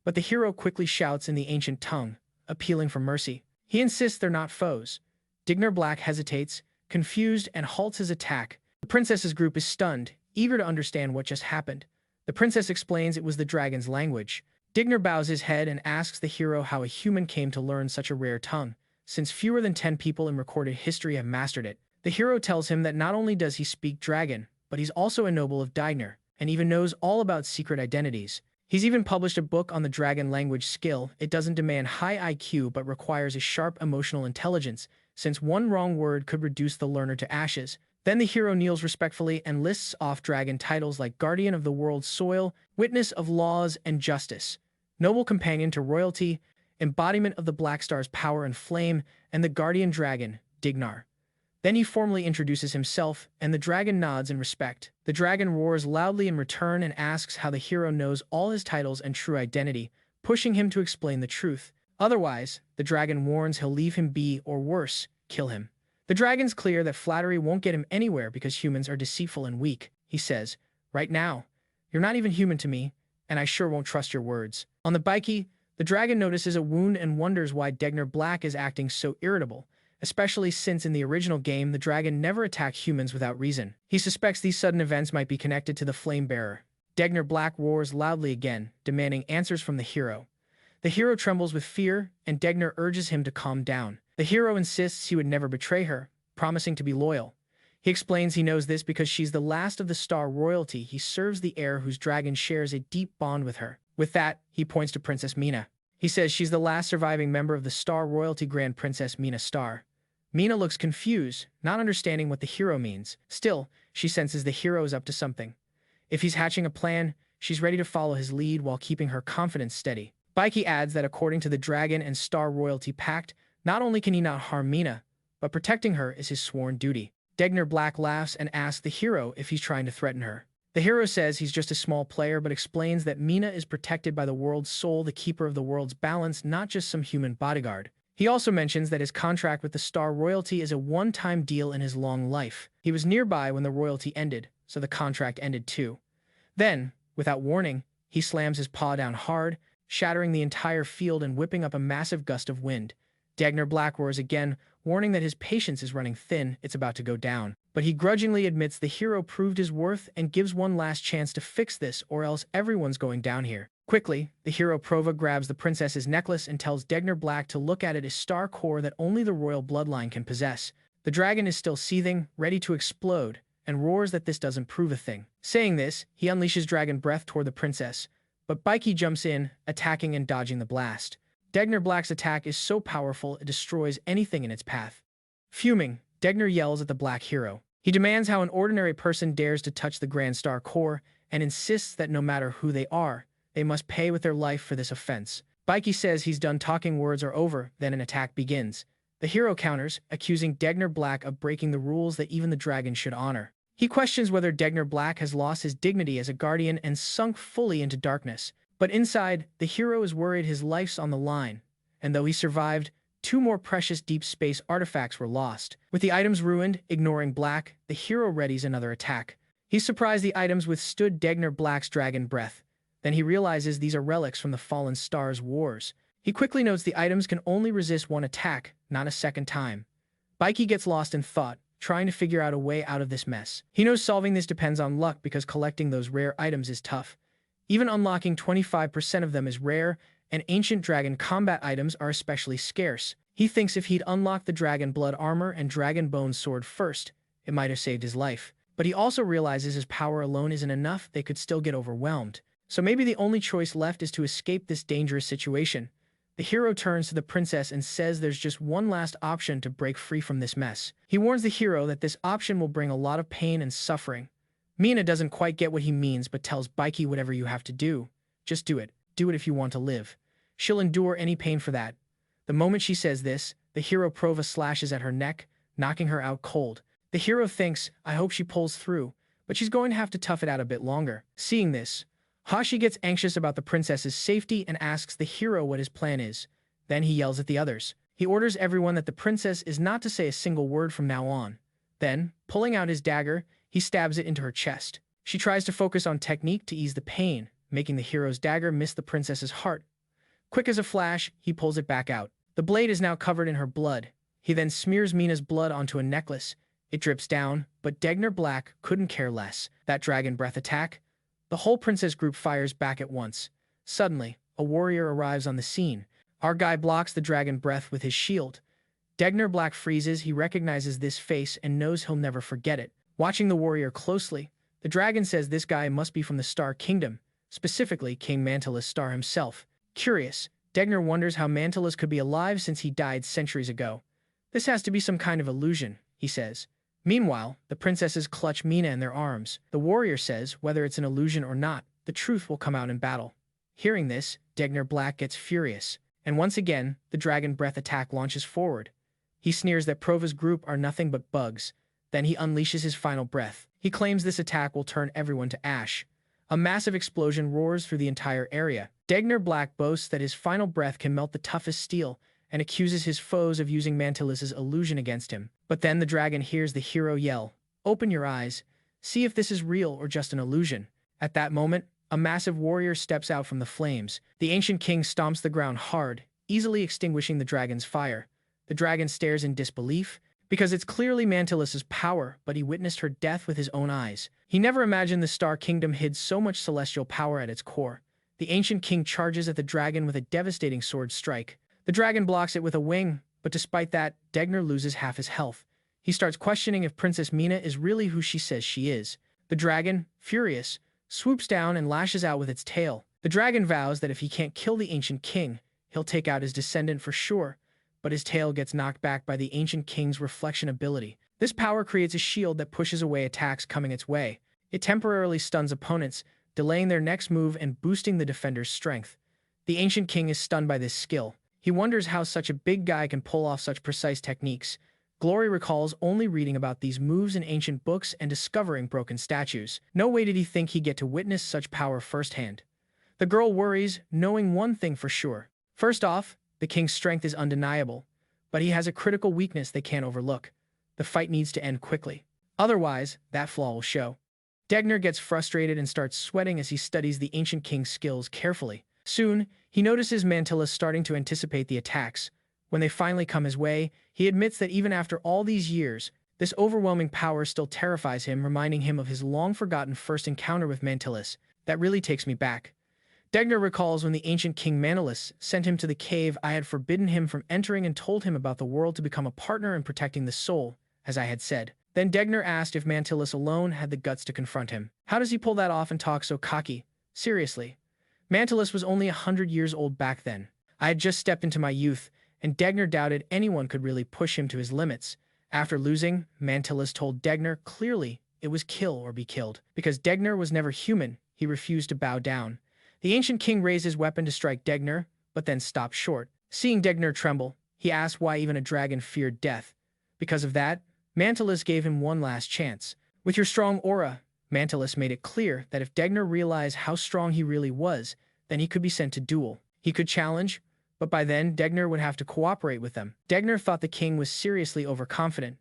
But the hero quickly shouts in the ancient tongue, appealing for mercy. He insists they're not foes. Digner Black hesitates, confused, and halts his attack. The princess's group is stunned, eager to understand what just happened. The princess explains it was the dragon's language. Digner bows his head and asks the hero how a human came to learn such a rare tongue, since fewer than 10 people in recorded history have mastered it. The hero tells him that not only does he speak dragon, but he's also a noble of Digner, and even knows all about secret identities. He's even published a book on the dragon language skill. It doesn't demand high IQ but requires a sharp emotional intelligence, since one wrong word could reduce the learner to ashes. Then the hero kneels respectfully and lists off dragon titles like Guardian of the World's Soil, Witness of Laws and Justice, Noble Companion to Royalty, Embodiment of the Black Star's Power and Flame, and the Guardian Dragon, Dignar. Then he formally introduces himself, and the dragon nods in respect. The dragon roars loudly in return and asks how the hero knows all his titles and true identity, pushing him to explain the truth. Otherwise, the dragon warns he'll leave him be or worse, kill him. The dragon's clear that flattery won't get him anywhere because humans are deceitful and weak. He says, "Right now, you're not even human to me, and I sure won't trust your words." On the bikey, the dragon notices a wound and wonders why Degnar Black is acting so irritable, especially since in the original game the dragon never attacked humans without reason. He suspects these sudden events might be connected to the Flame Bearer. Degnar Black roars loudly again, demanding answers from the hero. The hero trembles with fear, and Degnar urges him to calm down. The hero insists he would never betray her, promising to be loyal. He explains he knows this because she's the last of the star royalty. He serves the heir whose dragon shares a deep bond with her. With that, he points to Princess Mina. He says she's the last surviving member of the star royalty, Grand Princess Mina Star. Mina looks confused, not understanding what the hero means. Still, she senses the hero is up to something. If he's hatching a plan, she's ready to follow his lead while keeping her confidence steady. Baiki adds that according to the Dragon and Star Royalty Pact, not only can he not harm Mina, but protecting her is his sworn duty. Degnar Black laughs and asks the hero if he's trying to threaten her. The hero says he's just a small player but explains that Mina is protected by the world's soul, the keeper of the world's balance, not just some human bodyguard. He also mentions that his contract with the Star Royalty is a one-time deal in his long life. He was nearby when the royalty ended, so the contract ended too. Then, without warning, he slams his paw down hard, shattering the entire field and whipping up a massive gust of wind. Degnar Black roars again, warning that his patience is running thin, it's about to go down. But he grudgingly admits the hero proved his worth and gives one last chance to fix this, or else everyone's going down here. Quickly, the hero Prova grabs the princess's necklace and tells Degnar Black to look at it as star core that only the royal bloodline can possess. The dragon is still seething, ready to explode, and roars that this doesn't prove a thing. Saying this, he unleashes dragon breath toward the princess, but Baiki jumps in, attacking and dodging the blast. Degnar Black's attack is so powerful it destroys anything in its path. Fuming, Degnar yells at the black hero. He demands how an ordinary person dares to touch the Grand Star Core and insists that no matter who they are, they must pay with their life for this offense. Baiki says he's done talking, words are over, then an attack begins. The hero counters, accusing Degnar Black of breaking the rules that even the dragon should honor. He questions whether Degnar Black has lost his dignity as a guardian and sunk fully into darkness. But inside, the hero is worried his life's on the line, and though he survived, 2 more precious deep space artifacts were lost. With the items ruined, ignoring Black, the hero readies another attack. He's surprised the items withstood Degnar Black's dragon breath. Then he realizes these are relics from the fallen star's wars. He quickly notes the items can only resist one attack, not a second time. Baiki gets lost in thought, trying to figure out a way out of this mess. He knows solving this depends on luck because collecting those rare items is tough. Even unlocking 25% of them is rare, and ancient dragon combat items are especially scarce. He thinks if he'd unlocked the dragon blood armor and dragon bone sword first, it might have saved his life. But he also realizes his power alone isn't enough, they could still get overwhelmed. So maybe the only choice left is to escape this dangerous situation. The hero turns to the princess and says there's just one last option to break free from this mess. He warns the hero that this option will bring a lot of pain and suffering. Mina doesn't quite get what he means but tells Baiki whatever you have to do. Just do it. Do it if you want to live. She'll endure any pain for that. The moment she says this, the hero Prova slashes at her neck, knocking her out cold. The hero thinks, I hope she pulls through, but she's going to have to tough it out a bit longer. Seeing this, Hashi gets anxious about the princess's safety and asks the hero what his plan is. Then he yells at the others. He orders everyone that the princess is not to say a single word from now on. Then, pulling out his dagger, he stabs it into her chest. She tries to focus on technique to ease the pain, making the hero's dagger miss the princess's heart. Quick as a flash, he pulls it back out. The blade is now covered in her blood. He then smears Mina's blood onto a necklace. It drips down, but Degnar Black couldn't care less. That dragon breath attack? The whole princess group fires back at once. Suddenly, a warrior arrives on the scene. Our guy blocks the dragon breath with his shield. Degnar Black freezes, he recognizes this face and knows he'll never forget it. Watching the warrior closely, the dragon says this guy must be from the Star Kingdom, specifically King Mantulas Star himself. Curious, Degnar wonders how Mantulas could be alive since he died centuries ago. This has to be some kind of illusion, he says. Meanwhile, the princesses clutch Mina in their arms. The warrior says, whether it's an illusion or not, the truth will come out in battle. Hearing this, Degner Black gets furious, and once again, the dragon breath attack launches forward. He sneers that Prova's group are nothing but bugs. Then he unleashes his final breath. He claims this attack will turn everyone to ash. A massive explosion roars through the entire area. Degner Black boasts that his final breath can melt the toughest steel, and accuses his foes of using Mantilus's illusion against him. But then the dragon hears the hero yell, "Open your eyes. See if this is real or just an illusion." At that moment, a massive warrior steps out from the flames. The ancient king stomps the ground hard, easily extinguishing the dragon's fire. The dragon stares in disbelief, because it's clearly Mantilus's power, but he witnessed her death with his own eyes. He never imagined the Star Kingdom hid so much celestial power at its core. The ancient king charges at the dragon with a devastating sword strike. The dragon blocks it with a wing, but despite that, Degner loses half his health. He starts questioning if Princess Mina is really who she says she is. The dragon, furious, swoops down and lashes out with its tail. The dragon vows that if he can't kill the ancient king, he'll take out his descendant for sure, but his tail gets knocked back by the ancient king's reflection ability. This power creates a shield that pushes away attacks coming its way. It temporarily stuns opponents, delaying their next move and boosting the defender's strength. The ancient king is stunned by this skill. He wonders how such a big guy can pull off such precise techniques. Glory recalls only reading about these moves in ancient books and discovering broken statues. No way did he think he'd get to witness such power firsthand. The girl worries, knowing one thing for sure. First off, the king's strength is undeniable, but he has a critical weakness they can't overlook. The fight needs to end quickly. Otherwise, that flaw will show. Degner gets frustrated and starts sweating as he studies the ancient king's skills carefully. Soon, he notices Mantilus starting to anticipate the attacks. When they finally come his way, he admits that even after all these years, this overwhelming power still terrifies him, reminding him of his long-forgotten first encounter with Mantilus. That really takes me back. Degner recalls when the ancient king Mantilus sent him to the cave I had forbidden him from entering and told him about the world to become a partner in protecting the soul, as I had said. Then Degner asked if Mantilus alone had the guts to confront him. How does he pull that off and talk so cocky? Seriously. Mantilus was only 100 years old back then. I had just stepped into my youth, and Degner doubted anyone could really push him to his limits. After losing, Mantilus told Degner clearly it was kill or be killed. Because Degner was never human, he refused to bow down. The ancient king raised his weapon to strike Degner, but then stopped short. Seeing Degner tremble, he asked why even a dragon feared death. Because of that, Mantilus gave him one last chance. With your strong aura, Mantilus made it clear that if Degner realized how strong he really was, then he could be sent to duel. He could challenge, but by then Degner would have to cooperate with them. Degner thought the king was seriously overconfident,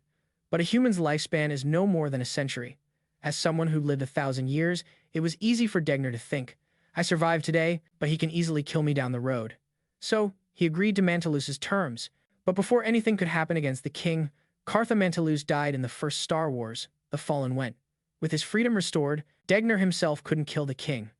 but a human's lifespan is no more than a century. As someone who lived 1,000 years, it was easy for Degner to think, I survived today, but he can easily kill me down the road. So, he agreed to Mantilus's terms. But before anything could happen against the king, Cartha Mantilus died in the first Star Wars, The Fallen Went. With his freedom restored, Degner himself couldn't kill the king.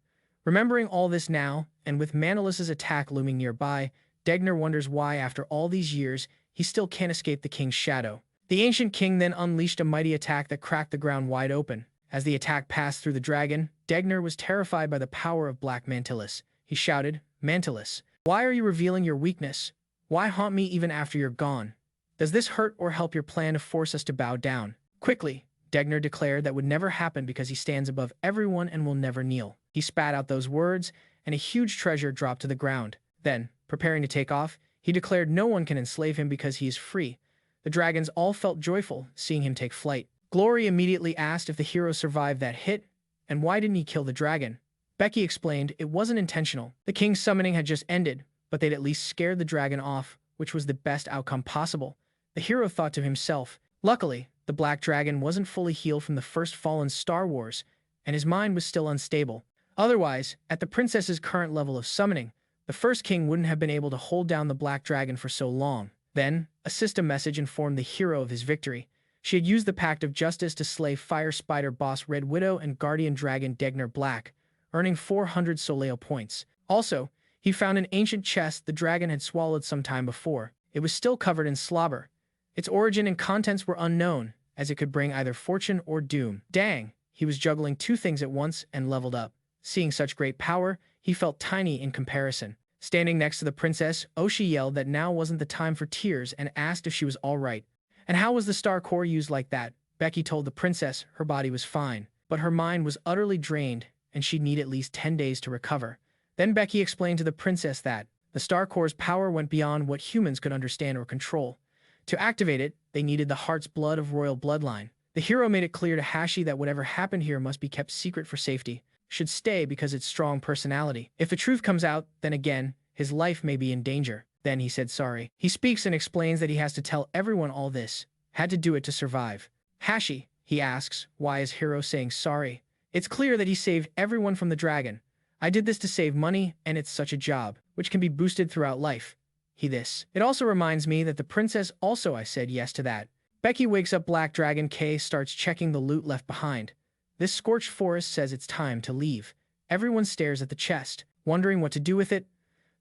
Remembering all this now, and with Mantilus's attack looming nearby, Degner wonders why, after all these years, he still can't escape the king's shadow. The ancient king then unleashed a mighty attack that cracked the ground wide open. As the attack passed through the dragon, Degner was terrified by the power of Black Mantilus. He shouted, Mantilus, why are you revealing your weakness? Why haunt me even after you're gone? Does this hurt or help your plan to force us to bow down? Quickly, Degner declared that would never happen because he stands above everyone and will never kneel. He spat out those words, and a huge treasure dropped to the ground. Then, preparing to take off, he declared no one can enslave him because he is free. The dragons all felt joyful, seeing him take flight. Glory immediately asked if the hero survived that hit, and why didn't he kill the dragon? Becky explained it wasn't intentional. The king's summoning had just ended, but they'd at least scared the dragon off, which was the best outcome possible. The hero thought to himself, luckily, the black dragon wasn't fully healed from the first fallen Star Wars, and his mind was still unstable. Otherwise, at the princess's current level of summoning, the first king wouldn't have been able to hold down the black dragon for so long. Then, a system message informed the hero of his victory. She had used the Pact of Justice to slay Fire Spider boss Red Widow and Guardian Dragon Degner Black, earning 400 Soleo points. Also, he found an ancient chest the dragon had swallowed some time before. It was still covered in slobber. Its origin and contents were unknown, as it could bring either fortune or doom. Dang, he was juggling two things at once and leveled up. Seeing such great power, he felt tiny in comparison. Standing next to the princess, Oshi yelled that now wasn't the time for tears and asked if she was all right. And how was the star core used like that? Becky told the princess her body was fine, but her mind was utterly drained and she'd need at least 10 days to recover. Then Becky explained to the princess that the star core's power went beyond what humans could understand or control. To activate it, they needed the heart's blood of royal bloodline. The hero made it clear to Hashi that whatever happened here must be kept secret for safety, should stay because its strong personality. If the truth comes out, then again, his life may be in danger. Then he said sorry. He speaks and explains that he has to tell everyone all this, had to do it to survive. Hashi, he asks, why is Hiro saying sorry? It's clear that he saved everyone from the dragon. I did this to save money, and it's such a job, which can be boosted throughout life. It also reminds me that the princess also I said yes to that. Becky wakes up Black Dragon K starts checking the loot left behind. This scorched forest says it's time to leave. Everyone stares at the chest, wondering what to do with it.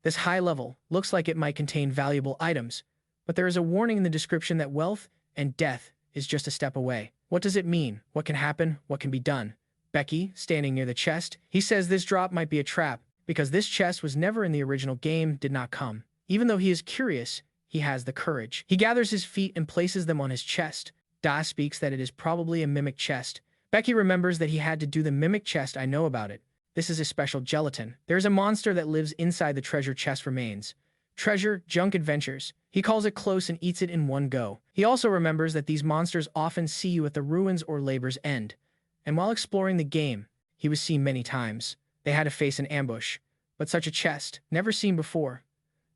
This high level looks like it might contain valuable items, but there is a warning in the description that wealth and death is just a step away. What does it mean? What can happen? What can be done? Becky, standing near the chest, he says this drop might be a trap, because this chest was never in the original game, did not come. Even though he is curious, he has the courage. He gathers his feet and places them on his chest. Da speaks that it is probably a mimic chest. Becky remembers that he had to do the mimic chest. I know about it. This is a special gelatin. There is a monster that lives inside the treasure chest remains. Treasure, junk adventures. He calls it close and eats it in one go. He also remembers that these monsters often see you at the ruins or labor's end. And while exploring the game, he was seen many times. They had to face an ambush. But such a chest, never seen before.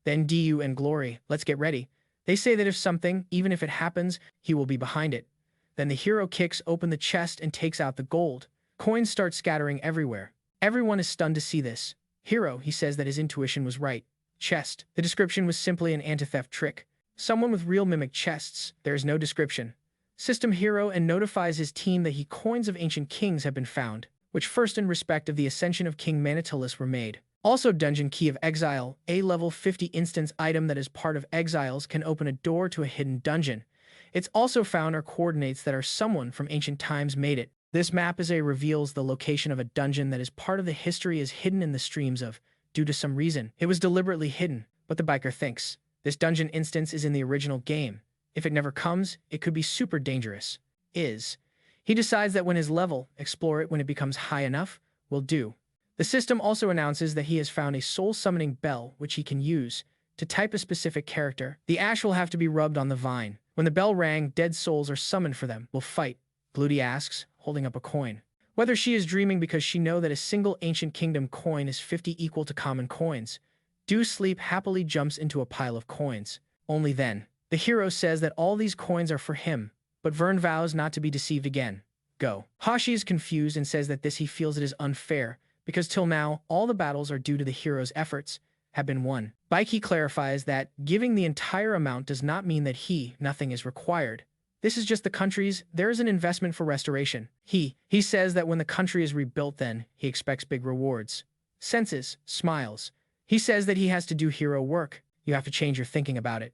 Then Du and Glory, let's get ready. They say that if something, even if it happens, he will be behind it. Then the hero kicks open the chest and takes out the gold. Coins start scattering everywhere. Everyone is stunned to see this. Hero, he says that his intuition was right. Chest. The description was simply an anti-theft trick. Someone with real mimic chests. There is no description. System hero and notifies his team that coins of ancient kings have been found, which first in respect of the ascension of King Manitoulus were made. Also Dungeon Key of Exile, a level 50 instance item that is part of Exiles can open a door to a hidden dungeon. It's also found are coordinates that are someone from ancient times made it. This map reveals the location of a dungeon that is part of the history is hidden in the streams of, due to some reason. It was deliberately hidden, but the biker thinks. This dungeon instance is in the original game. If it never comes, it could be super dangerous. He decides that when his level, explore it when it becomes high enough, will do. The system also announces that he has found a soul-summoning bell which he can use to type a specific character. The ash will have to be rubbed on the vine. When the bell rang, dead souls are summoned for them. Will fight. Gluty asks, holding up a coin. Whether she is dreaming because she knows that a single ancient kingdom coin is 50 equal to common coins. Do Sleep happily jumps into a pile of coins. Only then. The hero says that all these coins are for him, but Vern vows not to be deceived again. Go. Hashi is confused and says that he feels it is unfair, because till now, all the battles are due to the hero's efforts, have been won. Baiki clarifies that giving the entire amount does not mean that nothing is required. This is just the country's, there is an investment for restoration. He says that when the country is rebuilt then, he expects big rewards. Senses, smiles. He says that he has to do hero work. You have to change your thinking about it.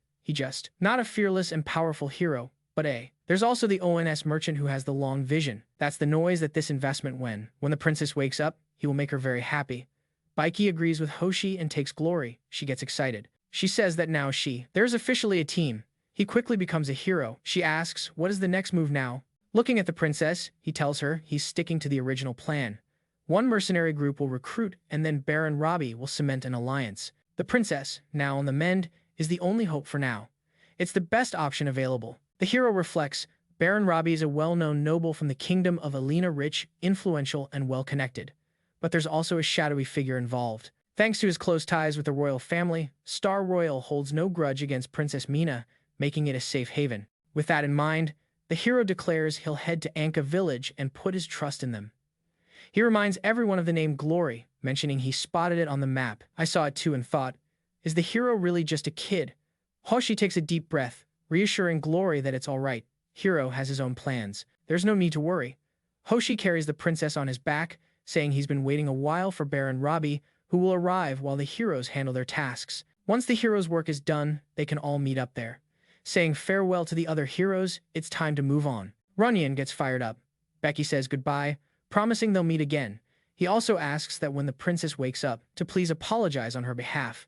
Not a fearless and powerful hero, but There's also the ONS merchant who has the long vision. That's the noise that this investment when the princess wakes up, he will make her very happy. Baiki agrees with Hoshi and takes Glory. She gets excited. She says that now there's officially a team. He quickly becomes a hero. She asks, what is the next move now? Looking at the princess, he tells her he's sticking to the original plan. One mercenary group will recruit, and then Baron Robbie will cement an alliance. The princess, now on the mend, is the only hope for now. It's the best option available. The hero reflects, Baron Robbie is a well-known noble from the kingdom of Alina, rich, influential, and well-connected. But there's also a shadowy figure involved. Thanks to his close ties with the royal family, Star Royal holds no grudge against Princess Mina, making it a safe haven. With that in mind, the hero declares he'll head to Anka village and put his trust in them. He reminds everyone of the name Glory, mentioning he spotted it on the map. I saw it too and thought, is the hero really just a kid? Hoshi takes a deep breath, reassuring Glory that it's all right. Hero has his own plans. There's no need to worry. Hoshi carries the princess on his back, saying he's been waiting a while for Baron Robbie, who will arrive while the heroes handle their tasks. Once the heroes' work is done, they can all meet up there. Saying farewell to the other heroes, it's time to move on. Runyon gets fired up. Becky says goodbye, promising they'll meet again. He also asks that when the princess wakes up, to please apologize on her behalf.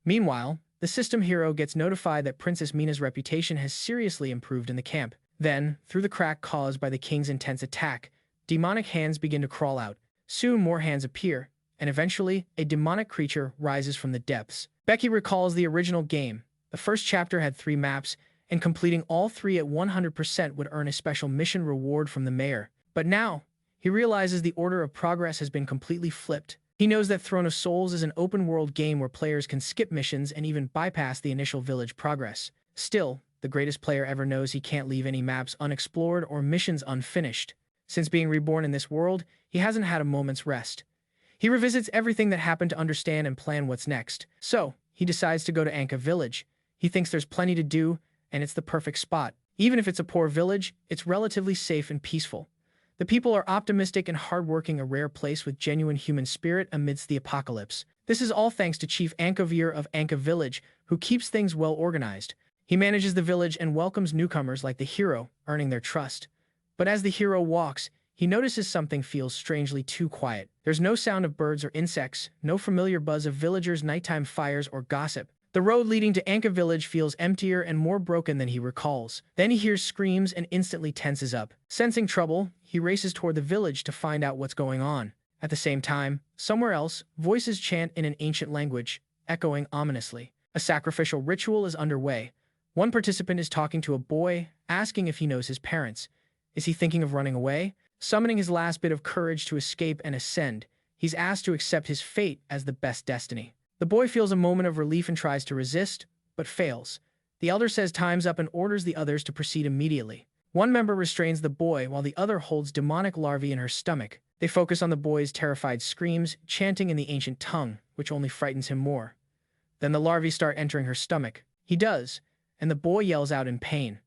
Meanwhile, the system hero gets notified that Princess Mina's reputation has seriously improved in the camp. Then, through the crack caused by the king's intense attack, demonic hands begin to crawl out. Soon more hands appear, and eventually, a demonic creature rises from the depths. Becky recalls the original game. The first chapter had 3 maps, and completing all 3 at 100% would earn a special mission reward from the mayor. But now, he realizes the order of progress has been completely flipped. He knows that Throne of Souls is an open-world game where players can skip missions and even bypass the initial village progress. Still, the greatest player ever knows he can't leave any maps unexplored or missions unfinished. Since being reborn in this world, he hasn't had a moment's rest. He revisits everything that happened to understand and plan what's next. So, he decides to go to Anka Village. He thinks there's plenty to do, and it's the perfect spot. Even if it's a poor village, it's relatively safe and peaceful. The people are optimistic and hardworking, a rare place with genuine human spirit amidst the apocalypse. This is all thanks to Chief Ankavir of Anka Village, who keeps things well organized. He manages the village and welcomes newcomers like the hero, earning their trust. But as the hero walks, he notices something feels strangely too quiet. There's no sound of birds or insects, no familiar buzz of villagers' nighttime fires or gossip. The road leading to Anka Village feels emptier and more broken than he recalls. Then he hears screams and instantly tenses up. Sensing trouble, he races toward the village to find out what's going on. At the same time, somewhere else, voices chant in an ancient language, echoing ominously. A sacrificial ritual is underway. One participant is talking to a boy, asking if he knows his parents. Is he thinking of running away? Summoning his last bit of courage to escape and ascend, he's asked to accept his fate as the best destiny. The boy feels a moment of relief and tries to resist, but fails. The elder says time's up and orders the others to proceed immediately. One member restrains the boy while the other holds demonic larvae in her stomach. They focus on the boy's terrified screams, chanting in the ancient tongue, which only frightens him more. Then the larvae start entering her stomach. He does, and the boy yells out in pain.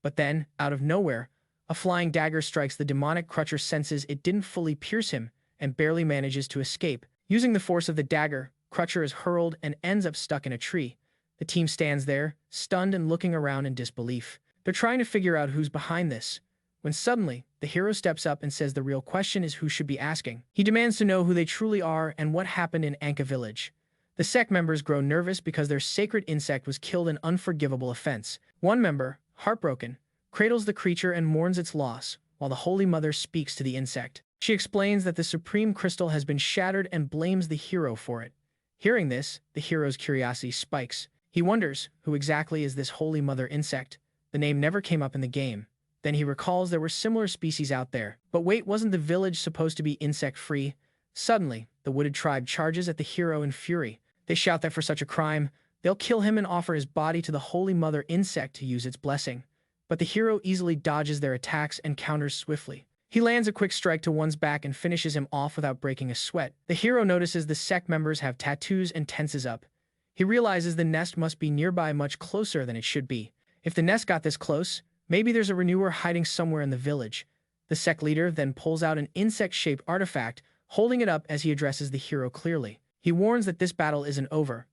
But then, out of nowhere, a flying dagger strikes the demonic. Crutcher senses it didn't fully pierce him and barely manages to escape. Using the force of the dagger, Crutcher is hurled and ends up stuck in a tree. The team stands there, stunned and looking around in disbelief. They're trying to figure out who's behind this, when suddenly, the hero steps up and says the real question is who should be asking. He demands to know who they truly are and what happened in Anka Village. The sect members grow nervous because their sacred insect was killed, an unforgivable offense. One member, heartbroken, cradles the creature and mourns its loss, while the Holy Mother speaks to the insect. She explains that the supreme crystal has been shattered and blames the hero for it. Hearing this, the hero's curiosity spikes. He wonders, who exactly is this Holy Mother insect? The name never came up in the game. Then he recalls there were similar species out there. But wait, wasn't the village supposed to be insect-free? Suddenly, the wooded tribe charges at the hero in fury. They shout that for such a crime, they'll kill him and offer his body to the Holy Mother insect to use its blessing. But the hero easily dodges their attacks and counters swiftly. He lands a quick strike to one's back and finishes him off without breaking a sweat. The hero notices the sect members have tattoos and tenses up. He realizes the nest must be nearby, much closer than it should be. If the nest got this close, maybe there's a renewer hiding somewhere in the village. The sect leader then pulls out an insect-shaped artifact, holding it up as he addresses the hero clearly. He warns that this battle isn't over.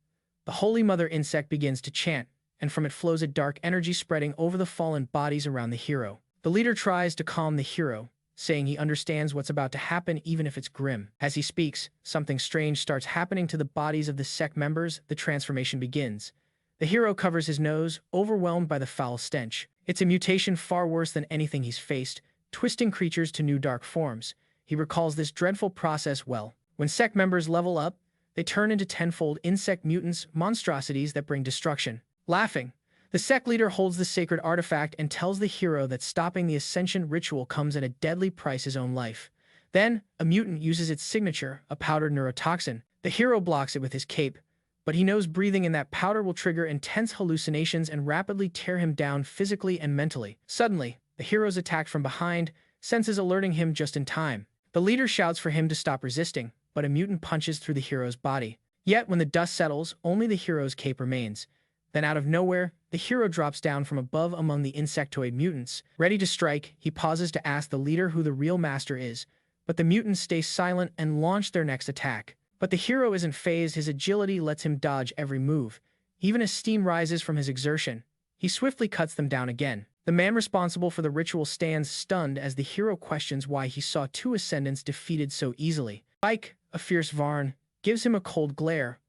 The Holy Mother insect begins to chant, and from it flows a dark energy spreading over the fallen bodies around the hero. The leader tries to calm the hero, saying he understands what's about to happen even if it's grim. As he speaks, something strange starts happening to the bodies of the sect members. The transformation begins. The hero covers his nose, overwhelmed by the foul stench. It's a mutation far worse than anything he's faced, twisting creatures to new dark forms. He recalls this dreadful process well. When sect members level up, they turn into tenfold insect mutants, monstrosities that bring destruction. Laughing, the sect leader holds the sacred artifact and tells the hero that stopping the ascension ritual comes at a deadly price, his own life. Then, a mutant uses its signature, a powdered neurotoxin. The hero blocks it with his cape, but he knows breathing in that powder will trigger intense hallucinations and rapidly tear him down physically and mentally. Suddenly, the hero's attacked from behind, senses alerting him just in time. The leader shouts for him to stop resisting, but a mutant punches through the hero's body. Yet, when the dust settles, only the hero's cape remains. Then out of nowhere, the hero drops down from above among the insectoid mutants. Ready to strike, he pauses to ask the leader who the real master is, but the mutants stay silent and launch their next attack. But the hero isn't fazed. His agility lets him dodge every move. Even as steam rises from his exertion, he swiftly cuts them down again. The man responsible for the ritual stands stunned as the hero questions why he saw 2 ascendants defeated so easily. Ike, a fierce Varn, gives him a cold glare,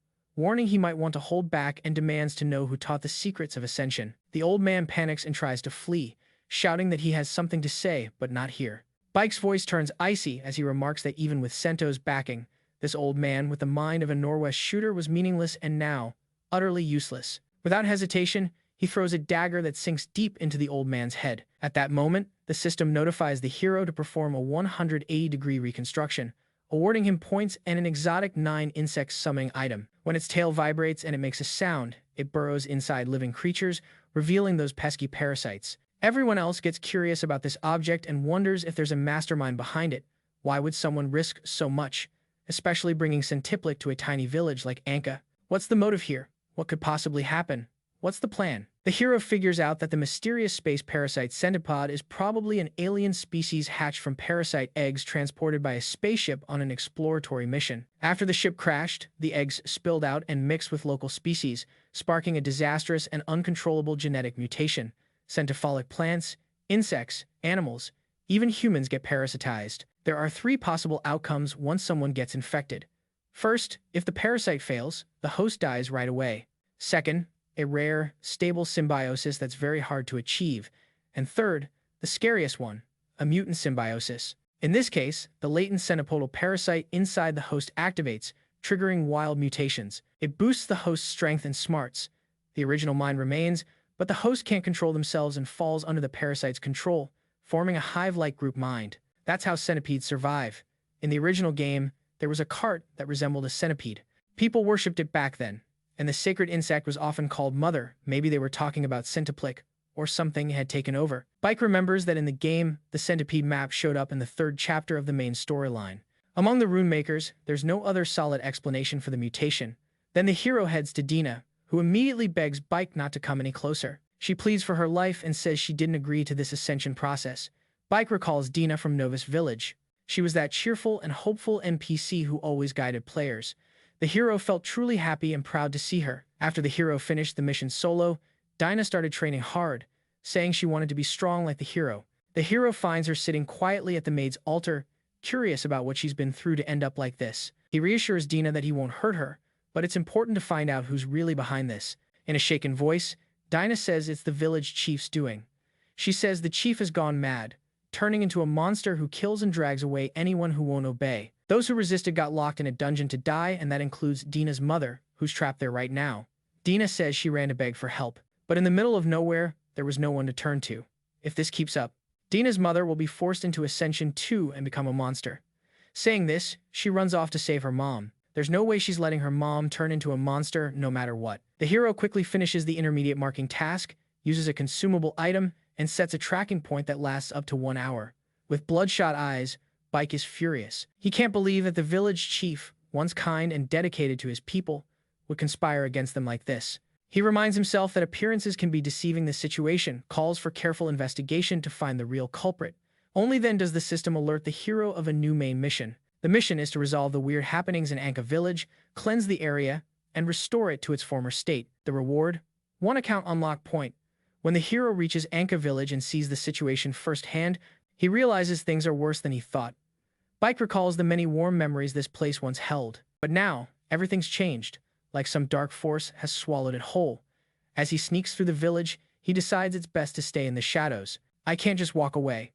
warning he might want to hold back and demands to know who taught the secrets of ascension. The old man panics and tries to flee, shouting that he has something to say, but not here. Bike's voice turns icy as he remarks that even with Sento's backing, this old man with the mind of a Norwest shooter was meaningless and now utterly useless. Without hesitation, he throws a dagger that sinks deep into the old man's head. At that moment, the system notifies the hero to perform a 180-degree reconstruction, awarding him points and an exotic 9 insect summoning item. When its tail vibrates and it makes a sound, it burrows inside living creatures, revealing those pesky parasites. Everyone else gets curious about this object and wonders if there's a mastermind behind it. Why would someone risk so much, especially bringing Centiplik to a tiny village like Anka? What's the motive here? What could possibly happen? What's the plan? The hero figures out that the mysterious space parasite centipod is probably an alien species hatched from parasite eggs transported by a spaceship on an exploratory mission. After the ship crashed, the eggs spilled out and mixed with local species, sparking a disastrous and uncontrollable genetic mutation. Centifolic plants, insects, animals, even humans get parasitized. There are 3 possible outcomes once someone gets infected. First, if the parasite fails, the host dies right away. Second, a rare, stable symbiosis that's very hard to achieve. And third, the scariest one, a mutant symbiosis. In this case, the latent centipodal parasite inside the host activates, triggering wild mutations. It boosts the host's strength and smarts. The original mind remains, but the host can't control themselves and falls under the parasite's control, forming a hive-like group mind. That's how centipedes survive. In the original game, there was a cart that resembled a centipede. People worshipped it back then, and the sacred insect was often called Mother. Maybe they were talking about Centiplik, or something had taken over. Bike remembers that in the game, the centipede map showed up in the 3rd chapter of the main storyline. Among the rune makers, there's no other solid explanation for the mutation. Then the hero heads to Dina, who immediately begs Bike not to come any closer. She pleads for her life and says she didn't agree to this ascension process. Bike recalls Dina from Novus Village. She was that cheerful and hopeful NPC who always guided players. The hero felt truly happy and proud to see her. After the hero finished the mission solo, Dinah started training hard, saying she wanted to be strong like the hero. The hero finds her sitting quietly at the maid's altar, curious about what she's been through to end up like this. He reassures Dina that he won't hurt her, but it's important to find out who's really behind this. In a shaken voice, Dinah says it's the village chief's doing. She says the chief has gone mad, turning into a monster who kills and drags away anyone who won't obey. Those who resisted got locked in a dungeon to die, and that includes Dina's mother, who's trapped there right now. Dina says she ran to beg for help, but in the middle of nowhere, there was no one to turn to. If this keeps up, Dina's mother will be forced into Ascension 2 and become a monster. Saying this, she runs off to save her mom. There's no way she's letting her mom turn into a monster no matter what. The hero quickly finishes the intermediate marking task, uses a consumable item, and sets a tracking point that lasts up to 1 hour. With bloodshot eyes, Bike is furious. He can't believe that the village chief, once kind and dedicated to his people, would conspire against them like this. He reminds himself that appearances can be deceiving the situation, calls for careful investigation to find the real culprit. Only then does the system alert the hero of a new main mission. The mission is to resolve the weird happenings in Anka village, cleanse the area, and restore it to its former state. The reward? 1 account unlock point. When the hero reaches Anka village and sees the situation firsthand, he realizes things are worse than he thought. Bike recalls the many warm memories this place once held. But now, everything's changed, like some dark force has swallowed it whole. As he sneaks through the village, he decides it's best to stay in the shadows. I can't just walk away.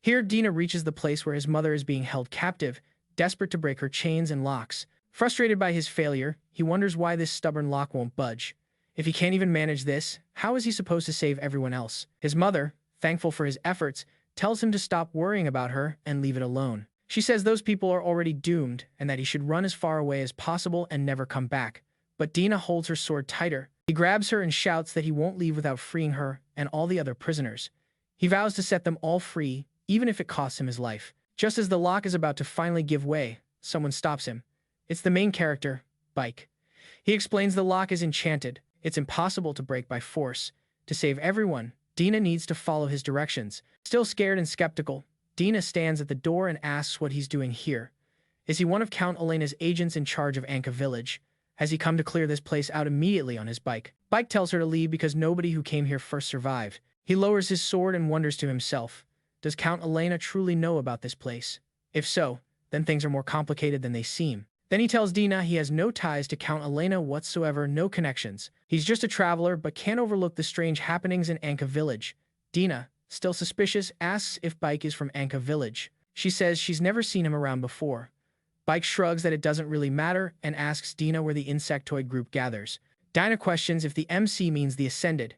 Here, Dina reaches the place where his mother is being held captive, desperate to break her chains and locks. Frustrated by his failure, he wonders why this stubborn lock won't budge. If he can't even manage this, how is he supposed to save everyone else? His mother, thankful for his efforts, tells him to stop worrying about her and leave it alone. She says those people are already doomed and that he should run as far away as possible and never come back. But Dina holds her sword tighter. He grabs her and shouts that he won't leave without freeing her and all the other prisoners. He vows to set them all free, even if it costs him his life. Just as the lock is about to finally give way, someone stops him. It's the main character, Bike. He explains the lock is enchanted. It's impossible to break by force. To save everyone, Dina needs to follow his directions. Still scared and skeptical, Dina stands at the door and asks what he's doing here. Is he one of Count Elena's agents in charge of Anka village? Has he come to clear this place out immediately on his bike? Bike tells her to leave because nobody who came here first survived. He lowers his sword and wonders to himself, does Count Elena truly know about this place? If so, then things are more complicated than they seem. Then he tells Dina he has no ties to Count Elena whatsoever, no connections. He's just a traveler, but can't overlook the strange happenings in Anka village. Dina, still suspicious, asks if Bike is from Anka village. She says she's never seen him around before. Bike shrugs that it doesn't really matter and asks Dina where the insectoid group gathers. Dina questions if the MC means the Ascended.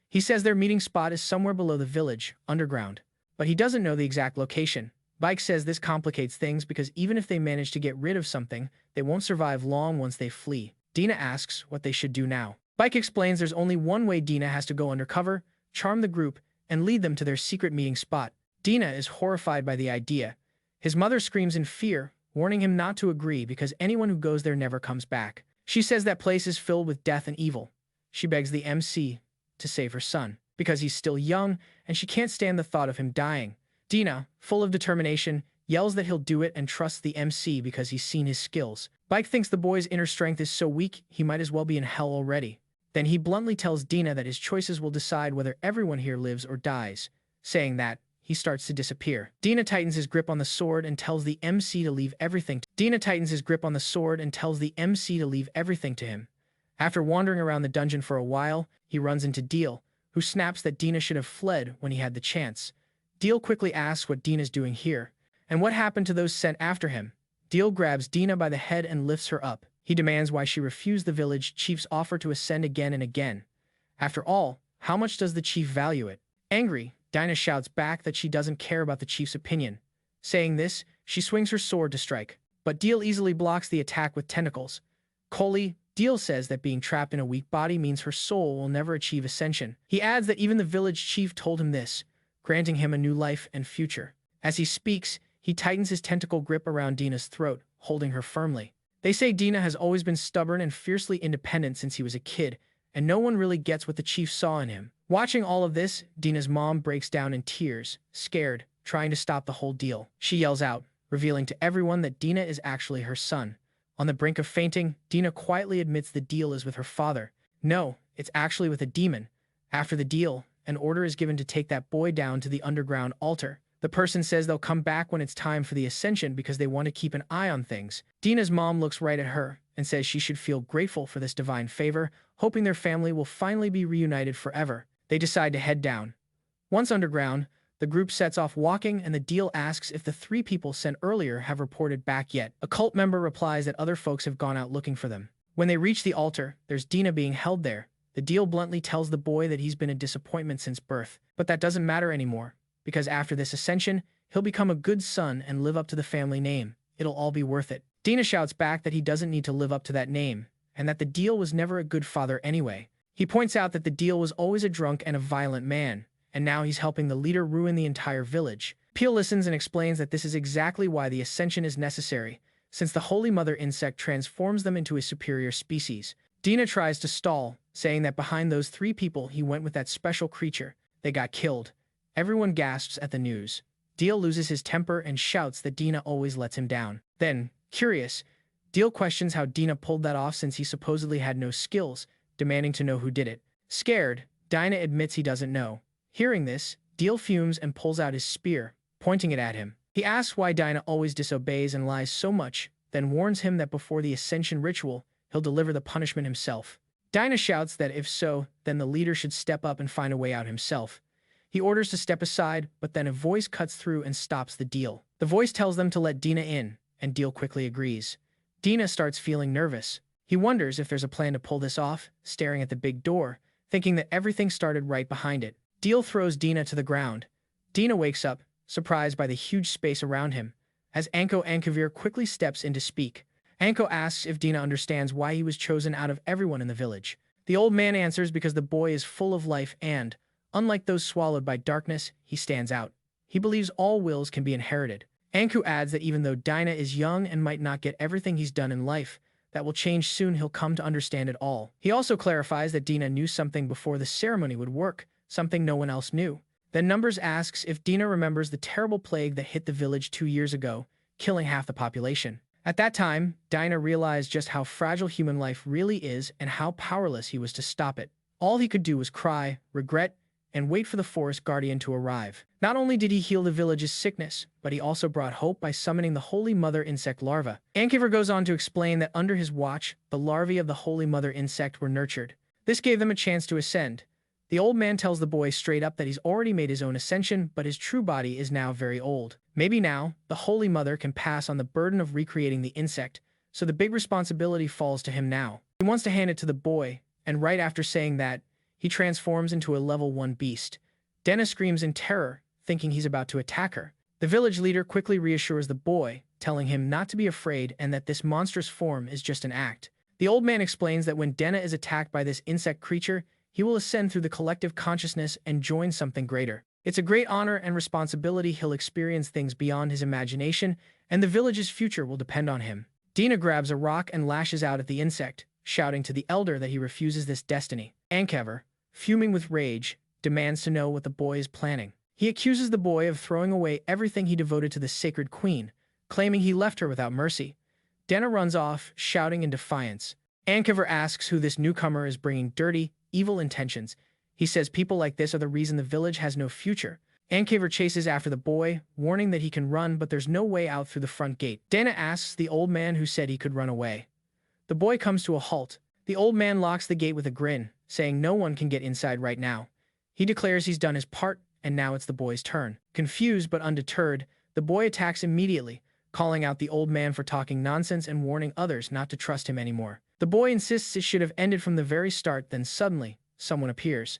He says their meeting spot is somewhere below the village, underground. But he doesn't know the exact location. Bike says this complicates things because even if they manage to get rid of something, they won't survive long once they flee. Dina asks what they should do now. Bike explains there's only one way. Dina has to go undercover, charm the group, and lead them to their secret meeting spot. Dina is horrified by the idea. His mother screams in fear, warning him not to agree because anyone who goes there never comes back. She says that place is filled with death and evil. She begs the MC to save her son, because he's still young and she can't stand the thought of him dying. Dina, full of determination, yells that he'll do it and trusts the MC because he's seen his skills. Bike thinks the boy's inner strength is so weak he might as well be in hell already. Then he bluntly tells Dina that his choices will decide whether everyone here lives or dies. Saying that, he starts to disappear. Dina tightens his grip on the sword and tells the MC to leave everything to him. After wandering around the dungeon for a while, he runs into Deal, who snaps that Dina should have fled when he had the chance. Deal quickly asks what Dina's doing here, and what happened to those sent after him. Deal grabs Dina by the head and lifts her up. He demands why she refused the village chief's offer to ascend again and again. After all, how much does the chief value it? Angry, Dina shouts back that she doesn't care about the chief's opinion. Saying this, she swings her sword to strike, but Deal easily blocks the attack with tentacles. Coldly, Deal says that being trapped in a weak body means her soul will never achieve ascension. He adds that even the village chief told him this, granting him a new life and future. As he speaks, he tightens his tentacle grip around Dina's throat, holding her firmly. They say Dina has always been stubborn and fiercely independent since he was a kid, and no one really gets what the chief saw in him. Watching all of this, Dina's mom breaks down in tears, scared, trying to stop the whole deal. She yells out, revealing to everyone that Dina is actually her son. On the brink of fainting, Dina quietly admits the deal is with her father. No, it's actually with a demon. After the deal, an order is given to take that boy down to the underground altar. The person says they'll come back when it's time for the ascension because they want to keep an eye on things. Dina's mom looks right at her and says she should feel grateful for this divine favor, hoping their family will finally be reunited forever. They decide to head down. Once underground, the group sets off walking and the deal asks if the 3 people sent earlier have reported back yet. A cult member replies that other folks have gone out looking for them. When they reach the altar, there's Dina being held there. The deal bluntly tells the boy that he's been a disappointment since birth, but that doesn't matter anymore, because after this ascension, he'll become a good son and live up to the family name. It'll all be worth it. Dina shouts back that he doesn't need to live up to that name, and that the deal was never a good father anyway. He points out that the deal was always a drunk and a violent man, and now he's helping the leader ruin the entire village. Peel listens and explains that this is exactly why the ascension is necessary, since the Holy Mother insect transforms them into a superior species. Dina tries to stall, saying that behind those 3 people he went with that special creature. They got killed. Everyone gasps at the news. Deal loses his temper and shouts that Dina always lets him down. Then, curious, Deal questions how Dina pulled that off since he supposedly had no skills, demanding to know who did it. Scared, Dina admits he doesn't know. Hearing this, Deal fumes and pulls out his spear, pointing it at him. He asks why Dina always disobeys and lies so much, then warns him that before the ascension ritual, he'll deliver the punishment himself. Dina shouts that if so, then the leader should step up and find a way out himself. He orders to step aside, but then a voice cuts through and stops the deal. The voice tells them to let Dina in, and Deal quickly agrees. Dina starts feeling nervous. He wonders if there's a plan to pull this off, staring at the big door, thinking that everything started right behind it. Deal throws Dina to the ground. Dina wakes up, surprised by the huge space around him, as Anko Ankavir quickly steps in to speak. Anko asks if Dina understands why he was chosen out of everyone in the village. The old man answers because the boy is full of life and, unlike those swallowed by darkness, he stands out. He believes all wills can be inherited. Anku adds that even though Dina is young and might not get everything he's done in life, that will change soon. He'll come to understand it all. He also clarifies that Dina knew something before the ceremony would work, something no one else knew. Then Numbers asks if Dina remembers the terrible plague that hit the village 2 years ago, killing half the population. At that time, Dina realized just how fragile human life really is and how powerless he was to stop it. All he could do was cry, regret, and wait for the forest guardian to arrive. Not only did he heal the village's sickness, but he also brought hope by summoning the Holy Mother insect larva. Ankiver goes on to explain that under his watch, the larvae of the Holy Mother insect were nurtured. This gave them a chance to ascend. The old man tells the boy straight up that he's already made his own ascension, but his true body is now very old. Maybe now, the Holy Mother can pass on the burden of recreating the insect, so the big responsibility falls to him now. He wants to hand it to the boy, and right after saying that, he transforms into a level 1 beast. Denna screams in terror, thinking he's about to attack her. The village leader quickly reassures the boy, telling him not to be afraid and that this monstrous form is just an act. The old man explains that when Denna is attacked by this insect creature, he will ascend through the collective consciousness and join something greater. It's a great honor and responsibility. He'll experience things beyond his imagination, and the village's future will depend on him. Dina grabs a rock and lashes out at the insect, shouting to the elder that he refuses this destiny. Ankever, fuming with rage, demands to know what the boy is planning. He accuses the boy of throwing away everything he devoted to the sacred queen, claiming he left her without mercy. Denna runs off, shouting in defiance. Ankever asks who this newcomer is bringing dirty, evil intentions. He says people like this are the reason the village has no future. Ankever chases after the boy, warning that he can run but there's no way out through the front gate. Denna asks the old man who said he could run away. The boy comes to a halt. The old man locks the gate with a grin, saying no one can get inside right now. He declares he's done his part, and now it's the boy's turn. Confused but undeterred, the boy attacks immediately, calling out the old man for talking nonsense and warning others not to trust him anymore. The boy insists it should have ended from the very start. Then suddenly, someone appears.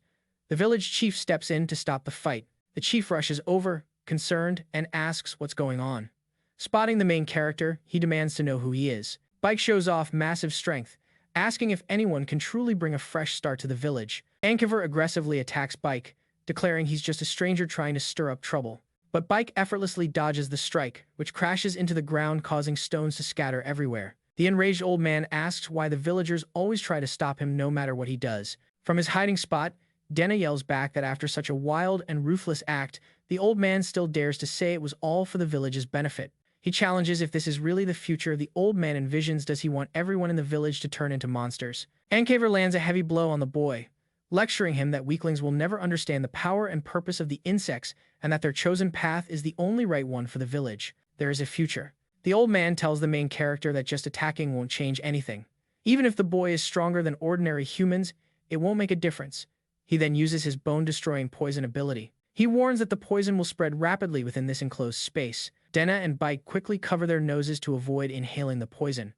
The village chief steps in to stop the fight. The chief rushes over, concerned, and asks what's going on. Spotting the main character, he demands to know who he is. Bike shows off massive strength, asking if anyone can truly bring a fresh start to the village. Ankever aggressively attacks Bike, declaring he's just a stranger trying to stir up trouble. But Bike effortlessly dodges the strike, which crashes into the ground, causing stones to scatter everywhere. The enraged old man asks why the villagers always try to stop him no matter what he does. From his hiding spot, Denna yells back that after such a wild and ruthless act, the old man still dares to say it was all for the village's benefit. He challenges if this is really the future the old man envisions. Does he want everyone in the village to turn into monsters? Ankever lands a heavy blow on the boy, lecturing him that weaklings will never understand the power and purpose of the insects and that their chosen path is the only right one for the village. There is a future. The old man tells the main character that just attacking won't change anything. Even if the boy is stronger than ordinary humans, it won't make a difference. He then uses his bone-destroying poison ability. He warns that the poison will spread rapidly within this enclosed space. Denna and Bike quickly cover their noses to avoid inhaling the poison.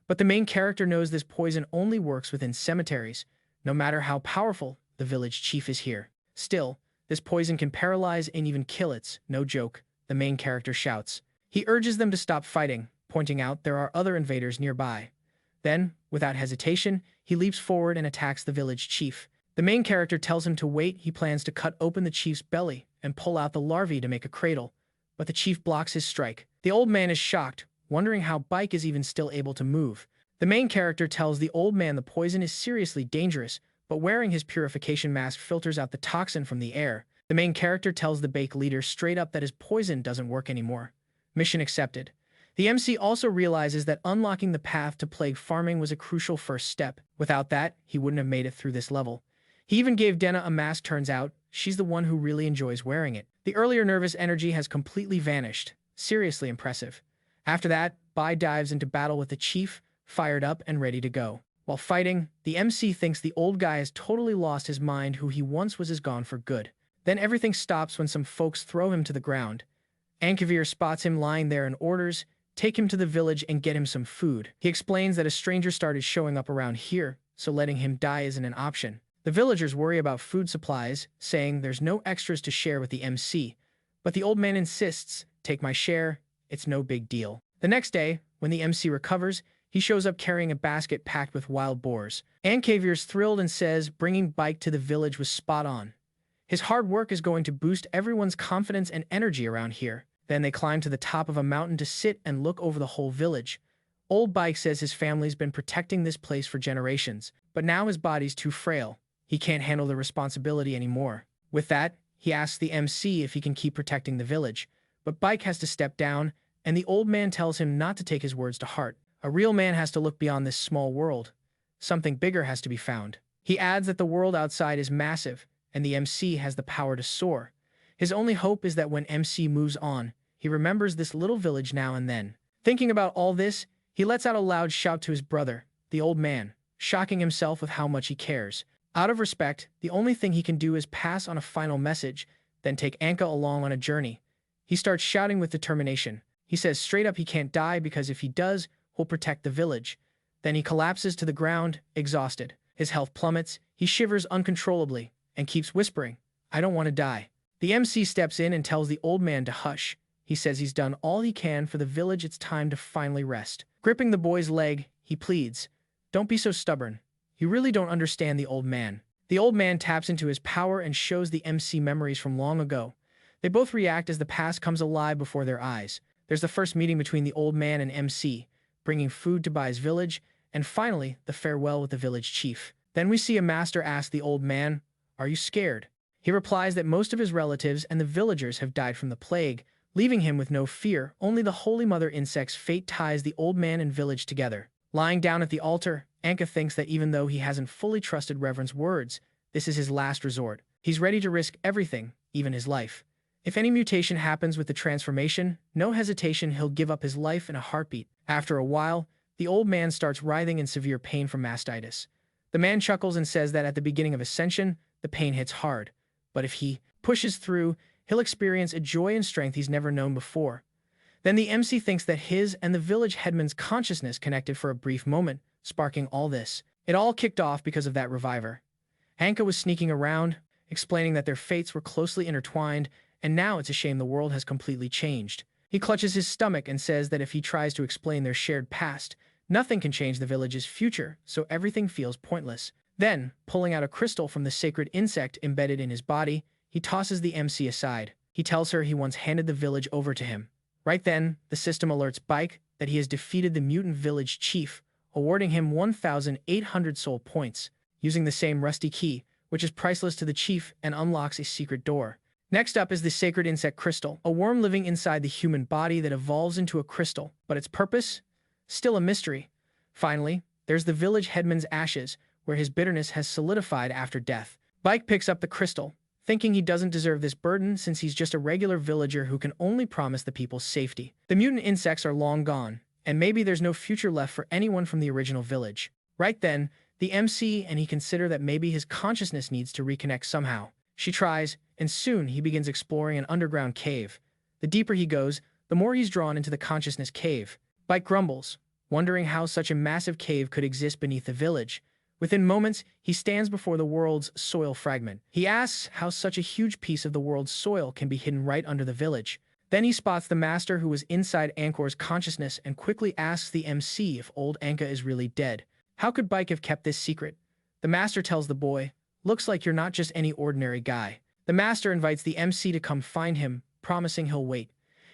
But the main character knows this poison only works within cemeteries, no matter how powerful the village chief is here. Still, this poison can paralyze and even kill. It's no joke, the main character shouts. He urges them to stop fighting, pointing out there are other invaders nearby. Then, without hesitation, he leaps forward and attacks the village chief. The main character tells him to wait. He plans to cut open the chief's belly and pull out the larvae to make a cradle, but the chief blocks his strike. The old man is shocked, wondering how Bike is even still able to move. The main character tells the old man the poison is seriously dangerous, but wearing his purification mask filters out the toxin from the air. The main character tells the Bake leader straight up that his poison doesn't work anymore. Mission accepted. The MC also realizes that unlocking the path to plague farming was a crucial first step. Without that, he wouldn't have made it through this level. He even gave Denna a mask. Turns out, she's the one who really enjoys wearing it. The earlier nervous energy has completely vanished. Seriously impressive. After that, Bai dives into battle with the chief, fired up and ready to go. While fighting, the MC thinks the old guy has totally lost his mind. Who he once was is gone for good. Then everything stops when some folks throw him to the ground. Ankever spots him lying there and orders, take him to the village and get him some food. He explains that a stranger started showing up around here, so letting him die isn't an option. The villagers worry about food supplies, saying there's no extras to share with the MC. But the old man insists, take my share, it's no big deal. The next day, when the MC recovers, he shows up carrying a basket packed with wild boars. Ankever's thrilled and says bringing Bike to the village was spot on. His hard work is going to boost everyone's confidence and energy around here. Then they climb to the top of a mountain to sit and look over the whole village. Old Bike says his family's been protecting this place for generations, but now his body's too frail. He can't handle the responsibility anymore. With that, he asks the MC if he can keep protecting the village, but Bike has to step down, and the old man tells him not to take his words to heart. A real man has to look beyond this small world. Something bigger has to be found. He adds that the world outside is massive, and the MC has the power to soar. His only hope is that when MC moves on, he remembers this little village now and then. Thinking about all this, he lets out a loud shout to his brother, the old man, shocking himself with how much he cares. Out of respect, the only thing he can do is pass on a final message, then take Anka along on a journey. He starts shouting with determination. He says straight up he can't die because if he does, he'll protect the village. Then he collapses to the ground, exhausted. His health plummets, he shivers uncontrollably, and keeps whispering, "I don't want to die." The MC steps in and tells the old man to hush. He says he's done all he can for the village, it's time to finally rest. Gripping the boy's leg, he pleads, "Don't be so stubborn. You really don't understand the old man." The old man taps into his power and shows the MC memories from long ago. They both react as the past comes alive before their eyes. There's the first meeting between the old man and MC, bringing food to Bai's village, and finally, the farewell with the village chief. Then we see a master ask the old man, "Are you scared?" He replies that most of his relatives and the villagers have died from the plague, leaving him with no fear. Only the Holy Mother Insect's fate ties the old man and village together. Lying down at the altar, Anka thinks that even though he hasn't fully trusted Reverend's words, this is his last resort. He's ready to risk everything, even his life. If any mutation happens with the transformation, no hesitation, he'll give up his life in a heartbeat. After a while, the old man starts writhing in severe pain from mastitis. The man chuckles and says that at the beginning of ascension, the pain hits hard. But if he pushes through, he'll experience a joy and strength he's never known before. Then the MC thinks that his and the village headman's consciousness connected for a brief moment, sparking all this. It all kicked off because of that reviver. Anka was sneaking around, explaining that their fates were closely intertwined, and now it's a shame the world has completely changed. He clutches his stomach and says that if he tries to explain their shared past, nothing can change the village's future, so everything feels pointless. Then, pulling out a crystal from the sacred insect embedded in his body, he tosses the MC aside. He tells her he once handed the village over to him. Right then, the system alerts Bike that he has defeated the mutant village chief, awarding him 1,800 soul points, using the same rusty key, which is priceless to the chief and unlocks a secret door. Next up is the sacred insect crystal, a worm living inside the human body that evolves into a crystal, but its purpose? Still a mystery. Finally, there's the village headman's ashes, where his bitterness has solidified after death. Bike picks up the crystal, thinking he doesn't deserve this burden since he's just a regular villager who can only promise the people's safety. The mutant insects are long gone, and maybe there's no future left for anyone from the original village. Right then, the MC and he consider that maybe his consciousness needs to reconnect somehow. She tries, and soon he begins exploring an underground cave. The deeper he goes, the more he's drawn into the consciousness cave. Bike grumbles, wondering how such a massive cave could exist beneath the village. Within moments, he stands before the world's soil fragment. He asks how such a huge piece of the world's soil can be hidden right under the village. Then he spots the master who was inside Ankor's consciousness and quickly asks the MC if old Anka is really dead. How could Bike have kept this secret? The master tells the boy, "Looks like you're not just any ordinary guy." The master invites the MC to come find him, promising he'll wait.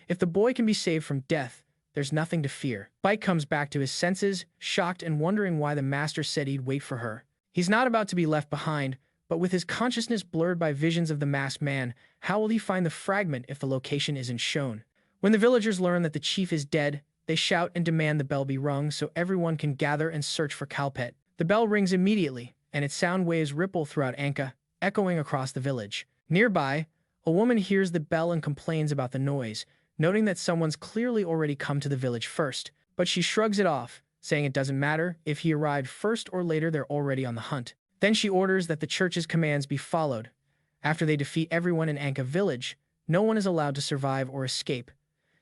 If the boy can be saved from death, there's nothing to fear. Bike comes back to his senses, shocked and wondering why the master said he'd wait for her. He's not about to be left behind, but with his consciousness blurred by visions of the masked man, how will he find the fragment if the location isn't shown? When the villagers learn that the chief is dead, they shout and demand the bell be rung so everyone can gather and search for Kalpet. The bell rings immediately, and its sound waves ripple throughout Anka, echoing across the village. Nearby, a woman hears the bell and complains about the noise, noting that someone's clearly already come to the village first. But she shrugs it off, saying it doesn't matter if he arrived first or later, they're already on the hunt. Then she orders that the church's commands be followed. After they defeat everyone in Anka village, no one is allowed to survive or escape.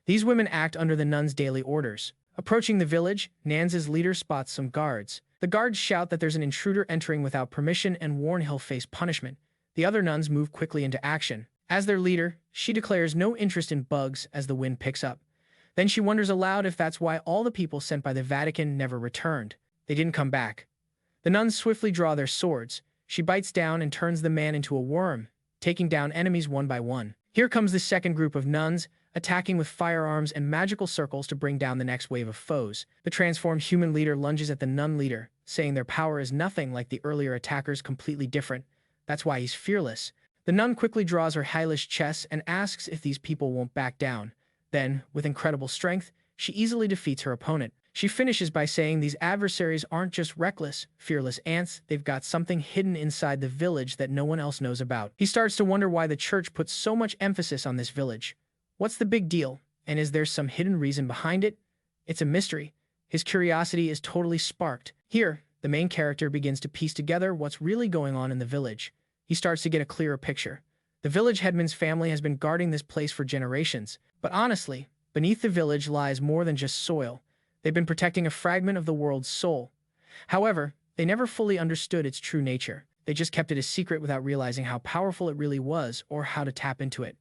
These women act under the nuns' daily orders. Approaching the village, Nanza's leader spots some guards. The guards shout that there's an intruder entering without permission and warn he'll face punishment. The other nuns move quickly into action. As their leader, she declares no interest in bugs as the wind picks up. Then she wonders aloud if that's why all the people sent by the Vatican never returned. They didn't come back. The nuns swiftly draw their swords. She bites down and turns the man into a worm, taking down enemies one by one. Here comes the second group of nuns, attacking with firearms and magical circles to bring down the next wave of foes. The transformed human leader lunges at the nun leader, saying their power is nothing like the earlier attackers, completely different. That's why he's fearless. The nun quickly draws her Hylish chest and asks if these people won't back down. Then, with incredible strength, she easily defeats her opponent. She finishes by saying these adversaries aren't just reckless, fearless ants, they've got something hidden inside the village that no one else knows about. He starts to wonder why the church puts so much emphasis on this village. What's the big deal? And is there some hidden reason behind it? It's a mystery. His curiosity is totally sparked. Here, the main character begins to piece together what's really going on in the village. He starts to get a clearer picture. The village headman's family has been guarding this place for generations. But honestly, beneath the village lies more than just soil. They've been protecting a fragment of the world's soul. However, they never fully understood its true nature. They just kept it a secret without realizing how powerful it really was or how to tap into it.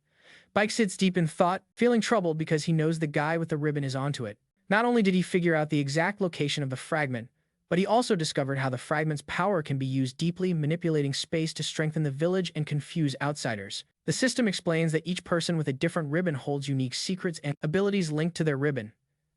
Bike sits deep in thought, feeling troubled because he knows the guy with the ribbon is onto it. Not only did he figure out the exact location of the fragment, but he also discovered how the fragment's power can be used deeply, manipulating space to strengthen the village and confuse outsiders. The system explains that each person with a different ribbon holds unique secrets and abilities linked to their ribbon,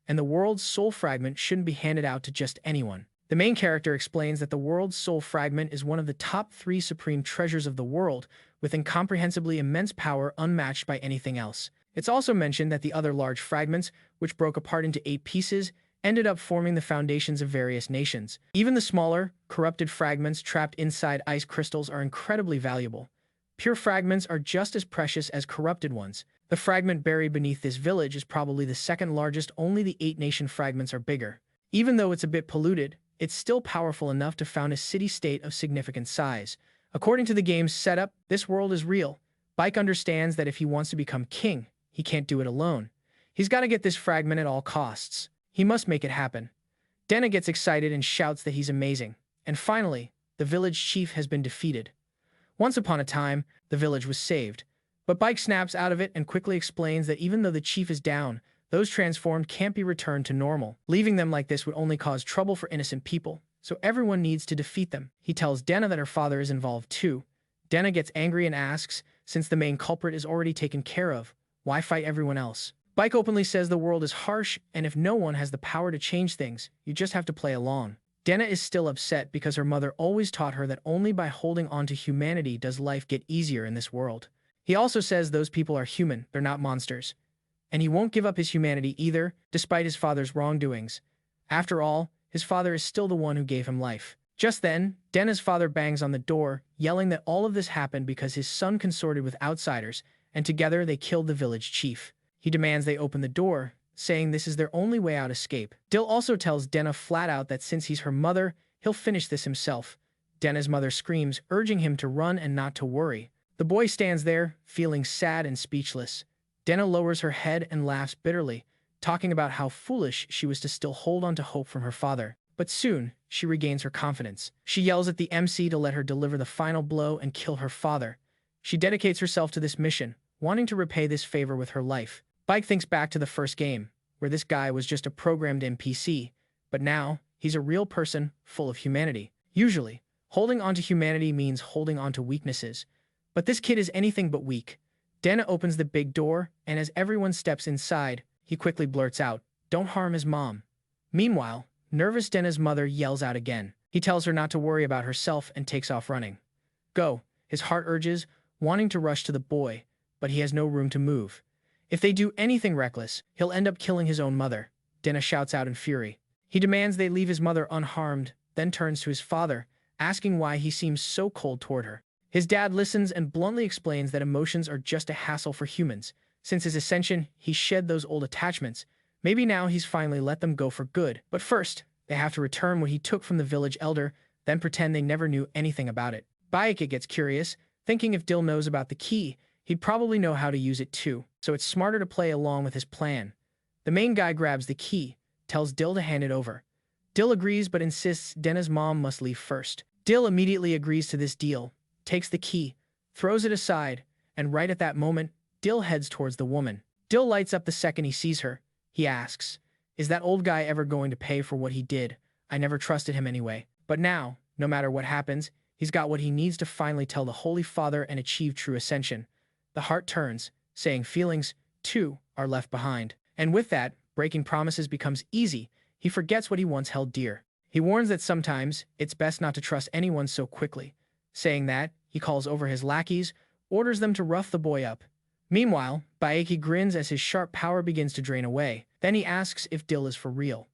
and the world's soul fragment shouldn't be handed out to just anyone. The main character explains that the world's soul fragment is one of the top 3 supreme treasures of the world, with incomprehensibly immense power unmatched by anything else. It's also mentioned that the other large fragments, which broke apart into 8 pieces, ended up forming the foundations of various nations. Even the smaller, corrupted fragments trapped inside ice crystals are incredibly valuable. Pure fragments are just as precious as corrupted ones. The fragment buried beneath this village is probably the second largest, only the 8-nation fragments are bigger. Even though it's a bit polluted, it's still powerful enough to found a city-state of significant size. According to the game's setup, this world is real. Bike understands that if he wants to become king, he can't do it alone. He's got to get this fragment at all costs. He must make it happen. Denna gets excited and shouts that he's amazing. And finally, the village chief has been defeated. Once upon a time, the village was saved. But Bike snaps out of it and quickly explains that even though the chief is down, those transformed can't be returned to normal. Leaving them like this would only cause trouble for innocent people, so everyone needs to defeat them. He tells Denna that her father is involved too. Denna gets angry and asks, since the main culprit is already taken care of, why fight everyone else? Bike openly says the world is harsh, and if no one has the power to change things, you just have to play along. Denna is still upset because her mother always taught her that only by holding on to humanity does life get easier in this world. He also says those people are human, they're not monsters. And he won't give up his humanity either, despite his father's wrongdoings. After all, his father is still the one who gave him life. Just then, Denna's father bangs on the door, yelling that all of this happened because his son consorted with outsiders, and together they killed the village chief. He demands they open the door, saying this is their only way out escape. Dill also tells Denna flat out that since he's her mother, he'll finish this himself. Denna's mother screams, urging him to run and not to worry. The boy stands there, feeling sad and speechless. Denna lowers her head and laughs bitterly, talking about how foolish she was to still hold on to hope from her father. But soon, she regains her confidence. She yells at the MC to let her deliver the final blow and kill her father. She dedicates herself to this mission, wanting to repay this favor with her life. Bike thinks back to the first game, where this guy was just a programmed NPC, but now he's a real person full of humanity. Usually, holding on to humanity means holding on to weaknesses, but this kid is anything but weak. Denna opens the big door, and as everyone steps inside, he quickly blurts out, "Don't harm his mom." Meanwhile, nervous Denna's mother yells out again. He tells her not to worry about herself and takes off running. Go, his heart urges, wanting to rush to the boy, but he has no room to move. If they do anything reckless, he'll end up killing his own mother. Denna shouts out in fury. He demands they leave his mother unharmed, then turns to his father, asking why he seems so cold toward her. His dad listens and bluntly explains that emotions are just a hassle for humans. Since his ascension, he shed those old attachments. Maybe now he's finally let them go for good. But first, they have to return what he took from the village elder, then pretend they never knew anything about it. Bayeke gets curious, thinking if Dill knows about the key, he'd probably know how to use it too, so it's smarter to play along with his plan. The main guy grabs the key, tells Dill to hand it over. Dill agrees but insists Denna's mom must leave first. Dill immediately agrees to this deal, takes the key, throws it aside, and right at that moment, Dill heads towards the woman. Dill lights up the second he sees her. He asks, "Is that old guy ever going to pay for what he did? I never trusted him anyway." But now, no matter what happens, he's got what he needs to finally tell the Holy Father and achieve true ascension. The heart turns, saying feelings, too, are left behind. And with that, breaking promises becomes easy. He forgets what he once held dear. He warns that sometimes it's best not to trust anyone so quickly. Saying that, he calls over his lackeys, orders them to rough the boy up. Meanwhile, Bayeke grins as his sharp power begins to drain away. Then he asks if Dill is for real.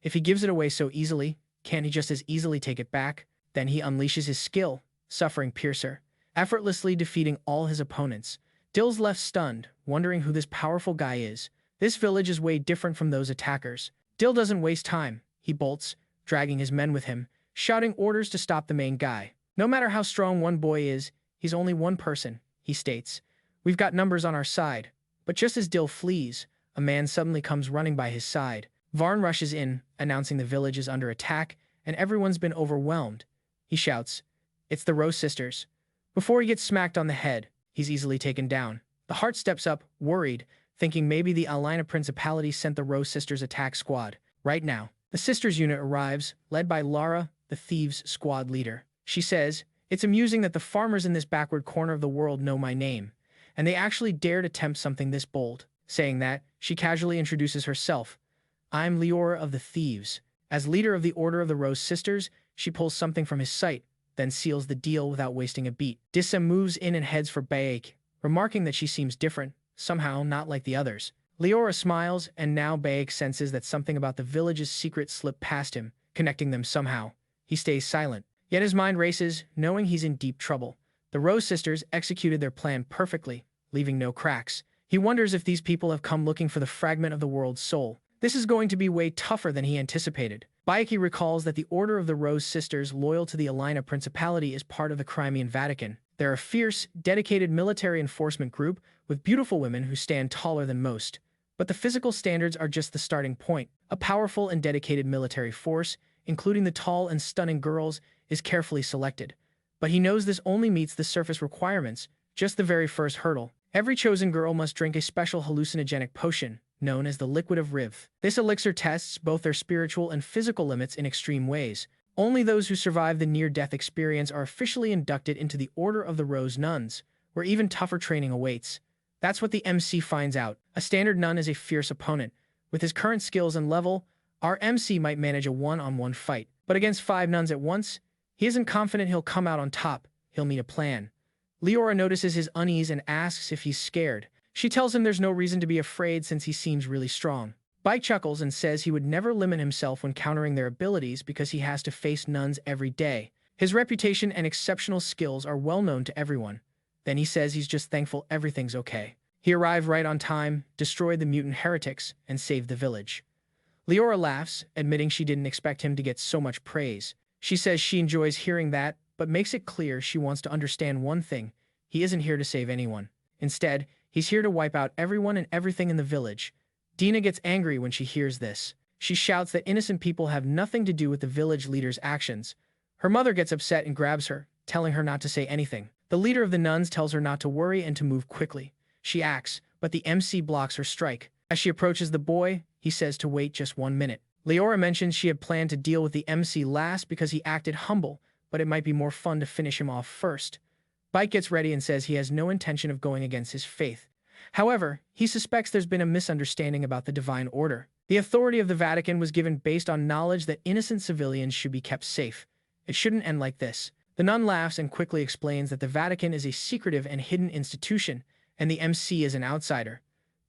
If he gives it away so easily, can't he just as easily take it back? Then he unleashes his skill, Suffering Piercer, effortlessly defeating all his opponents. Dill's left stunned, wondering who this powerful guy is. This village is way different from those attackers. Dill doesn't waste time. He bolts, dragging his men with him, shouting orders to stop the main guy. No matter how strong one boy is, he's only one person, he states. We've got numbers on our side. But just as Dill flees, a man suddenly comes running by his side. Varn rushes in, announcing the village is under attack, and everyone's been overwhelmed. He shouts, "It's the Rose Sisters." Before he gets smacked on the head, he's easily taken down. The Heart steps up, worried, thinking maybe the Alina Principality sent the Rose Sisters attack squad. Right now, the Sisters unit arrives, led by Lara, the Thieves squad leader. She says, "It's amusing that the farmers in this backward corner of the world know my name, and they actually dared attempt something this bold." Saying that, she casually introduces herself. "I'm Leora of the Thieves." As leader of the Order of the Rose Sisters, she pulls something from his sight, then seals the deal without wasting a beat. Dissa moves in and heads for Baek, remarking that she seems different, somehow not like the others. Leora smiles, and now Baek senses that something about the village's secret slipped past him, connecting them somehow. He stays silent, yet his mind races, knowing he's in deep trouble. The Rose Sisters executed their plan perfectly, leaving no cracks. He wonders if these people have come looking for the fragment of the world's soul. This is going to be way tougher than he anticipated. Baeki recalls that the Order of the Rose Sisters, loyal to the Alina Principality, is part of the Crimean Vatican. They're a fierce, dedicated military enforcement group with beautiful women who stand taller than most. But the physical standards are just the starting point. A powerful and dedicated military force, including the tall and stunning girls, is carefully selected. But he knows this only meets the surface requirements, just the very first hurdle. Every chosen girl must drink a special hallucinogenic potion, known as the Liquid of Riv. This elixir tests both their spiritual and physical limits in extreme ways. Only those who survive the near-death experience are officially inducted into the Order of the Rose Nuns, where even tougher training awaits. That's what the MC finds out. A standard nun is a fierce opponent. With his current skills and level, our MC might manage a one-on-one fight. But against 5 nuns at once, he isn't confident he'll come out on top. He'll need a plan. Leora notices his unease and asks if he's scared. She tells him there's no reason to be afraid since he seems really strong. Bike chuckles and says he would never limit himself when countering their abilities because he has to face nuns every day. His reputation and exceptional skills are well known to everyone. Then he says he's just thankful everything's okay. He arrived right on time, destroyed the mutant heretics, and saved the village. Leora laughs, admitting she didn't expect him to get so much praise. She says she enjoys hearing that, but makes it clear she wants to understand one thing: he isn't here to save anyone. Instead, he's here to wipe out everyone and everything in the village. Dina gets angry when she hears this. She shouts that innocent people have nothing to do with the village leader's actions. Her mother gets upset and grabs her, telling her not to say anything. The leader of the nuns tells her not to worry and to move quickly. She acts, but the MC blocks her strike. As she approaches the boy, he says to wait just 1 minute. Leora mentions she had planned to deal with the MC last because he acted humble, but it might be more fun to finish him off first. Bike gets ready and says he has no intention of going against his faith. However, he suspects there's been a misunderstanding about the divine order. The authority of the Vatican was given based on knowledge that innocent civilians should be kept safe. It shouldn't end like this. The nun laughs and quickly explains that the Vatican is a secretive and hidden institution, and the MC is an outsider.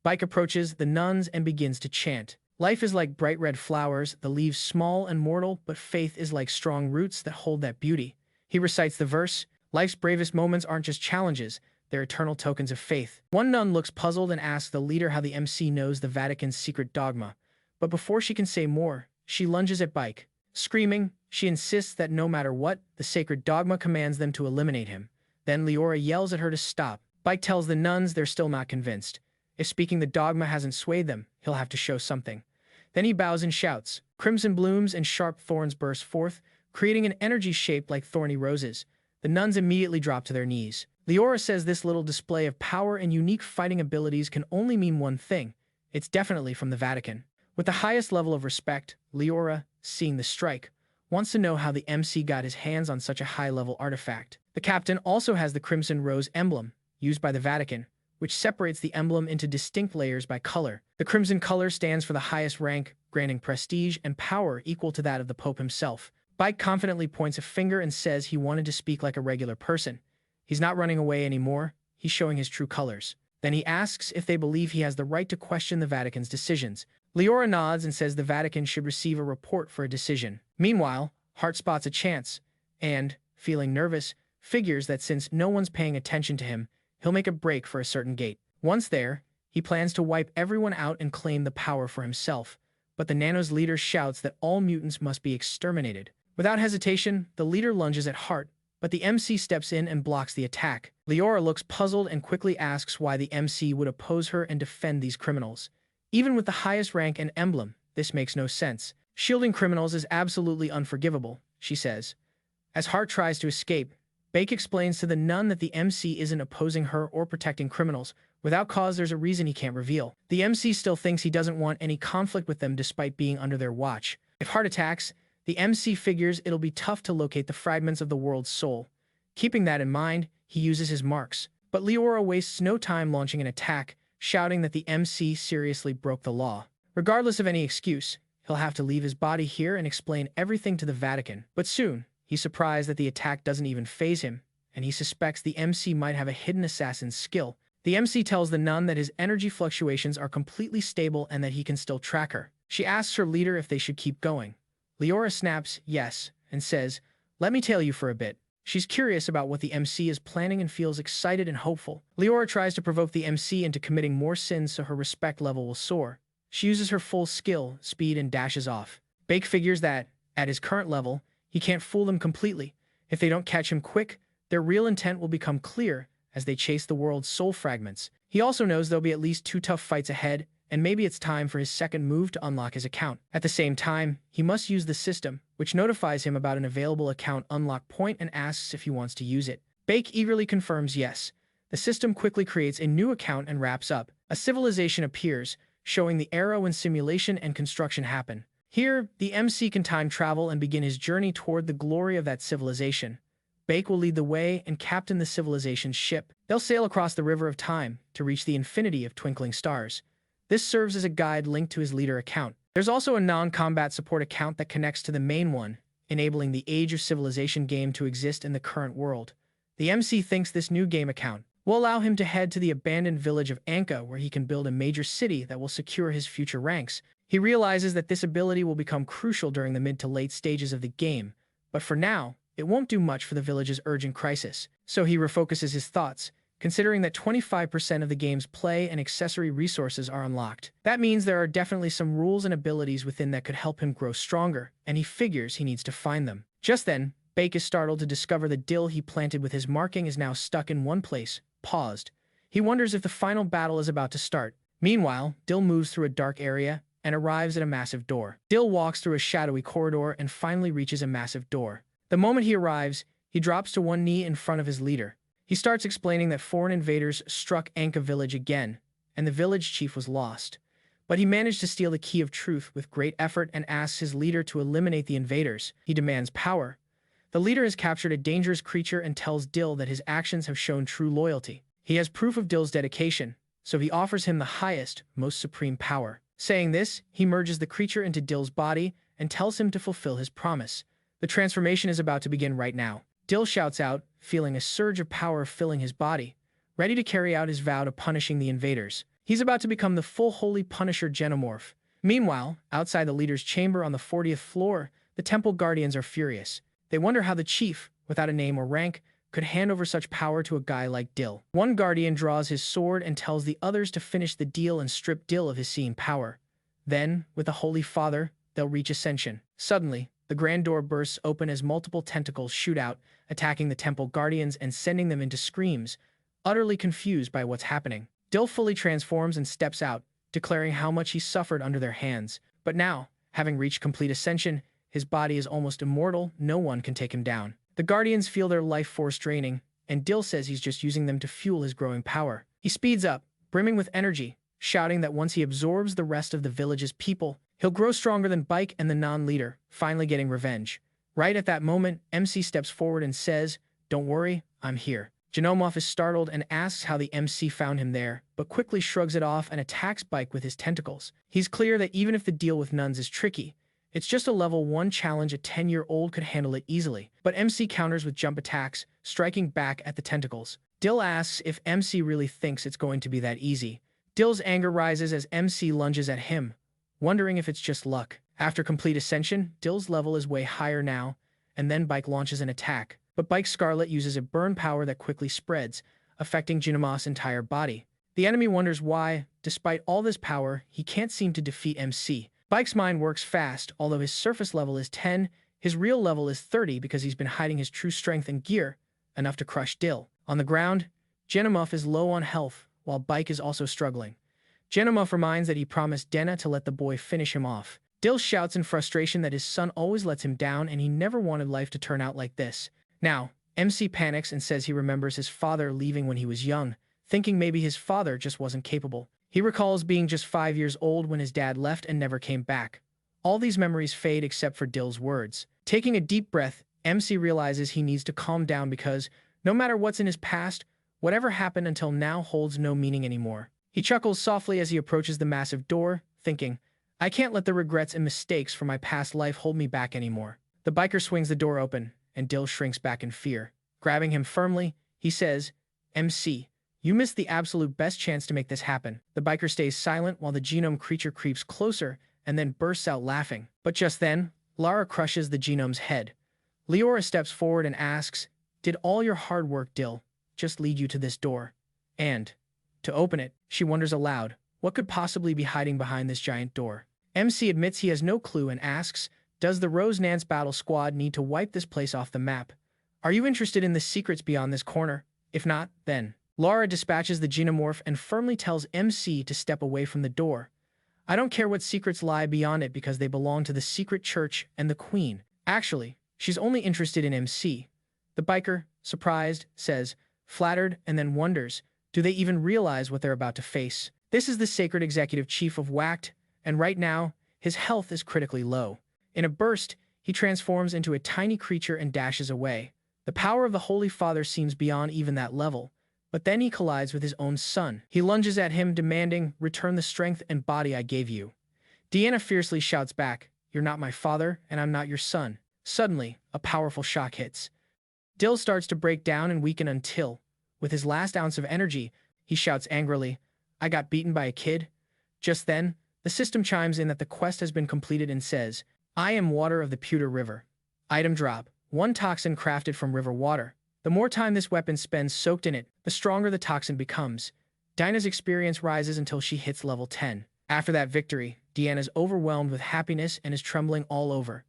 Bike approaches the nuns and begins to chant. Life is like bright red flowers, the leaves small and mortal, but faith is like strong roots that hold that beauty. He recites the verse, "Life's bravest moments aren't just challenges, they're eternal tokens of faith." One nun looks puzzled and asks the leader how the MC knows the Vatican's secret dogma. But before she can say more, she lunges at Bike. Screaming, she insists that no matter what, the sacred dogma commands them to eliminate him. Then Leora yells at her to stop. Bike tells the nuns they're still not convinced. If speaking the dogma hasn't swayed them, he'll have to show something. Then he bows and shouts. Crimson blooms and sharp thorns burst forth, creating an energy shaped like thorny roses. The nuns immediately drop to their knees. Leora says this little display of power and unique fighting abilities can only mean one thing. It's definitely from the Vatican. With the highest level of respect, Leora, seeing the strike, wants to know how the MC got his hands on such a high-level artifact. The captain also has the Crimson Rose emblem, used by the Vatican, which separates the emblem into distinct layers by color. The crimson color stands for the highest rank, granting prestige and power equal to that of the Pope himself. Bike confidently points a finger and says he wanted to speak like a regular person. He's not running away anymore, he's showing his true colors. Then he asks if they believe he has the right to question the Vatican's decisions. Leora nods and says the Vatican should receive a report for a decision. Meanwhile, Hart spots a chance and, feeling nervous, figures that since no one's paying attention to him, he'll make a break for a certain gate. Once there, he plans to wipe everyone out and claim the power for himself, but the Nano's leader shouts that all mutants must be exterminated. Without hesitation, the leader lunges at Hart, but the MC steps in and blocks the attack. Leora looks puzzled and quickly asks why the MC would oppose her and defend these criminals. Even with the highest rank and emblem, this makes no sense. Shielding criminals is absolutely unforgivable, she says. As Hart tries to escape, Bake explains to the nun that the MC isn't opposing her or protecting criminals. Without cause, there's a reason he can't reveal. The MC still thinks he doesn't want any conflict with them despite being under their watch. If Hart attacks, the MC figures it'll be tough to locate the fragments of the world's soul. Keeping that in mind, he uses his marks. But Leora wastes no time launching an attack, shouting that the MC seriously broke the law. Regardless of any excuse, he'll have to leave his body here and explain everything to the Vatican. But soon, he's surprised that the attack doesn't even faze him, and he suspects the MC might have a hidden assassin's skill. The MC tells the nun that his energy fluctuations are completely stable and that he can still track her. She asks her leader if they should keep going. Leora snaps yes and says, "Let me tail you for a bit." She's curious about what the MC is planning and feels excited and hopeful. Leora tries to provoke the MC into committing more sins so her respect level will soar. She uses her full skill, speed, and dashes off. Bake figures that, at his current level, he can't fool them completely. If they don't catch him quick, their real intent will become clear as they chase the world's soul fragments. He also knows there'll be at least 2 tough fights ahead, and maybe it's time for his second move to unlock his account. At the same time, he must use the system, which notifies him about an available account unlock point and asks if he wants to use it. Bake eagerly confirms yes. The system quickly creates a new account and wraps up. A civilization appears, showing the era when simulation and construction happen. Here, the MC can time travel and begin his journey toward the glory of that civilization. Bake will lead the way and captain the civilization's ship. They'll sail across the river of time to reach the infinity of twinkling stars. This serves as a guide linked to his leader account. There's also a non-combat support account that connects to the main one, enabling the Age of Civilization game to exist in the current world. The MC thinks this new game account will allow him to head to the abandoned village of Anka, where he can build a major city that will secure his future ranks. He realizes that this ability will become crucial during the mid to late stages of the game, but for now, it won't do much for the village's urgent crisis. So he refocuses his thoughts, considering that 25% of the game's play and accessory resources are unlocked. That means there are definitely some rules and abilities within that could help him grow stronger, and he figures he needs to find them. Just then, Bake is startled to discover the dill he planted with his marking is now stuck in one place, paused. He wonders if the final battle is about to start. Meanwhile, Dill moves through a dark area and arrives at a massive door. Dill walks through a shadowy corridor and finally reaches a massive door. The moment he arrives, he drops to one knee in front of his leader. He starts explaining that foreign invaders struck Anka village again, and the village chief was lost. But he managed to steal the key of truth with great effort and asks his leader to eliminate the invaders. He demands power. The leader has captured a dangerous creature and tells Dill that his actions have shown true loyalty. He has proof of Dill's dedication, so he offers him the highest, most supreme power. Saying this, he merges the creature into Dill's body and tells him to fulfill his promise. The transformation is about to begin right now. Dill shouts out, feeling a surge of power filling his body, ready to carry out his vow to punishing the invaders. He's about to become the full Holy Punisher Genomorph. Meanwhile, outside the leader's chamber on the 40th floor, the temple guardians are furious. They wonder how the chief, without a name or rank, could hand over such power to a guy like Dill. One guardian draws his sword and tells the others to finish the deal and strip Dill of his seeing power. Then, with the Holy Father, they'll reach Ascension. Suddenly, the grand door bursts open as multiple tentacles shoot out, attacking the temple guardians and sending them into screams, utterly confused by what's happening. Dill fully transforms and steps out, declaring how much he suffered under their hands. But now, having reached complete ascension, his body is almost immortal, no one can take him down. The guardians feel their life force draining, and Dill says he's just using them to fuel his growing power. He speeds up, brimming with energy, shouting that once he absorbs the rest of the village's people, he'll grow stronger than Bike and the non-leader, finally getting revenge. Right at that moment, MC steps forward and says, "Don't worry, I'm here." Genomorph is startled and asks how the MC found him there, but quickly shrugs it off and attacks Bike with his tentacles. He's clear that even if the deal with nuns is tricky, it's just a level 1 challenge. A 10-year-old could handle it easily. But MC counters with jump attacks, striking back at the tentacles. Dill asks if MC really thinks it's going to be that easy. Dill's anger rises as MC lunges at him, wondering if it's just luck. After complete ascension, Dill's level is way higher now, and then Bike launches an attack. But Bike Scarlet uses a burn power that quickly spreads, affecting Jinama's entire body. The enemy wonders why, despite all this power, he can't seem to defeat MC. Bike's mind works fast. Although his surface level is 10, his real level is 30 because he's been hiding his true strength and gear, enough to crush Dill. On the ground, Genomuf is low on health, while Bike is also struggling. Genomuf reminds that he promised Dena to let the boy finish him off. Dill shouts in frustration that his son always lets him down and he never wanted life to turn out like this. Now, MC panics and says he remembers his father leaving when he was young, thinking maybe his father just wasn't capable. He recalls being just 5 years old when his dad left and never came back. All these memories fade except for Dill's words. Taking a deep breath, MC realizes he needs to calm down because, no matter what's in his past, whatever happened until now holds no meaning anymore. He chuckles softly as he approaches the massive door, thinking, I can't let the regrets and mistakes from my past life hold me back anymore. The biker swings the door open, and Dill shrinks back in fear. Grabbing him firmly, he says, MC, you missed the absolute best chance to make this happen. The biker stays silent while the genome creature creeps closer and then bursts out laughing. But just then, Lara crushes the genome's head. Leora steps forward and asks, did all your hard work, Dill, just lead you to this door? And, to open it, she wonders aloud, what could possibly be hiding behind this giant door? MC admits he has no clue and asks, does the Rose Nance Battle Squad need to wipe this place off the map? Are you interested in the secrets beyond this corner? If not, then. Lara dispatches the Genomorph and firmly tells MC to step away from the door. I don't care what secrets lie beyond it because they belong to the secret church and the queen. Actually, she's only interested in MC. The biker, surprised, says, flattered, and then wonders, do they even realize what they're about to face? This is the sacred executive chief of WACT, and right now, his health is critically low. In a burst, he transforms into a tiny creature and dashes away. The power of the Holy Father seems beyond even that level, but then he collides with his own son. He lunges at him, demanding, return the strength and body I gave you. Deanna fiercely shouts back, you're not my father, and I'm not your son. Suddenly, a powerful shock hits. Dill starts to break down and weaken until, with his last ounce of energy, he shouts angrily, I got beaten by a kid? Just then, the system chimes in that the quest has been completed and says, I am water of the Pewter River. Item drop, 1 toxin crafted from river water. The more time this weapon spends soaked in it, the stronger the toxin becomes. Dinah's experience rises until she hits level 10. After that victory, Deanna's overwhelmed with happiness and is trembling all over.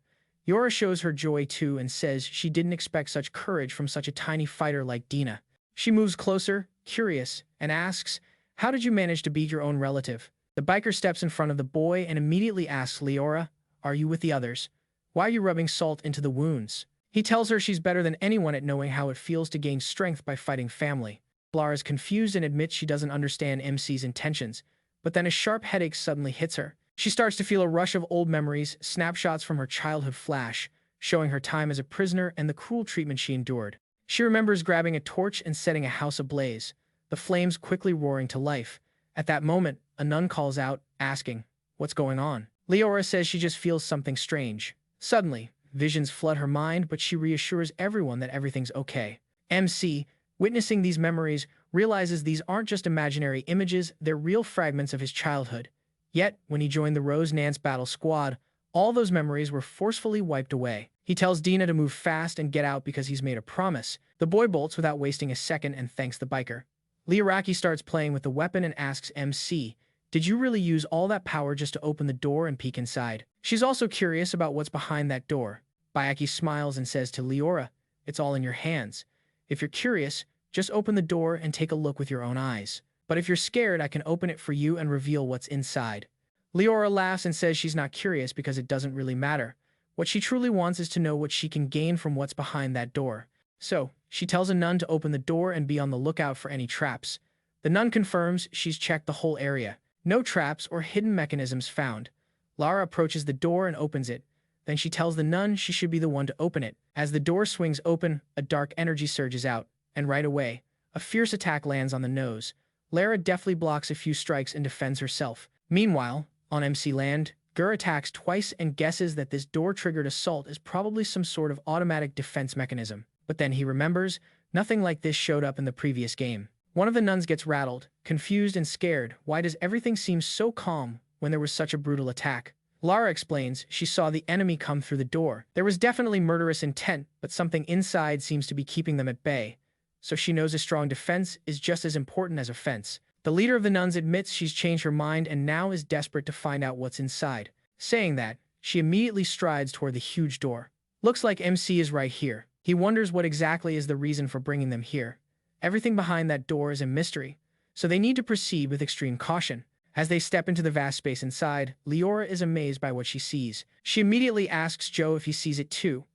Yora shows her joy too and says she didn't expect such courage from such a tiny fighter like Dina. She moves closer, curious, and asks, how did you manage to beat your own relative? The biker steps in front of the boy and immediately asks Leora, are you with the others? Why are you rubbing salt into the wounds? He tells her she's better than anyone at knowing how it feels to gain strength by fighting family. Lara's confused and admits she doesn't understand MC's intentions, but then a sharp headache suddenly hits her. She starts to feel a rush of old memories, snapshots from her childhood flash, showing her time as a prisoner and the cruel treatment she endured. She remembers grabbing a torch and setting a house ablaze, the flames quickly roaring to life. At that moment, a nun calls out, asking, what's going on? Leora says she just feels something strange. Suddenly, visions flood her mind, but she reassures everyone that everything's okay. MC, witnessing these memories, realizes these aren't just imaginary images, they're real fragments of his childhood. Yet, when he joined the Rose Nance Battle Squad, all those memories were forcefully wiped away. He tells Dina to move fast and get out because he's made a promise. The boy bolts without wasting a second and thanks the biker. Leoraki starts playing with the weapon and asks MC, did you really use all that power just to open the door and peek inside? She's also curious about what's behind that door. Bayaki smiles and says to Leora, it's all in your hands. If you're curious, just open the door and take a look with your own eyes. But if you're scared, I can open it for you and reveal what's inside. Leora laughs and says she's not curious because it doesn't really matter. What she truly wants is to know what she can gain from what's behind that door. So, she tells a nun to open the door and be on the lookout for any traps. The nun confirms she's checked the whole area. No traps or hidden mechanisms found. Lara approaches the door and opens it. Then she tells the nun she should be the one to open it. As the door swings open, a dark energy surges out, and right away, a fierce attack lands on the nose. Lara deftly blocks a few strikes and defends herself. Meanwhile, on MC Land, Gur attacks twice and guesses that this door-triggered assault is probably some sort of automatic defense mechanism. But then he remembers, Nothing like this showed up in the previous game. One of the nuns gets rattled, confused and scared. Why does everything seem so calm when there was such a brutal attack? Lara explains she saw the enemy come through the door. There was definitely murderous intent, but something inside seems to be keeping them at bay. So she knows a strong defense is just as important as offense. The leader of the nuns admits she's changed her mind and now is desperate to find out what's inside. Saying that, she immediately strides toward the huge door. Looks like MC is right here. He wonders what exactly is the reason for bringing them here. Everything behind that door is a mystery, so they need to proceed with extreme caution. As they step into the vast space inside, Leora is amazed by what she sees. She immediately asks Joe if he sees it too.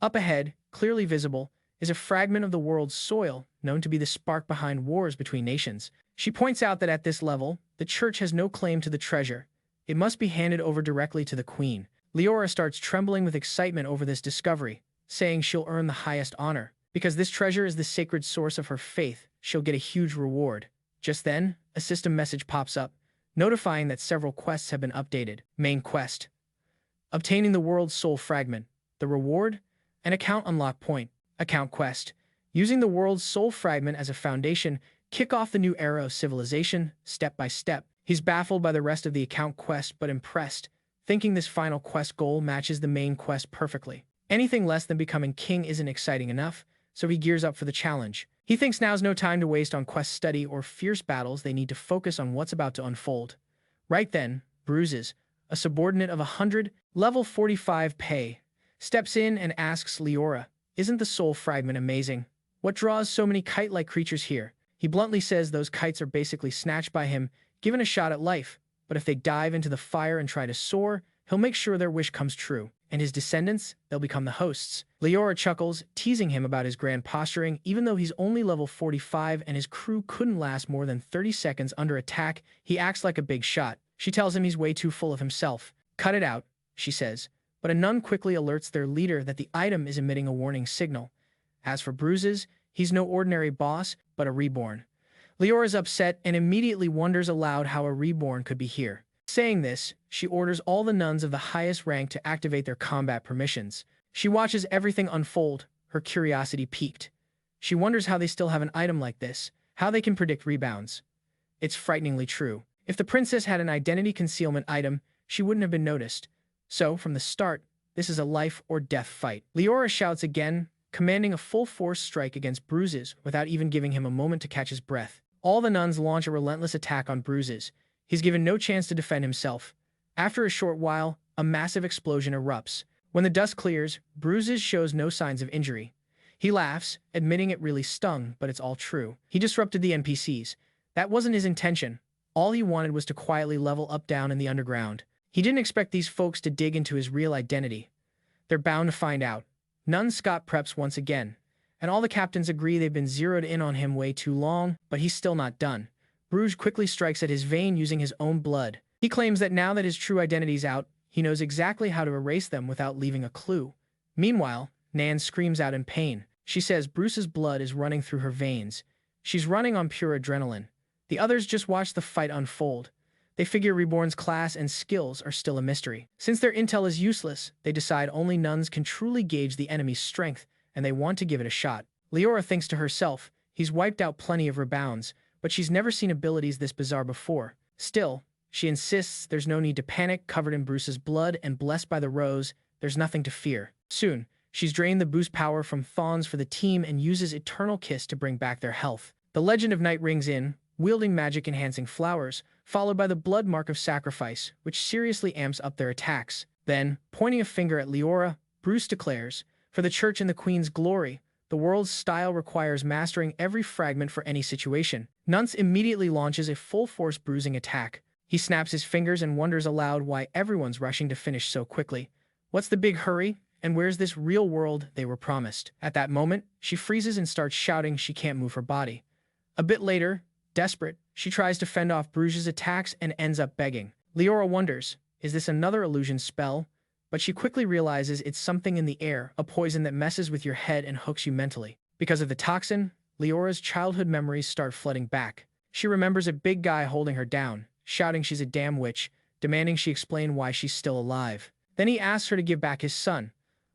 Up ahead, clearly visible, is a fragment of the world's soil, known to be the spark behind wars between nations. She points out that at this level, the church has no claim to the treasure. It must be handed over directly to the queen. Leora starts trembling with excitement over this discovery, saying she'll earn the highest honor. Because this treasure is the sacred source of her faith, she'll get a huge reward. Just then, a system message pops up, notifying that several quests have been updated. Main quest: obtaining the world's soul fragment. The reward: an account unlock point. Account quest: using the world's soul fragment as a foundation, kick off the new era of civilization, step by step. He's baffled by the rest of the account quest, but impressed, thinking this final quest goal matches the main quest perfectly. Anything less than becoming king isn't exciting enough, so he gears up for the challenge. He thinks now's no time to waste on quest study or fierce battles. They need to focus on what's about to unfold. Right then, Bruises, a subordinate of 100, level 45 pay, steps in and asks Leora, "Isn't the soul fragment amazing? What draws so many kite-like creatures here?" He bluntly says those kites are basically snatched by him, given a shot at life, but if they dive into the fire and try to soar, he'll make sure their wish comes true. And his descendants, they'll become the hosts. Leora chuckles, teasing him about his grand posturing. Even though he's only level 45 and his crew couldn't last more than 30 seconds under attack, he acts like a big shot. She tells him he's way too full of himself. "Cut it out," she says, but a nun quickly alerts their leader that the item is emitting a warning signal. As for Bruises, he's no ordinary boss, but a Reborn. Leora's upset and immediately wonders aloud how a Reborn could be here. Saying this, she orders all the nuns of the highest rank to activate their combat permissions. She watches everything unfold, her curiosity piqued. She wonders how they still have an item like this, how they can predict rebounds. It's frighteningly true. If the princess had an identity concealment item, she wouldn't have been noticed. So, from the start, this is a life or death fight. Leora shouts again, commanding a full-force strike against Bruises without even giving him a moment to catch his breath. All the nuns launch a relentless attack on Bruises. He's given no chance to defend himself. After a short while, a massive explosion erupts. When the dust clears, Bruises shows no signs of injury. He laughs, admitting it really stung, but it's all true. He disrupted the NPCs. That wasn't his intention. All he wanted was to quietly level up down in the underground. He didn't expect these folks to dig into his real identity. They're bound to find out. Nun Scott preps once again, and all the captains agree they've been zeroed in on him way too long, but he's still not done. Bruges quickly strikes at his vein using his own blood. He claims that now that his true identity's out, he knows exactly how to erase them without leaving a clue. Meanwhile, Nan screams out in pain. She says Bruce's blood is running through her veins. She's running on pure adrenaline. The others just watch the fight unfold. They figure Reborn's class and skills are still a mystery. Since their intel is useless, they decide only nuns can truly gauge the enemy's strength, and they want to give it a shot. Leora thinks to herself, he's wiped out plenty of rebounds, but she's never seen abilities this bizarre before. Still, she insists there's no need to panic. Covered in Bruce's blood and blessed by the rose, there's nothing to fear. Soon, she's drained the boost power from Thawns for the team and uses Eternal Kiss to bring back their health. The Legend of Night rings in, wielding magic-enhancing flowers, followed by the Blood Mark of Sacrifice, which seriously amps up their attacks. Then, pointing a finger at Leora, Bruce declares, "For the Church and the Queen's glory, the world's style requires mastering every fragment for any situation." Nunce immediately launches a full-force bruising attack. He snaps his fingers and wonders aloud why everyone's rushing to finish so quickly. What's the big hurry? And where's this real world they were promised? At that moment, she freezes and starts shouting she can't move her body. A bit later, desperate, she tries to fend off Bruges' attacks and ends up begging. Leora wonders, is this another illusion spell? But she quickly realizes it's something in the air, a poison that messes with your head and hooks you mentally. Because of the toxin, Leora's childhood memories start flooding back. She remembers a big guy holding her down, shouting she's a damn witch, demanding she explain why she's still alive. Then he asks her to give back his son.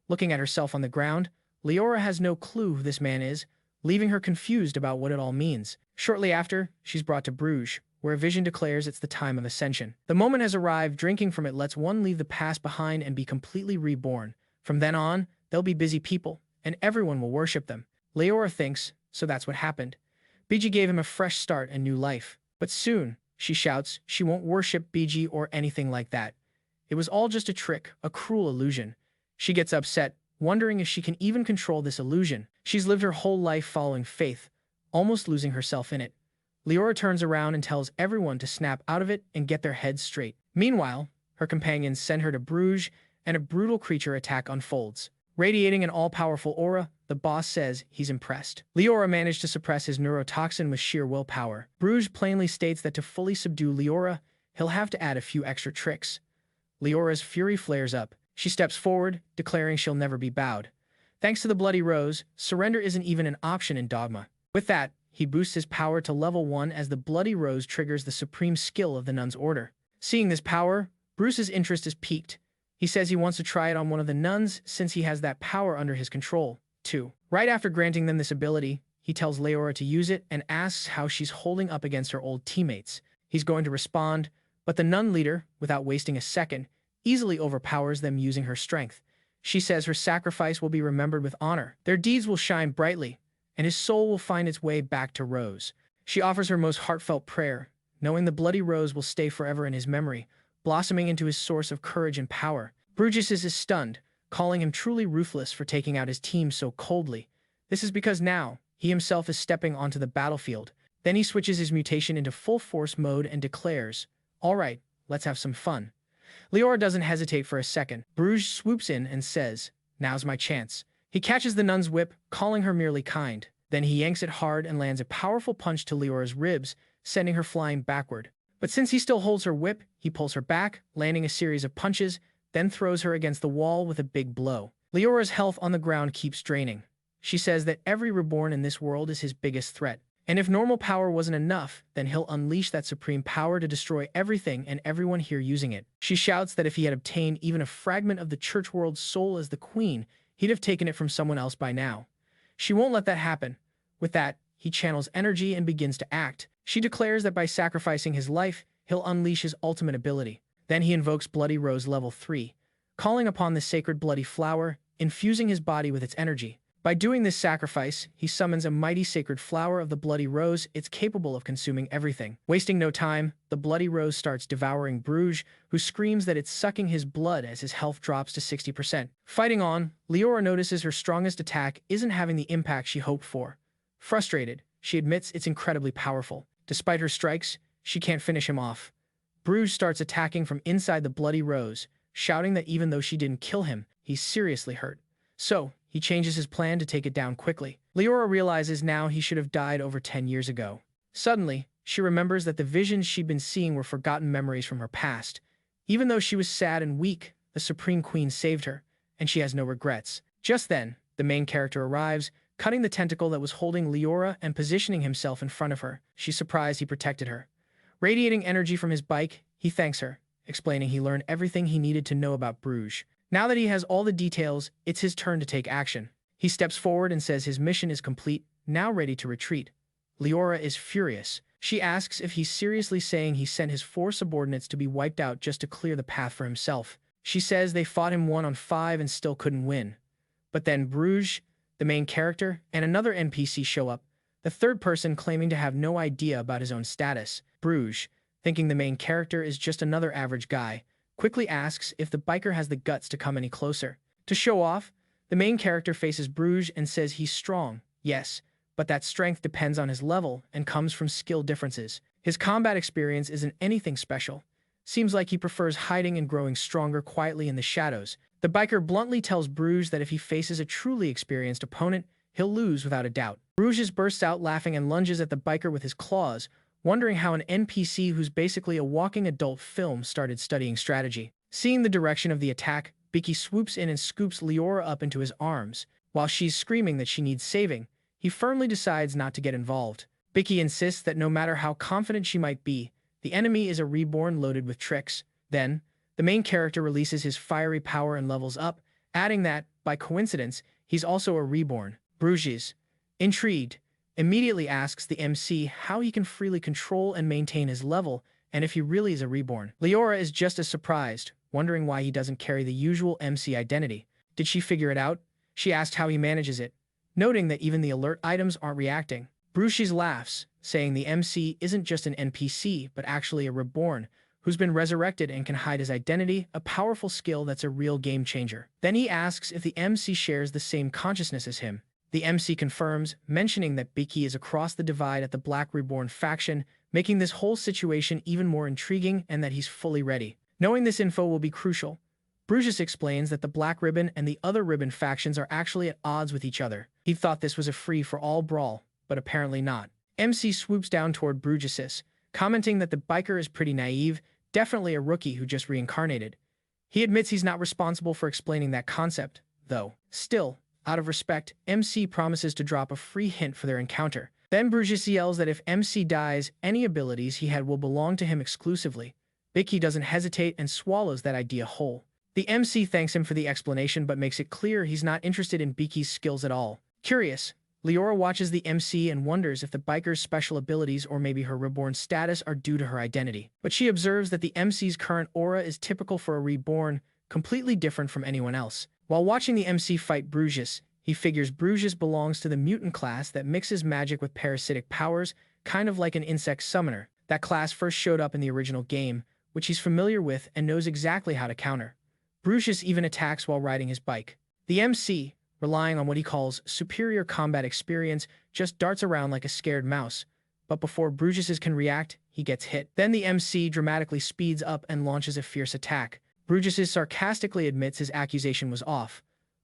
Looking at herself on the ground, Leora has no clue who this man is, leaving her confused about what it all means. Shortly after, she's brought to Bruges, where a vision declares it's the time of ascension. The moment has arrived. Drinking from it lets one leave the past behind and be completely reborn. From then on, they'll be busy people, and everyone will worship them. Leora thinks, so that's what happened. BG gave him a fresh start and new life. But soon, she shouts, she won't worship BG or anything like that. It was all just a trick, a cruel illusion. She gets upset, wondering if she can even control this illusion. She's lived her whole life following faith, almost losing herself in it. Leora turns around and tells everyone to snap out of it and get their heads straight. Meanwhile, her companions send her to Bruges, and a brutal creature attack unfolds. Radiating an all-powerful aura, the boss says he's impressed. Leora managed to suppress his neurotoxin with sheer willpower. Bruges plainly states that to fully subdue Leora, he'll have to add a few extra tricks. Leora's fury flares up. She steps forward, declaring she'll never be bowed. Thanks to the Bloody Rose, surrender isn't even an option in Dogma. With that, he boosts his power to level 1 as the Bloody Rose triggers the supreme skill of the nun's order. Seeing this power, Bruce's interest is piqued. He says he wants to try it on one of the nuns since he has that power under his control, too. Right after granting them this ability, he tells Leora to use it and asks how she's holding up against her old teammates. He's going to respond, but the nun leader, without wasting a second, easily overpowers them using her strength. She says her sacrifice will be remembered with honor. Their deeds will shine brightly, and his soul will find its way back to Rose. She offers her most heartfelt prayer, knowing the Bloody Rose will stay forever in his memory, blossoming into his source of courage and power. Bruges is stunned, calling him truly ruthless for taking out his team so coldly. This is because now, he himself is stepping onto the battlefield. Then he switches his mutation into full force mode and declares, "All right, let's have some fun." Leora doesn't hesitate for a second. Bruges swoops in and says, "Now's my chance." He catches the nun's whip, calling her merely kind. Then he yanks it hard and lands a powerful punch to Leora's ribs, sending her flying backward. But since he still holds her whip, he pulls her back, landing a series of punches, then throws her against the wall with a big blow. Leora's health on the ground keeps draining. She says that every reborn in this world is his biggest threat. And if normal power wasn't enough, then he'll unleash that supreme power to destroy everything and everyone here using it. She shouts that if he had obtained even a fragment of the church world's soul as the queen, he'd have taken it from someone else by now. She won't let that happen. With that, he channels energy and begins to act. She declares that by sacrificing his life, he'll unleash his ultimate ability. Then he invokes Bloody Rose level 3, calling upon the sacred bloody flower, infusing his body with its energy. By doing this sacrifice, he summons a mighty sacred flower of the Bloody Rose. It's capable of consuming everything. Wasting no time, the Bloody Rose starts devouring Bruges, who screams that it's sucking his blood as his health drops to 60%. Fighting on, Leora notices her strongest attack isn't having the impact she hoped for. Frustrated, she admits it's incredibly powerful. Despite her strikes, she can't finish him off. Bruges starts attacking from inside the Bloody Rose, shouting that even though she didn't kill him, he's seriously hurt. So, he changes his plan to take it down quickly. Leora realizes now he should have died over 10 years ago. Suddenly, she remembers that the visions she'd been seeing were forgotten memories from her past. Even though she was sad and weak, the Supreme Queen saved her, and she has no regrets. Just then, the main character arrives, cutting the tentacle that was holding Leora and positioning himself in front of her. She's surprised he protected her. Radiating energy from his bike, he thanks her, explaining he learned everything he needed to know about Bruges. Now that he has all the details, it's his turn to take action. He steps forward and says his mission is complete, now ready to retreat. Leora is furious. She asks if he's seriously saying he sent his 4 subordinates to be wiped out just to clear the path for himself. She says they fought him 1-on-5 and still couldn't win. But then Bruges, the main character, and another NPC show up, the third person claiming to have no idea about his own status. Bruges, thinking the main character is just another average guy, quickly asks if the biker has the guts to come any closer. To show off, the main character faces Bruges and says he's strong, yes, but that strength depends on his level and comes from skill differences. His combat experience isn't anything special. Seems like he prefers hiding and growing stronger quietly in the shadows. The biker bluntly tells Bruges that if he faces a truly experienced opponent, he'll lose without a doubt. Bruges bursts out laughing and lunges at the biker with his claws, wondering how an NPC who's basically a walking adult film started studying strategy. Seeing the direction of the attack, Bicky swoops in and scoops Leora up into his arms. While she's screaming that she needs saving, he firmly decides not to get involved. Bicky insists that no matter how confident she might be, the enemy is a reborn loaded with tricks. Then, the main character releases his fiery power and levels up, adding that, by coincidence, he's also a reborn. Bruges, Intrigued, immediately asks the MC how he can freely control and maintain his level and if he really is a reborn. Leora is just as surprised, wondering why he doesn't carry the usual MC identity. Did she figure it out? She asked how he manages it, noting that even the alert items aren't reacting. Bruchis laughs, saying the MC isn't just an NPC, but actually a reborn, who's been resurrected and can hide his identity, a powerful skill that's a real game changer. Then he asks if the MC shares the same consciousness as him. The MC confirms, mentioning that Biki is across the divide at the Black Reborn faction, making this whole situation even more intriguing and that he's fully ready. Knowing this info will be crucial, Bruchis explains that the Black Ribbon and the other Ribbon factions are actually at odds with each other. He thought this was a free-for-all brawl, but apparently not. MC swoops down toward Bruchis, commenting that the biker is pretty naive, definitely a rookie who just reincarnated. He admits he's not responsible for explaining that concept, though. Still, out of respect, MC promises to drop a free hint for their encounter. Then Bruchis yells that if MC dies, any abilities he had will belong to him exclusively. Biki doesn't hesitate and swallows that idea whole. The MC thanks him for the explanation but makes it clear he's not interested in Biki's skills at all. Curious, Leora watches the MC and wonders if the biker's special abilities or maybe her reborn status are due to her identity. But she observes that the MC's current aura is typical for a reborn, completely different from anyone else. While watching the MC fight Bruchis, he figures Bruchis belongs to the mutant class that mixes magic with parasitic powers, kind of like an insect summoner. That class first showed up in the original game, which he's familiar with and knows exactly how to counter. Bruchis even attacks while riding his bike. The MC, relying on what he calls superior combat experience, just darts around like a scared mouse. But before Bruchis can react, he gets hit. Then the MC dramatically speeds up and launches a fierce attack. Bruchis sarcastically admits his accusation was off.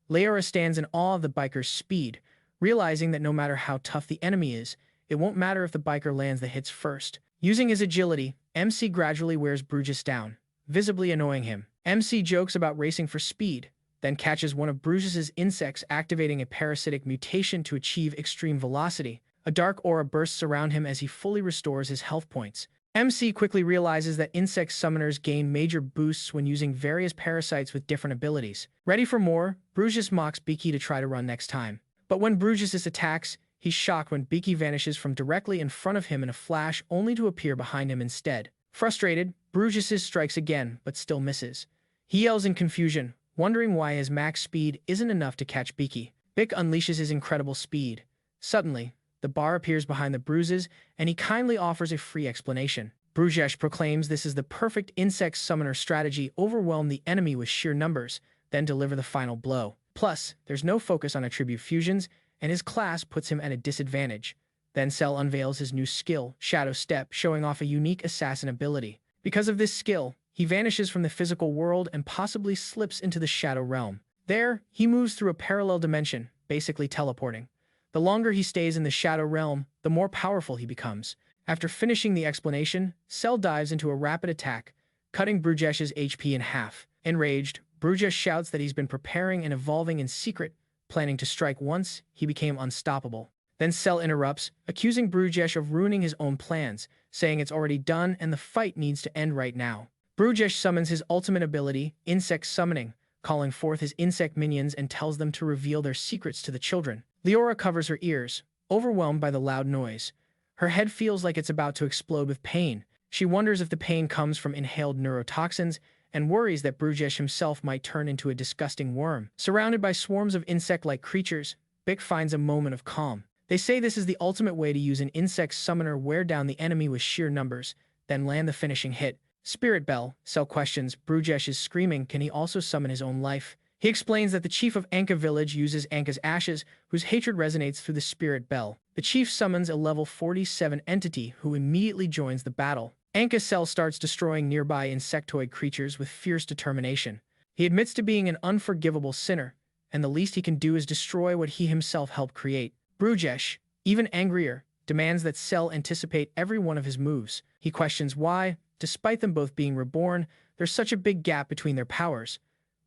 Leora stands in awe of the biker's speed, realizing that no matter how tough the enemy is, it won't matter if the biker lands the hits first. Using his agility, MC gradually wears Bruchis down, visibly annoying him. MC jokes about racing for speed, then catches one of Bruchis' insects, activating a parasitic mutation to achieve extreme velocity. A dark aura bursts around him as he fully restores his health points. MC quickly realizes that insect summoners gain major boosts when using various parasites with different abilities. Ready for more, Bruchis mocks Biki to try to run next time. But when Bruchis attacks, he's shocked when Biki vanishes from directly in front of him in a flash, only to appear behind him instead. Frustrated, Bruchis strikes again, but still misses. He yells in confusion, wondering why his max speed isn't enough to catch Biki. Bik unleashes his incredible speed. Suddenly, the bar appears behind the bruises, and he kindly offers a free explanation. Bruchis proclaims this is the perfect insect summoner strategy: overwhelm the enemy with sheer numbers, then deliver the final blow. Plus, there's no focus on attribute fusions, and his class puts him at a disadvantage. Then Cell unveils his new skill, Shadow Step, showing off a unique assassin ability. Because of this skill, he vanishes from the physical world and possibly slips into the Shadow Realm. There, he moves through a parallel dimension, basically teleporting. The longer he stays in the Shadow Realm, the more powerful he becomes. After finishing the explanation, Cell dives into a rapid attack, cutting Bruchis' HP in half. Enraged, Bruchis shouts that he's been preparing and evolving in secret, planning to strike once he became unstoppable. Then Cell interrupts, accusing Bruchis of ruining his own plans, saying it's already done and the fight needs to end right now. Bruchis summons his ultimate ability, Insect Summoning, calling forth his insect minions and tells them to reveal their secrets to the children. Leora covers her ears, overwhelmed by the loud noise. Her head feels like it's about to explode with pain. She wonders if the pain comes from inhaled neurotoxins and worries that Bruchis himself might turn into a disgusting worm. Surrounded by swarms of insect-like creatures, Bik finds a moment of calm. They say this is the ultimate way to use an insect summoner: wear down the enemy with sheer numbers, then land the finishing hit. Spirit Bell, Cell questions. Bruchis is screaming, can he also summon his own life? He explains that the chief of Anka village uses Anka's ashes, whose hatred resonates through the Spirit Bell. The chief summons a level 47 entity who immediately joins the battle. Anka Cell starts destroying nearby insectoid creatures with fierce determination. He admits to being an unforgivable sinner, and the least he can do is destroy what he himself helped create. Bruchis, even angrier, demands that Cell anticipate every one of his moves. He questions why, despite them both being reborn, there's such a big gap between their powers.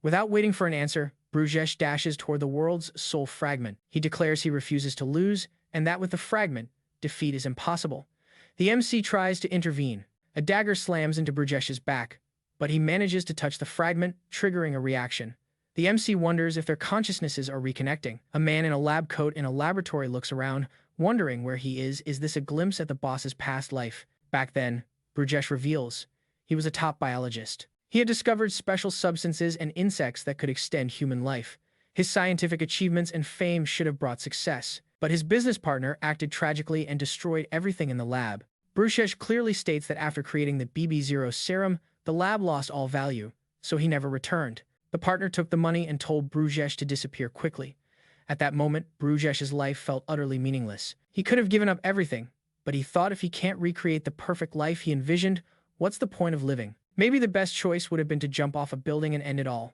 Without waiting for an answer, Bruchis dashes toward the world's soul fragment. He declares he refuses to lose, and that with the fragment, defeat is impossible. The MC tries to intervene. A dagger slams into Bruchis' back, but he manages to touch the fragment, triggering a reaction. The MC wonders if their consciousnesses are reconnecting. A man in a lab coat in a laboratory looks around, wondering where he is. Is this a glimpse at the boss's past life? Back then, Brujesh reveals, he was a top biologist. He had discovered special substances and insects that could extend human life. His scientific achievements and fame should have brought success, but his business partner acted tragically and destroyed everything in the lab. Brujesh clearly states that after creating the BB0 serum, the lab lost all value, so he never returned. The partner took the money and told Brujesh to disappear quickly. At that moment, Brujesh's life felt utterly meaningless. He could have given up everything, but he thought if he can't recreate the perfect life he envisioned, what's the point of living? Maybe the best choice would have been to jump off a building and end it all.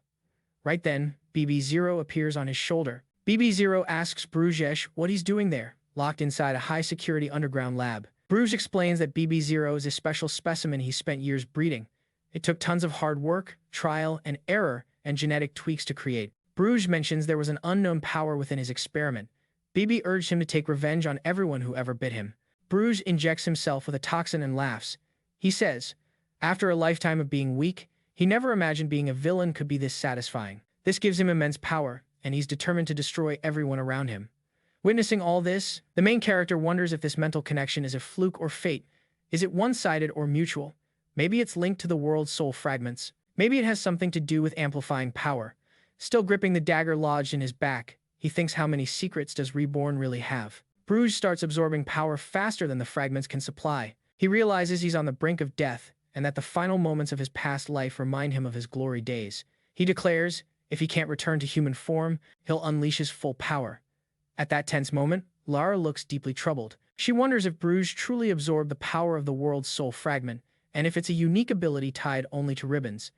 Right then, BB0 appears on his shoulder. BB0 asks Brujesh what he's doing there, locked inside a high-security underground lab. Bruges explains that BB0 is a special specimen he spent years breeding. It took tons of hard work, trial and error, and genetic tweaks to create. Bruges mentions there was an unknown power within his experiment. BB urged him to take revenge on everyone who ever bit him. Bruges injects himself with a toxin and laughs. He says, after a lifetime of being weak, he never imagined being a villain could be this satisfying. This gives him immense power, and he's determined to destroy everyone around him. Witnessing all this, the main character wonders if this mental connection is a fluke or fate. Is it one-sided or mutual? Maybe it's linked to the world's soul fragments. Maybe it has something to do with amplifying power. Still gripping the dagger lodged in his back, he thinks how many secrets does Reborn really have? Bruges starts absorbing power faster than the fragments can supply. He realizes he's on the brink of death, and that the final moments of his past life remind him of his glory days. He declares, if he can't return to human form, he'll unleash his full power. At that tense moment, Lara looks deeply troubled. She wonders if Bruges truly absorbed the power of the world's soul fragment, and if it's a unique ability tied only to ribbons.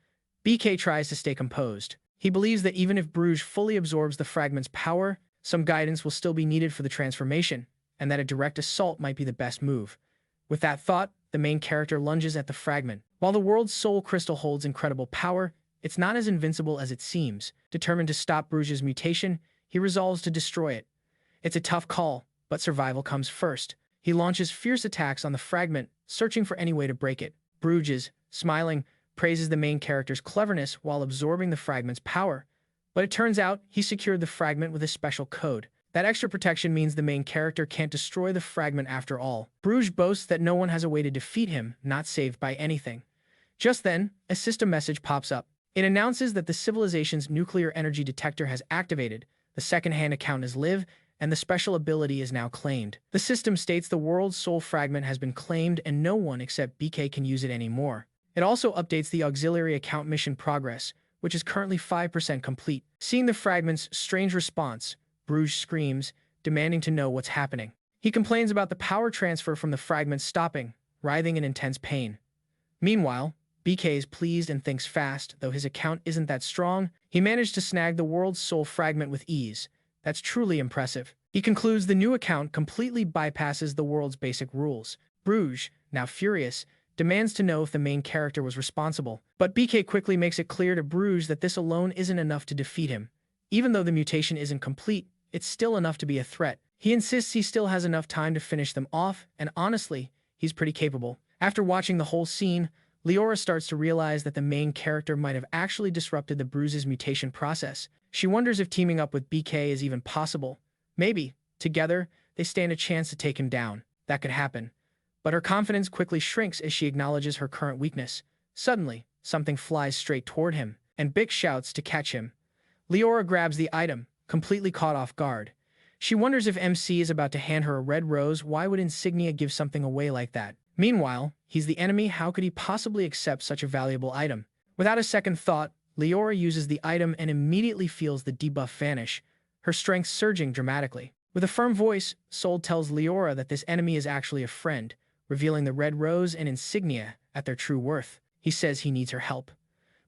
BK tries to stay composed. He believes that even if Bruges fully absorbs the fragment's power, some guidance will still be needed for the transformation, and that a direct assault might be the best move. With that thought, the main character lunges at the fragment. While the world's soul crystal holds incredible power, it's not as invincible as it seems. Determined to stop Bruges' mutation, he resolves to destroy it. It's a tough call, but survival comes first. He launches fierce attacks on the fragment, searching for any way to break it. Bruges, smiling, praises the main character's cleverness while absorbing the fragment's power. But it turns out he secured the fragment with a special code. That extra protection means the main character can't destroy the fragment after all. Bruges boasts that no one has a way to defeat him, not saved by anything. Just then, a system message pops up. It announces that the civilization's nuclear energy detector has activated, the second-hand account is live, and the special ability is now claimed. The system states the world's soul fragment has been claimed and no one except BK can use it anymore. It also updates the auxiliary account mission progress, which is currently 5% complete. Seeing the fragment's strange response, Bruges screams, demanding to know what's happening. He complains about the power transfer from the fragment stopping, writhing in intense pain. Meanwhile, BK is pleased and thinks fast, though his account isn't that strong. He managed to snag the world's soul fragment with ease. That's truly impressive. He concludes the new account completely bypasses the world's basic rules. Bruges, now furious, demands to know if the main character was responsible. But BK quickly makes it clear to Bruges that this alone isn't enough to defeat him. Even though the mutation isn't complete, it's still enough to be a threat. He insists he still has enough time to finish them off, and honestly, he's pretty capable. After watching the whole scene, Leora starts to realize that the main character might have actually disrupted the Bruges' mutation process. She wonders if teaming up with BK is even possible. Maybe, together, they stand a chance to take him down. That could happen. But her confidence quickly shrinks as she acknowledges her current weakness. Suddenly, something flies straight toward him, and Bix shouts to catch him. Leora grabs the item, completely caught off guard. She wonders if MC is about to hand her a red rose. Why would Insignia give something away like that? Meanwhile, he's the enemy. How could he possibly accept such a valuable item? Without a second thought, Leora uses the item and immediately feels the debuff vanish, her strength surging dramatically. With a firm voice, Soul tells Leora that this enemy is actually a friend, revealing the red rose and insignia at their true worth. He says he needs her help.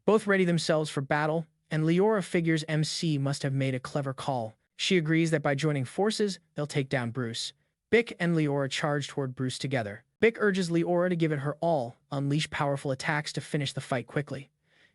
Both ready themselves for battle, and Leora figures MC must have made a clever call. She agrees that by joining forces, they'll take down Bruce. Bic and Leora charge toward Bruce together. Bic urges Leora to give it her all, unleash powerful attacks to finish the fight quickly.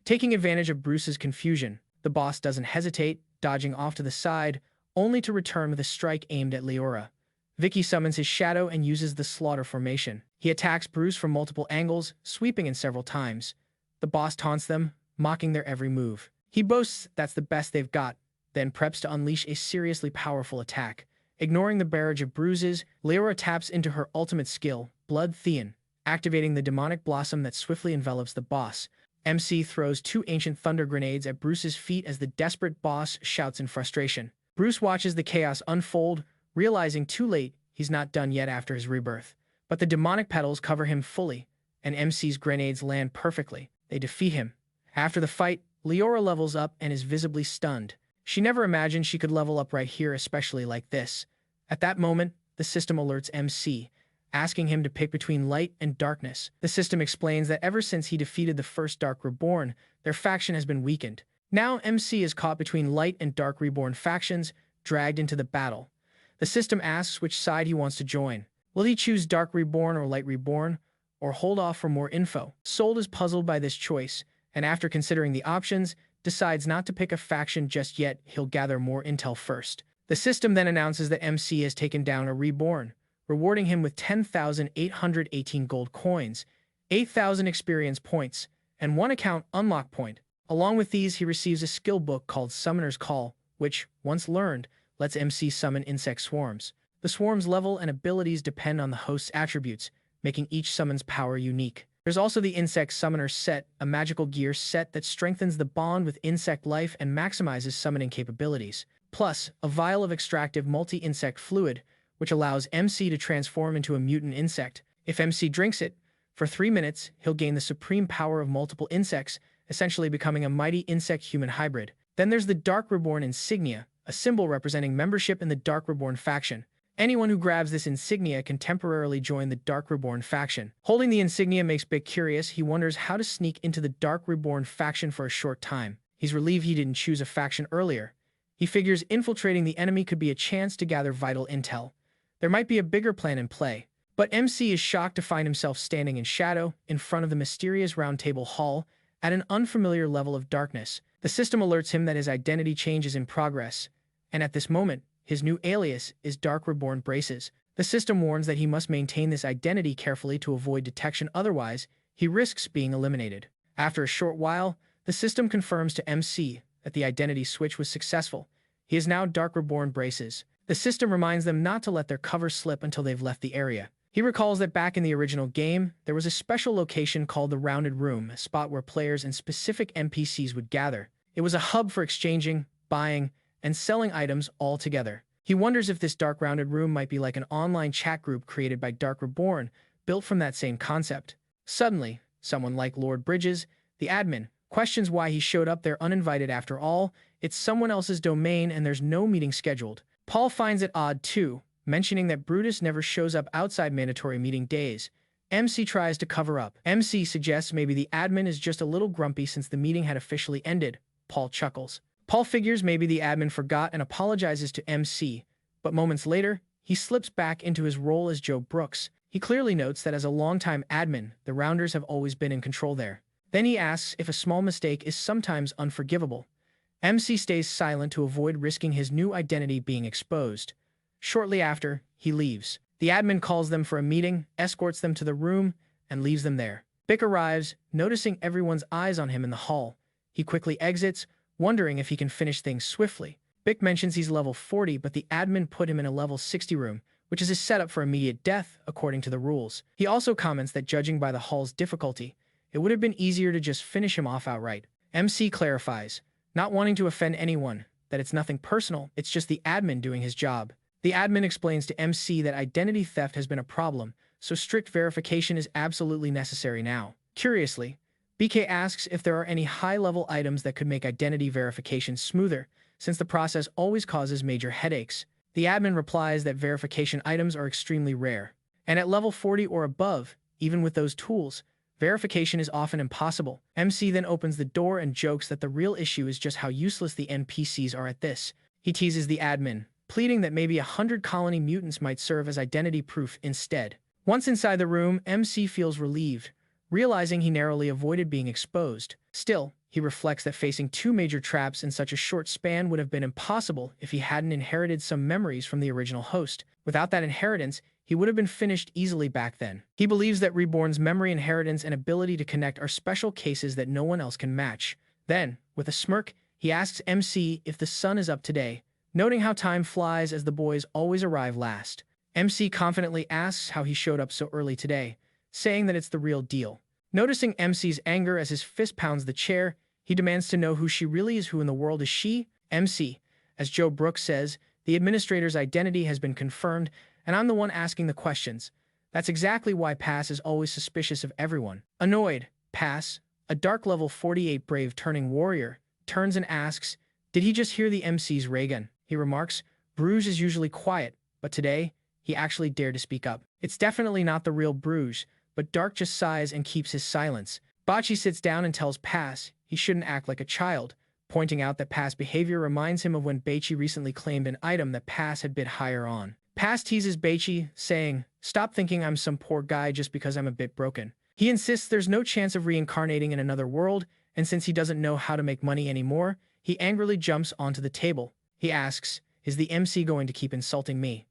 Taking advantage of Bruce's confusion, the boss doesn't hesitate, dodging off to the side, only to return with a strike aimed at Leora. Vicky summons his shadow and uses the slaughter formation. He attacks Bruce from multiple angles, sweeping in several times. The boss taunts them, mocking their every move. He boasts that's the best they've got, then preps to unleash a seriously powerful attack. Ignoring the barrage of bruises, Leora taps into her ultimate skill, Blood Thean, activating the demonic blossom that swiftly envelops the boss. MC throws two ancient thunder grenades at Bruce's feet as the desperate boss shouts in frustration. Bruce watches the chaos unfold, realizing too late he's not done yet after his rebirth. But the demonic petals cover him fully, and MC's grenades land perfectly. They defeat him. After the fight, Leora levels up and is visibly stunned. She never imagined she could level up right here, especially like this. At that moment, the system alerts MC, asking him to pick between light and darkness. The system explains that ever since he defeated the first Dark Reborn, their faction has been weakened. Now MC is caught between light and Dark Reborn factions, dragged into the battle. The system asks which side he wants to join. Will he choose Dark Reborn or Light Reborn, or hold off for more info? Sold is puzzled by this choice, and after considering the options, decides not to pick a faction just yet. He'll gather more intel first. The system then announces that MC has taken down a Reborn, rewarding him with 10,818 gold coins, 8,000 experience points, and one account unlock point. Along with these, he receives a skill book called Summoner's Call, which, once learned, lets MC summon insect swarms. The swarm's level and abilities depend on the host's attributes, making each summon's power unique. There's also the Insect Summoner set, a magical gear set that strengthens the bond with insect life and maximizes summoning capabilities. Plus, a vial of extractive multi-insect fluid, which allows MC to transform into a mutant insect. If MC drinks it, for 3 minutes, he'll gain the supreme power of multiple insects, essentially becoming a mighty insect-human hybrid. Then there's the Dark Reborn insignia, a symbol representing membership in the Dark Reborn faction. Anyone who grabs this insignia can temporarily join the Dark Reborn faction. Holding the insignia makes Bick curious. He wonders how to sneak into the Dark Reborn faction for a short time. He's relieved he didn't choose a faction earlier. He figures infiltrating the enemy could be a chance to gather vital intel. There might be a bigger plan in play. But MC is shocked to find himself standing in shadow, in front of the mysterious Round Table Hall, at an unfamiliar level of darkness. The system alerts him that his identity change is in progress, and at this moment, his new alias is Dark Reborn Braces. The system warns that he must maintain this identity carefully to avoid detection, otherwise, he risks being eliminated. After a short while, the system confirms to MC that the identity switch was successful. He is now Dark Reborn Braces. The system reminds them not to let their cover slip until they've left the area. He recalls that back in the original game, there was a special location called the Rounded Room, a spot where players and specific NPCs would gather. It was a hub for exchanging, buying, and selling items all together. He wonders if this Dark Rounded Room might be like an online chat group created by Dark Reborn, built from that same concept. Suddenly, someone like Lord Bridges, the admin, questions why he showed up there uninvited. After all, it's someone else's domain and there's no meeting scheduled. Paul finds it odd too, mentioning that Brutus never shows up outside mandatory meeting days. MC tries to cover up. MC suggests maybe the admin is just a little grumpy since the meeting had officially ended. Paul chuckles. Paul figures maybe the admin forgot and apologizes to MC, but moments later, he slips back into his role as Joe Brooks. He clearly notes that as a longtime admin, the Rounders have always been in control there. Then he asks if a small mistake is sometimes unforgivable. MC stays silent to avoid risking his new identity being exposed. Shortly after, he leaves. The admin calls them for a meeting, escorts them to the room, and leaves them there. Bick arrives, noticing everyone's eyes on him in the hall. He quickly exits, wondering if he can finish things swiftly. Bick mentions he's level 40, but the admin put him in a level 60 room, which is his setup for immediate death, according to the rules. He also comments that judging by the hall's difficulty, it would have been easier to just finish him off outright. MC clarifies, not wanting to offend anyone, that it's nothing personal, it's just the admin doing his job. The admin explains to MC that identity theft has been a problem, so strict verification is absolutely necessary now. Curiously, BK asks if there are any high-level items that could make identity verification smoother, since the process always causes major headaches. The admin replies that verification items are extremely rare, and at level 40 or above, even with those tools, verification is often impossible. MC then opens the door and jokes that the real issue is just how useless the NPCs are at this. He teases the admin, pleading that maybe 100 colony mutants might serve as identity proof instead. Once inside the room, MC feels relieved, realizing he narrowly avoided being exposed. Still, he reflects that facing two major traps in such a short span would have been impossible if he hadn't inherited some memories from the original host. Without that inheritance, he would have been finished easily back then. He believes that Reborn's memory inheritance and ability to connect are special cases that no one else can match. Then, with a smirk, He asks MC if the sun is up today, noting how time flies as the boys always arrive last. MC confidently asks how he showed up so early today, saying that it's the real deal. Noticing MC's anger as his fist pounds the chair, he demands to know who she really is. Who in the world is she? MC. As Joe Brooks says, the administrator's identity has been confirmed, and I'm the one asking the questions. That's exactly why Pass is always suspicious of everyone. Annoyed, Pass, a dark level 48 brave turning warrior, turns and asks, did he just hear the MC's ray gun? He remarks, Bruges is usually quiet, but today, he actually dared to speak up. It's definitely not the real Bruges, but Dark just sighs and keeps his silence. Bocce sits down and tells Pass he shouldn't act like a child, pointing out that Pass' behavior reminds him of when Beichi recently claimed an item that Pass had bid higher on. Pass teases Beichi, saying, stop thinking I'm some poor guy just because I'm a bit broken. He insists there's no chance of reincarnating in another world, and since he doesn't know how to make money anymore, he angrily jumps onto the table. He asks, is the MC going to keep insulting me?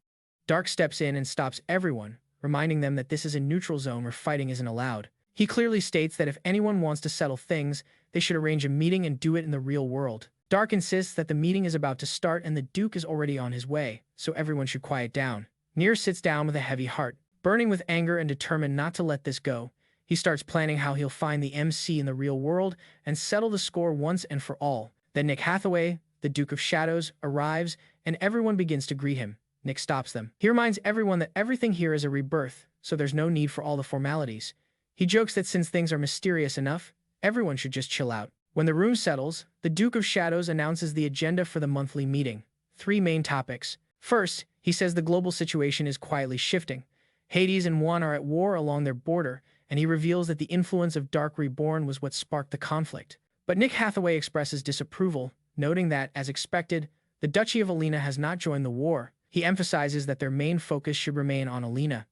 Dark steps in and stops everyone, reminding them that this is a neutral zone where fighting isn't allowed. He clearly states that if anyone wants to settle things, they should arrange a meeting and do it in the real world. Dark insists that the meeting is about to start and the Duke is already on his way, so everyone should quiet down. Nier sits down with a heavy heart, burning with anger and determined not to let this go. He starts planning how he'll find the MC in the real world and settle the score once and for all. Then Nick Hathaway, the Duke of Shadows, arrives and everyone begins to greet him. Nick stops them. He reminds everyone that everything here is a rebirth, so there's no need for all the formalities. He jokes that since things are mysterious enough, everyone should just chill out. When the room settles, the Duke of Shadows announces the agenda for the monthly meeting. 3 main topics. First, he says the global situation is quietly shifting. Hades and Wan are at war along their border, and he reveals that the influence of Dark Reborn was what sparked the conflict. But Nick Hathaway expresses disapproval, noting that, as expected, the Duchy of Alina has not joined the war. He emphasizes that their main focus should remain on Alina,